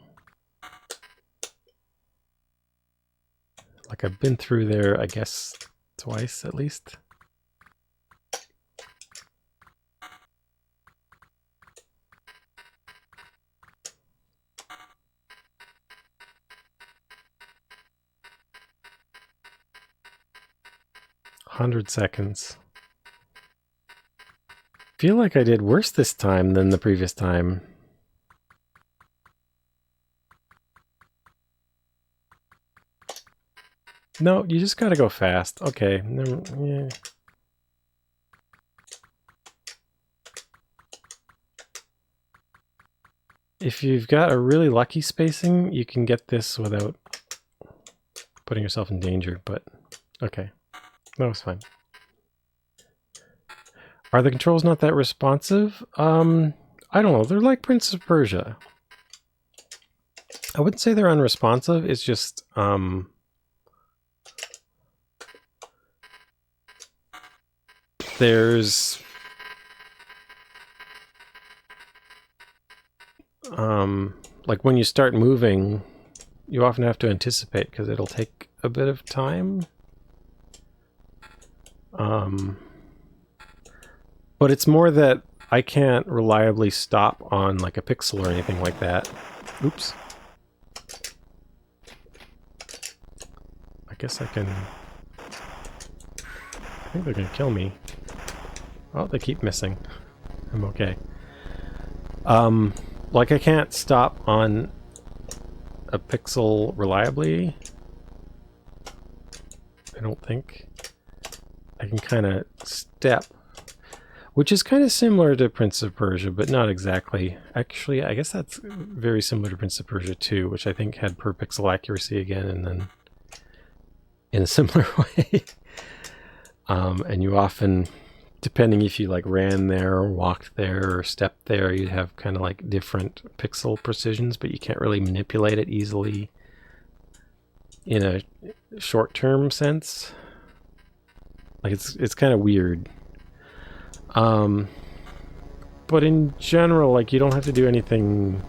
Like I've been through there, I guess, twice at least. $100 seconds. Feel like I did worse this time than the previous time. No, you just gotta go fast. Okay. Yeah. If you've got a really lucky spacing, you can get this without putting yourself in danger, but okay. That was fine. Are the controls not that responsive? I don't know. They're like Prince of Persia. I wouldn't say they're unresponsive. It's just, there's like when you start moving, you often have to anticipate because it'll take a bit of time. But it's more that I can't reliably stop on like a pixel or anything like that. Oops. I guess I can... I think they're gonna kill me. Oh, they keep missing. I'm okay. Like I can't stop on a pixel reliably. I don't think. I can kind of step, which is kind of similar to Prince of Persia, but not exactly. Actually, I guess that's very similar to Prince of Persia 2, which I think had per pixel accuracy again, and then in a similar way. And you often, depending if you like ran there or walked there or stepped there, you'd have kind of like different pixel precisions, but you can't really manipulate it easily in a short-term sense. Like it's kind of weird. But in general, like you don't have to do anything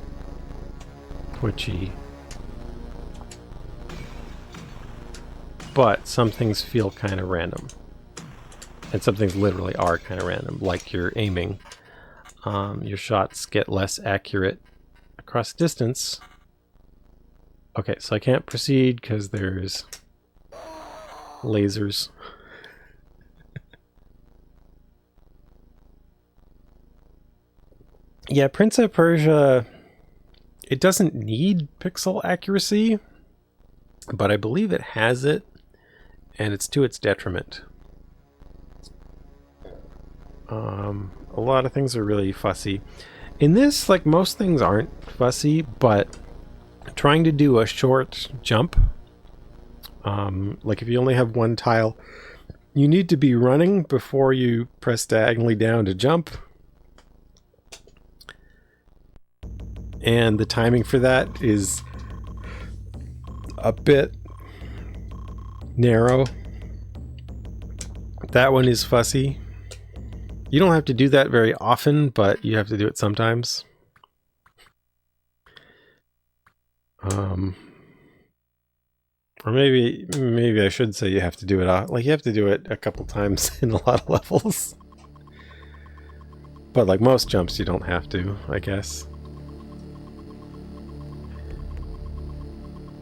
twitchy. but some things feel kind of random. And some things literally are kind of random, like your aiming. Your shots get less accurate across distance. Okay, so I can't proceed because there's lasers. Yeah, Prince of Persia, it doesn't need pixel accuracy, but I believe it has it, and it's to its detriment. A lot of things are really fussy. In this, like, most things aren't fussy, but trying to do a short jump, like if you only have one tile, you need to be running before you press diagonally down to jump. And the timing for that is a bit narrow. That one is fussy. You don't have to do that very often, but you have to do it sometimes. Or maybe I should say you have to do it, like you have to do it a couple times in a lot of levels. But like most jumps, you don't have to, I guess.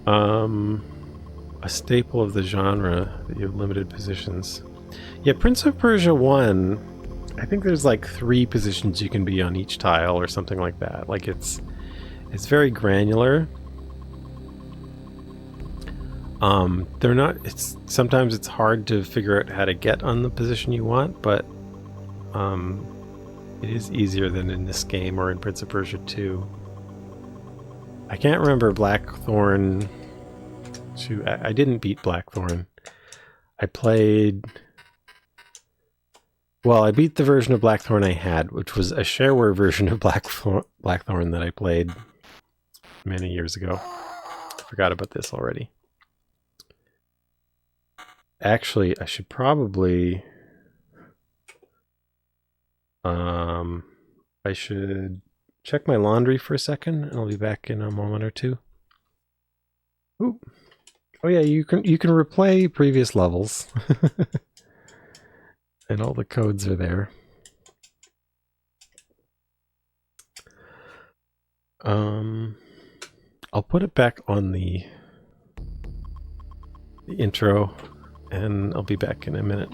A staple of the genre that you have limited positions. Yeah, Prince of Persia 1, I think there's like 3 positions you can be on each tile or something like that. Like it's very granular. They're not, sometimes it's hard to figure out how to get on the position you want, but it is easier than in this game or in Prince of Persia 2. I can't remember Blackthorn 2. I didn't beat Blackthorn. I played... Well, I beat the version of Blackthorn I had, which was a shareware version of Blackthorn that I played many years ago. I forgot about this already. Actually, I should probably... I should check my laundry for a second, and I'll be back in a moment or two. Ooh. Oh yeah, you can replay previous levels. And all the codes are there. I'll put it back on the intro, and I'll be back in a minute.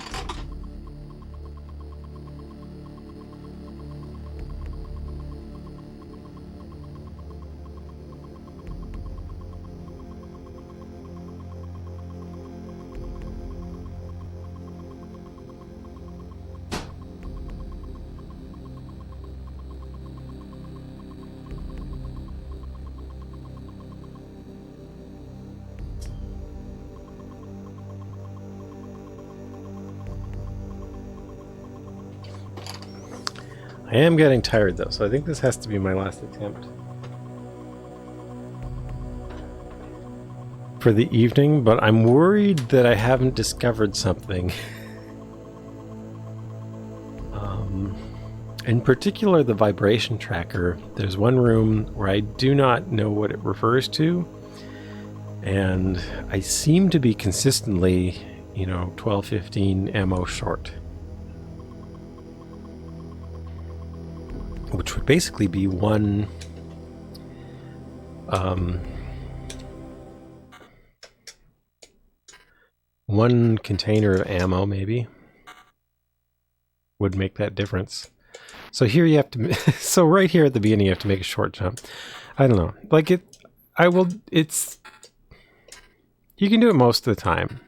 I am getting tired though, so I think this has to be my last attempt for the evening, but I'm worried that I haven't discovered something. In particular, the vibration tracker. There's one room where I do not know what it refers to, and I seem to be consistently, 12, 15 ammo short. Which would basically be one container of ammo, maybe, would make that difference. So here you have to, so right here at the beginning you have to make a short jump. I don't know, like you can do it most of the time.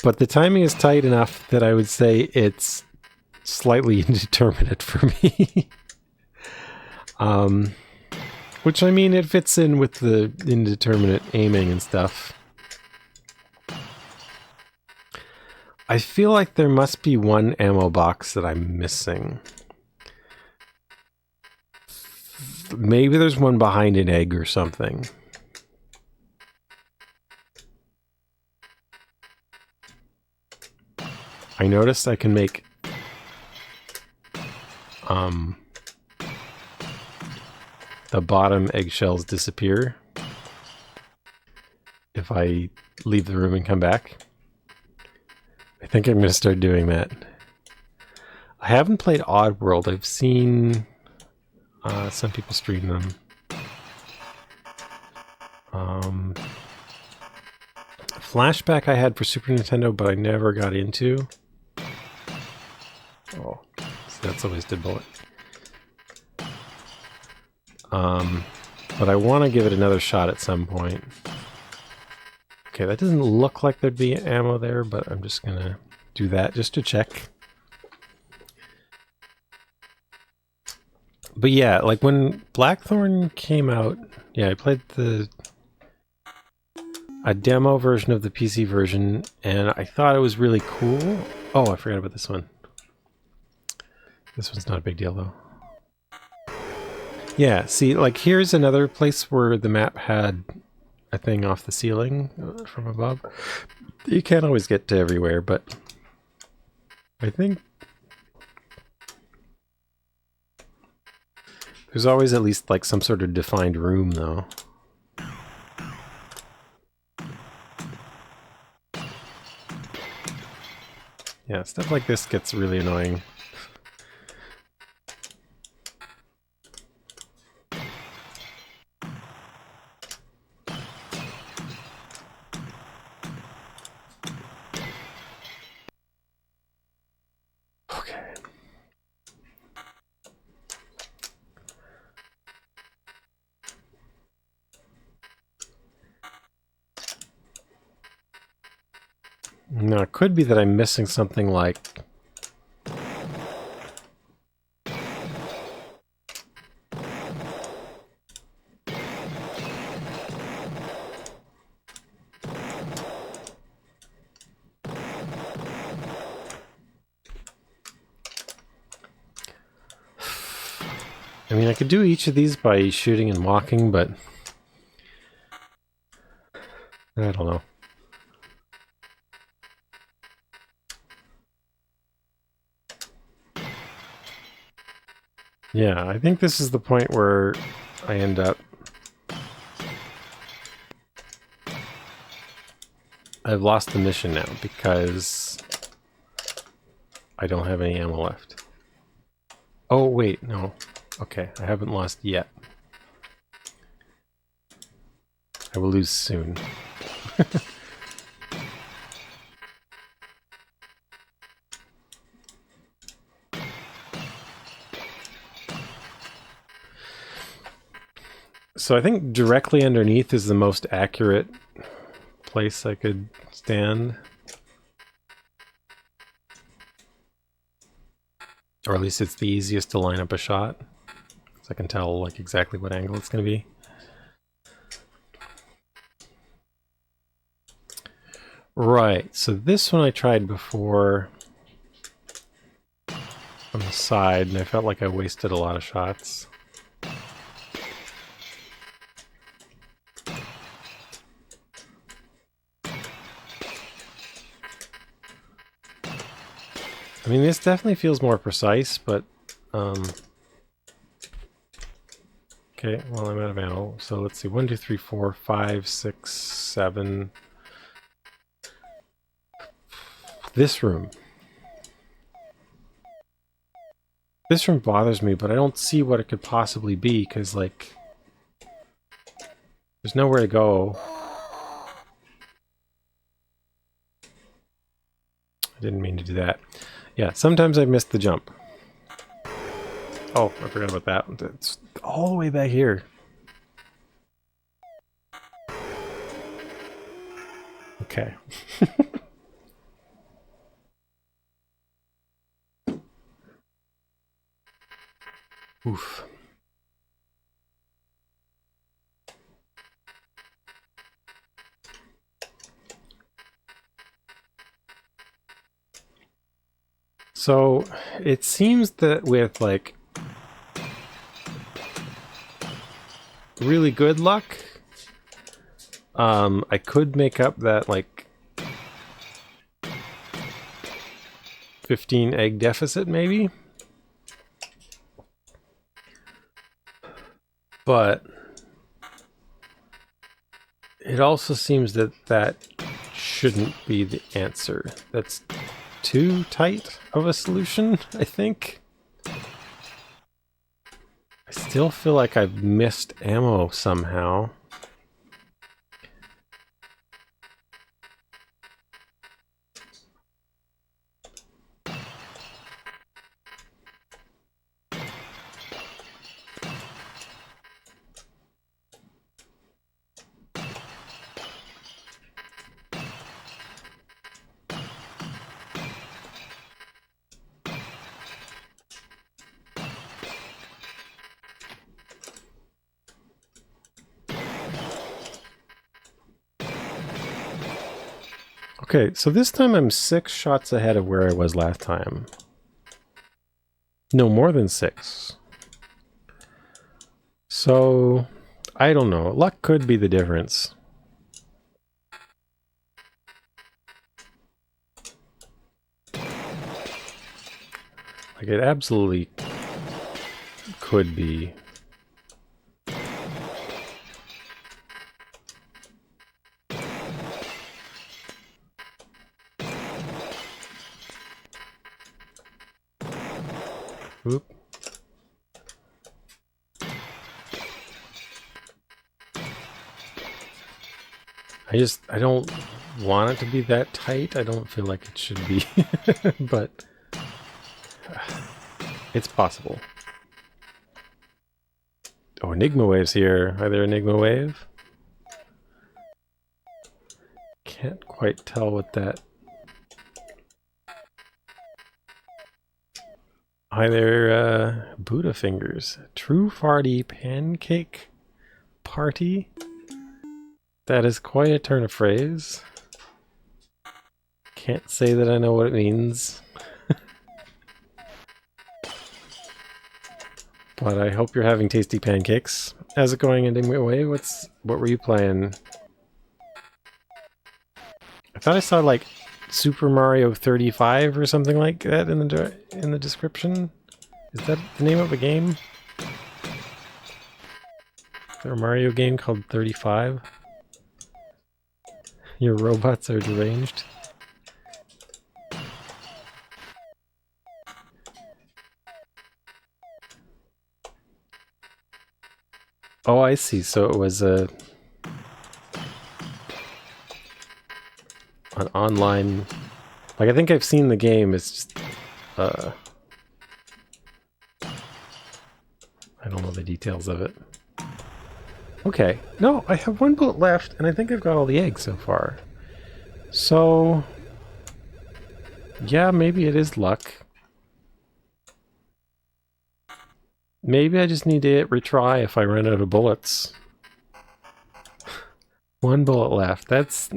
But the timing is tight enough that I would say it's slightly indeterminate for me. Which, I mean, it fits in with the indeterminate aiming and stuff. I feel like there must be one ammo box that I'm missing. Maybe there's one behind an egg or something. I noticed I can make the bottom eggshells disappear. if I leave the room and come back. I think I'm going to start doing that. I haven't played Oddworld. I've seen some people stream them. Flashback I had for Super Nintendo, but I never got into. Oh, so that's a wasted bullet. But I want to give it another shot at some point. Okay, that doesn't look like there'd be ammo there, but I'm just gonna do that just to check. But yeah, like when Blackthorn came out, yeah, I played a demo version of the PC version, and I thought it was really cool. Oh, I forgot about this one. This one's not a big deal, though. Yeah, see, like here's another place where the map had a thing off the ceiling from above. You can't always get to everywhere, but I think there's always at least like some sort of defined room, though. Yeah, stuff like this gets really annoying. Okay. Now, it could be that I'm missing something like... I mean, I could do each of these by shooting and walking, but... I don't know. Yeah, I think this is the point where I end up... I've lost the mission now because I don't have any ammo left. Oh, wait, no. Okay, I haven't lost yet. I will lose soon. So I think directly underneath is the most accurate place I could stand. Or at least it's the easiest to line up a shot. So I can tell like exactly what angle it's going to be. Right, so this one I tried before on the side, and I felt like I wasted a lot of shots. I mean, this definitely feels more precise, but... Okay, well, I'm out of ammo. So let's see. 1, 2, 3, 4, 5, 6, 7... This room. This room bothers me, but I don't see what it could possibly be, because, like... There's nowhere to go. I didn't mean to do that. Yeah, sometimes I missed the jump. Oh, I forgot about that. It's all the way back here. Okay. Oof. So, it seems that with, like, really good luck, I could make up that, like, 15 egg deficit, maybe? But it also seems that that shouldn't be the answer. That's too tight of a solution, I think. I still feel like I've missed ammo somehow. Okay, so this time I'm 6 shots ahead of where I was last time. No, more than 6. So, I don't know. Luck could be the difference. Like, it absolutely could be. Oop. I don't want it to be that tight. I don't feel like it should be, but it's possible. Oh, Enigma Wave's here. Hi there, Enigma Wave. Can't quite tell what that... Hi there, Buddha Fingers. True Farty Pancake Party? That is quite a turn of phrase. Can't say that I know what it means. But I hope you're having tasty pancakes. How's it going, Enigma Wave? What were you playing? I thought I saw like Super Mario 35 or something like that in the description. Is that the name of a game? Is there a Mario game called 35? Your robots are deranged. Oh, I see. So it was an online... Like, I think I've seen the game. It's just... I don't know the details of it. Okay. No, I have 1 bullet left, and I think I've got all the eggs so far. So... yeah, maybe it is luck. Maybe I just need to retry if I run out of bullets. 1 bullet left. That's...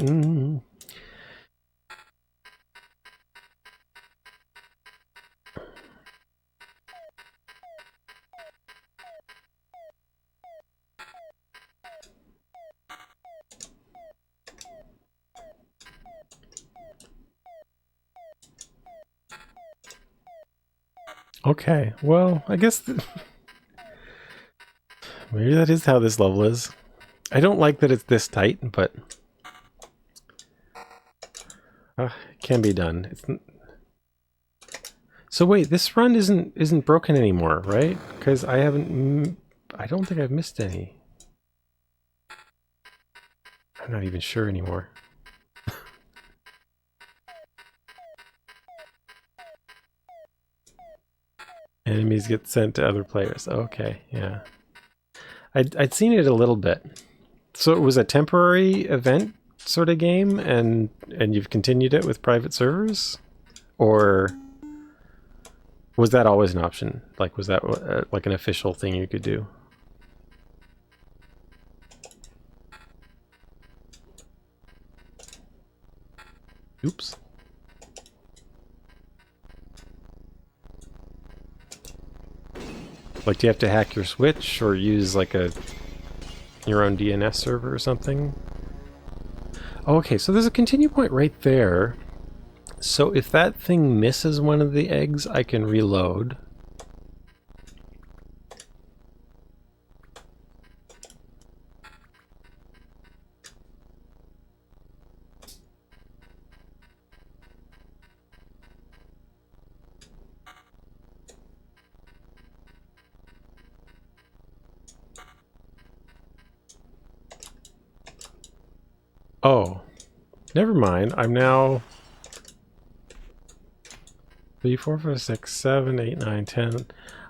Okay, well, I guess... maybe that is how this level is. I don't like that it's this tight, but... it can be done. It's... So wait, this run isn't broken anymore, right? Because I haven't... I don't think I've missed any. I'm not even sure anymore. Enemies get sent to other players. Okay, yeah. I'd seen it a little bit. So it was a temporary event sort of game, and you've continued it with private servers? Or was that always an option? Like, was that like an official thing you could do? Oops. Like, do you have to hack your Switch or use like your own DNS server or something? Oh, okay, so there's a continue point right there. So if that thing misses one of the eggs, I can reload. Oh, never mind. I'm now 3, 4, 5, 6, 7, 8, 9, 10.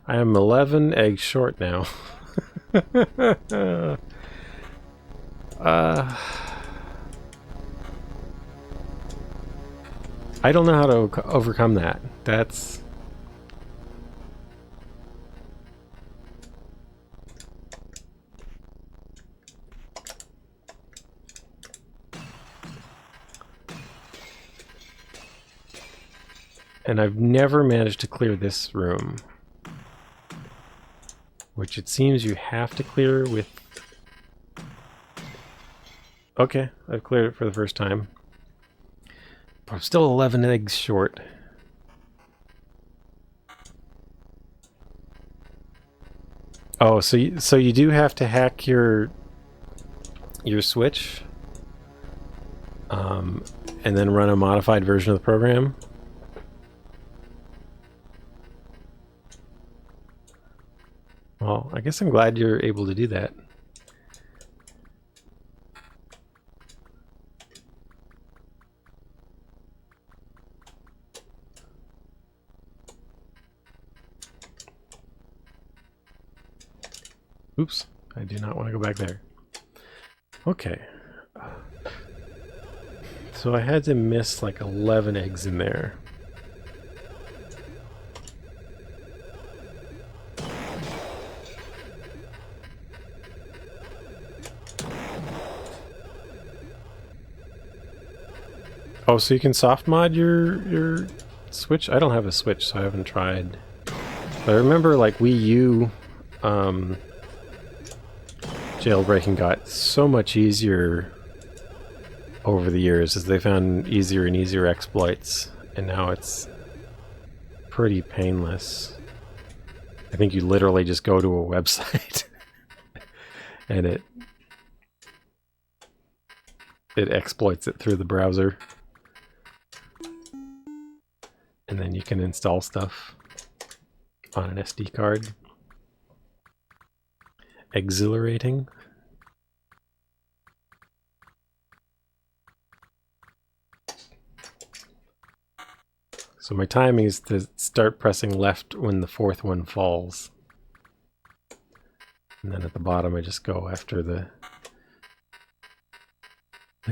I am 11 eggs short now. I don't know how to overcome that. That's... And I've never managed to clear this room. Which it seems you have to clear with... Okay, I've cleared it for the first time. But I'm still 11 eggs short. Oh, so you do have to hack your switch, and then run a modified version of the program. Well, I guess I'm glad you're able to do that. Oops, I do not want to go back there. Okay. So I had to miss like 11 eggs in there. Oh, so you can soft mod your Switch? I don't have a Switch, so I haven't tried. But I remember like Wii U jailbreaking got so much easier over the years as they found easier and easier exploits, and now it's pretty painless. I think you literally just go to a website and it exploits it through the browser. And then you can install stuff on an SD card. Exhilarating. So my timing is to start pressing left when the fourth one falls. And then at the bottom I just go after the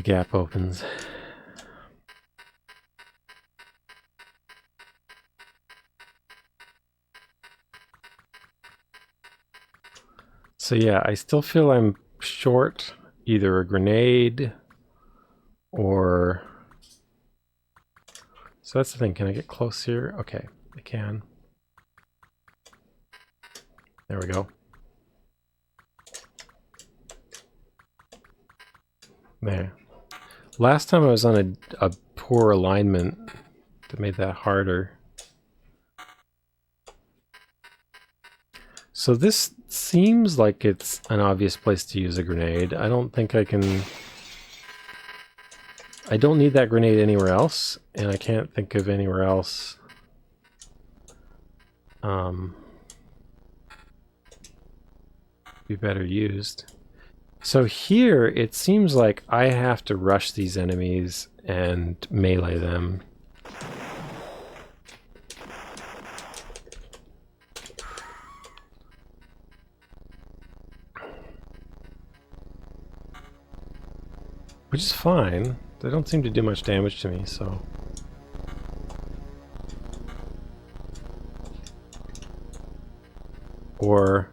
gap opens. So yeah, I still feel I'm short either a grenade or... So that's the thing, can I get close here? Okay, I can. There we go. There. Last time I was on a poor alignment that made that harder. So this seems like it's an obvious place to use a grenade. I don't think I can... I don't need that grenade anywhere else, and I can't think of anywhere else be better used. So here, it seems like I have to rush these enemies and melee them. Which is fine. They don't seem to do much damage to me, so... Or...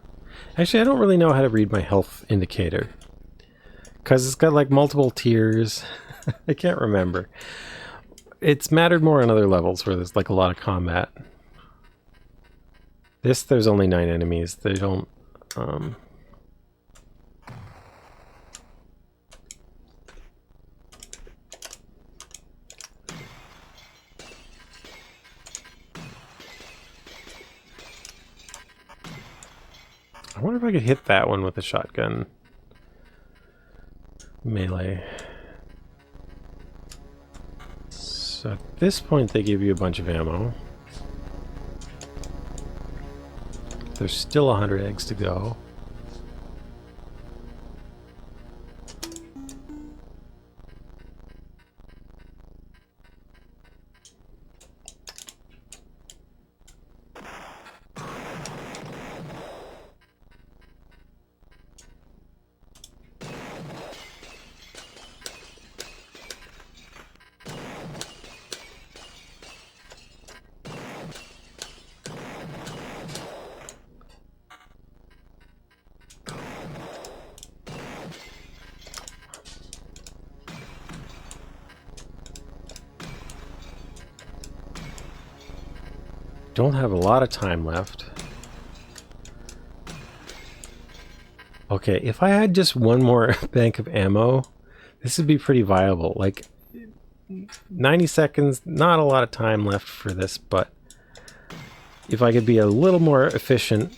Actually, I don't really know how to read my health indicator. Because it's got like multiple tiers. I can't remember. It's mattered more on other levels where there's like a lot of combat. There's only 9 enemies. They don't... I wonder if I could hit that one with a shotgun. Melee. So at this point they give you a bunch of ammo. There's still 100 eggs to go. Don't have a lot of time left. Okay, if I had just one more bank of ammo, this would be pretty viable. Like, 90 seconds, not a lot of time left for this, but if I could be a little more efficient,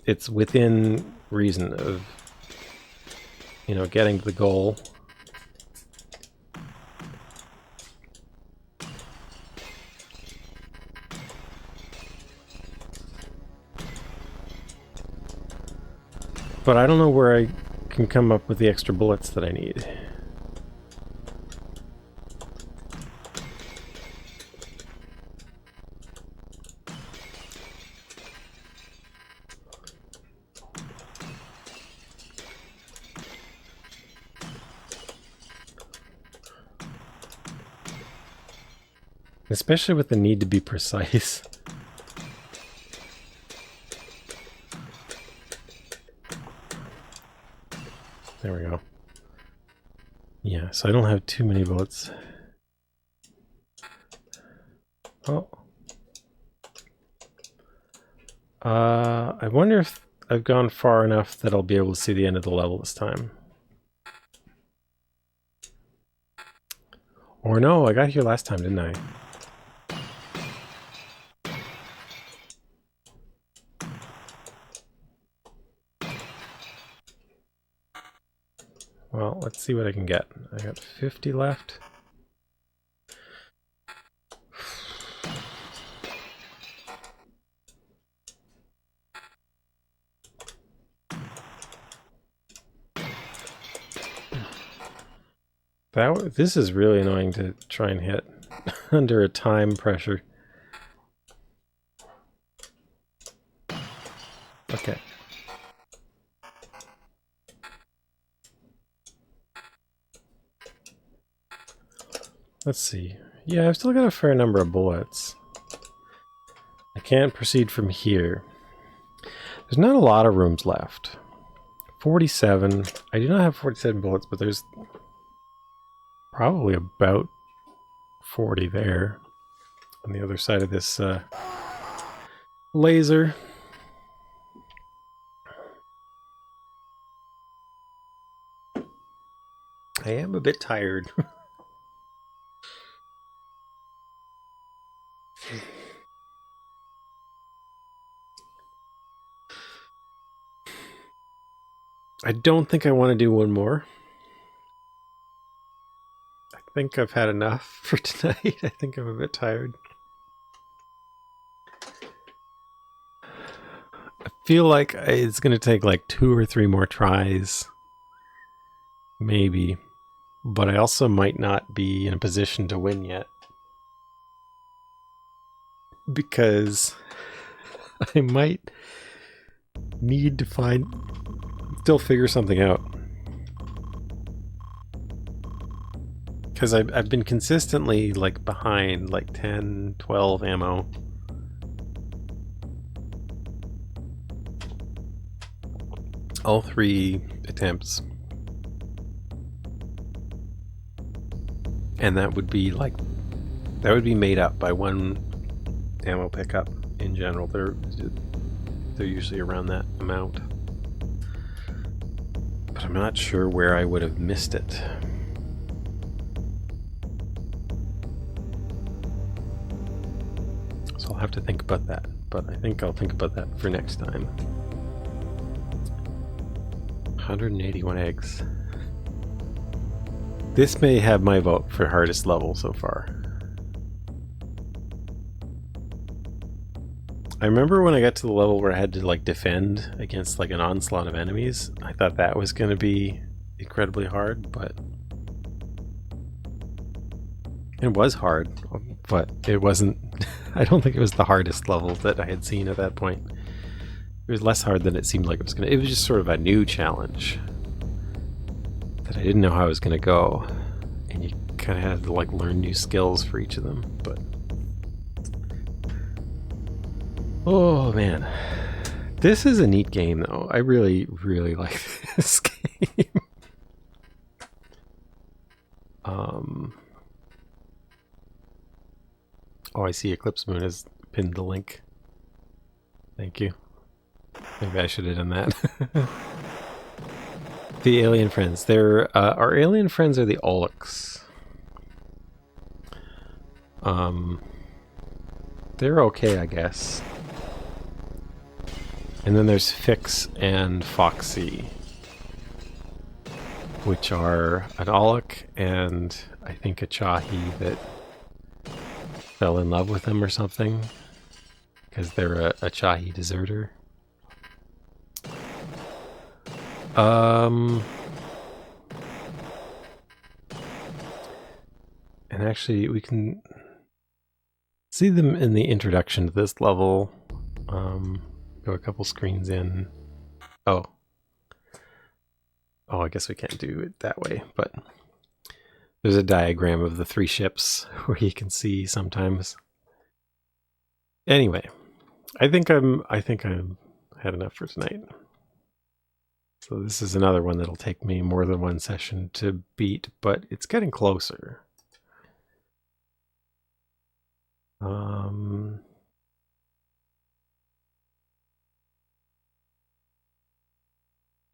it's within reason of, you know, getting to the goal. But I don't know where I can come up with the extra bullets that I need. Especially with the need to be precise. There we go. Yeah, so I don't have too many bullets. Oh. I wonder if I've gone far enough that I'll be able to see the end of the level this time. Or no, I got here last time, didn't I? Well, let's see what I can get. I got 50 left. This is really annoying to try and hit under a time pressure. Okay. Let's see. Yeah, I've still got a fair number of bullets. I can't proceed from here. There's not a lot of rooms left. 47. I do not have 47 bullets, but there's probably about 40 there on the other side of this laser. I am a bit tired. I don't think I want to do one more. I think I've had enough for tonight. I think I'm a bit tired. I feel like it's going to take like 2 or 3 more tries. Maybe. But I also might not be in a position to win yet. Because I might need to still figure something out. Because I've been consistently like behind like 10, 12 ammo. All 3 attempts. And that would be made up by 1 ammo pickup in general. They're usually around that amount. But I'm not sure where I would have missed it. So I'll have to think about that. But I think I'll think about that for next time. 181 eggs. This may have my vote for hardest level so far. I remember when I got to the level where I had to like defend against like an onslaught of enemies, I thought that was going to be incredibly hard, but it was hard, but it wasn't, I don't think it was the hardest level that I had seen at that point. It was less hard than it seemed like it was going to. It was just sort of a new challenge that I didn't know how I was going to go, and you kind of had to like learn new skills for each of them, but oh man, this is a neat game though. I really, really like this game. Oh, I see Eclipse Moon has pinned the link. Thank you. Maybe I should have done that. The alien friends. They're our alien friends are the Aulics. They're okay, I guess. And then there's Fix and Foxy, which are an Aulic and I think a Chahi that fell in love with him or something, because they're a Chahi deserter. And actually we can see them in the introduction to this level. Go a couple screens in. Oh, I guess we can't do it that way, but there's a diagram of the 3 ships where you can see sometimes. Anyway, I think I'm had enough for tonight. So this is another one that'll take me more than one session to beat, but it's getting closer.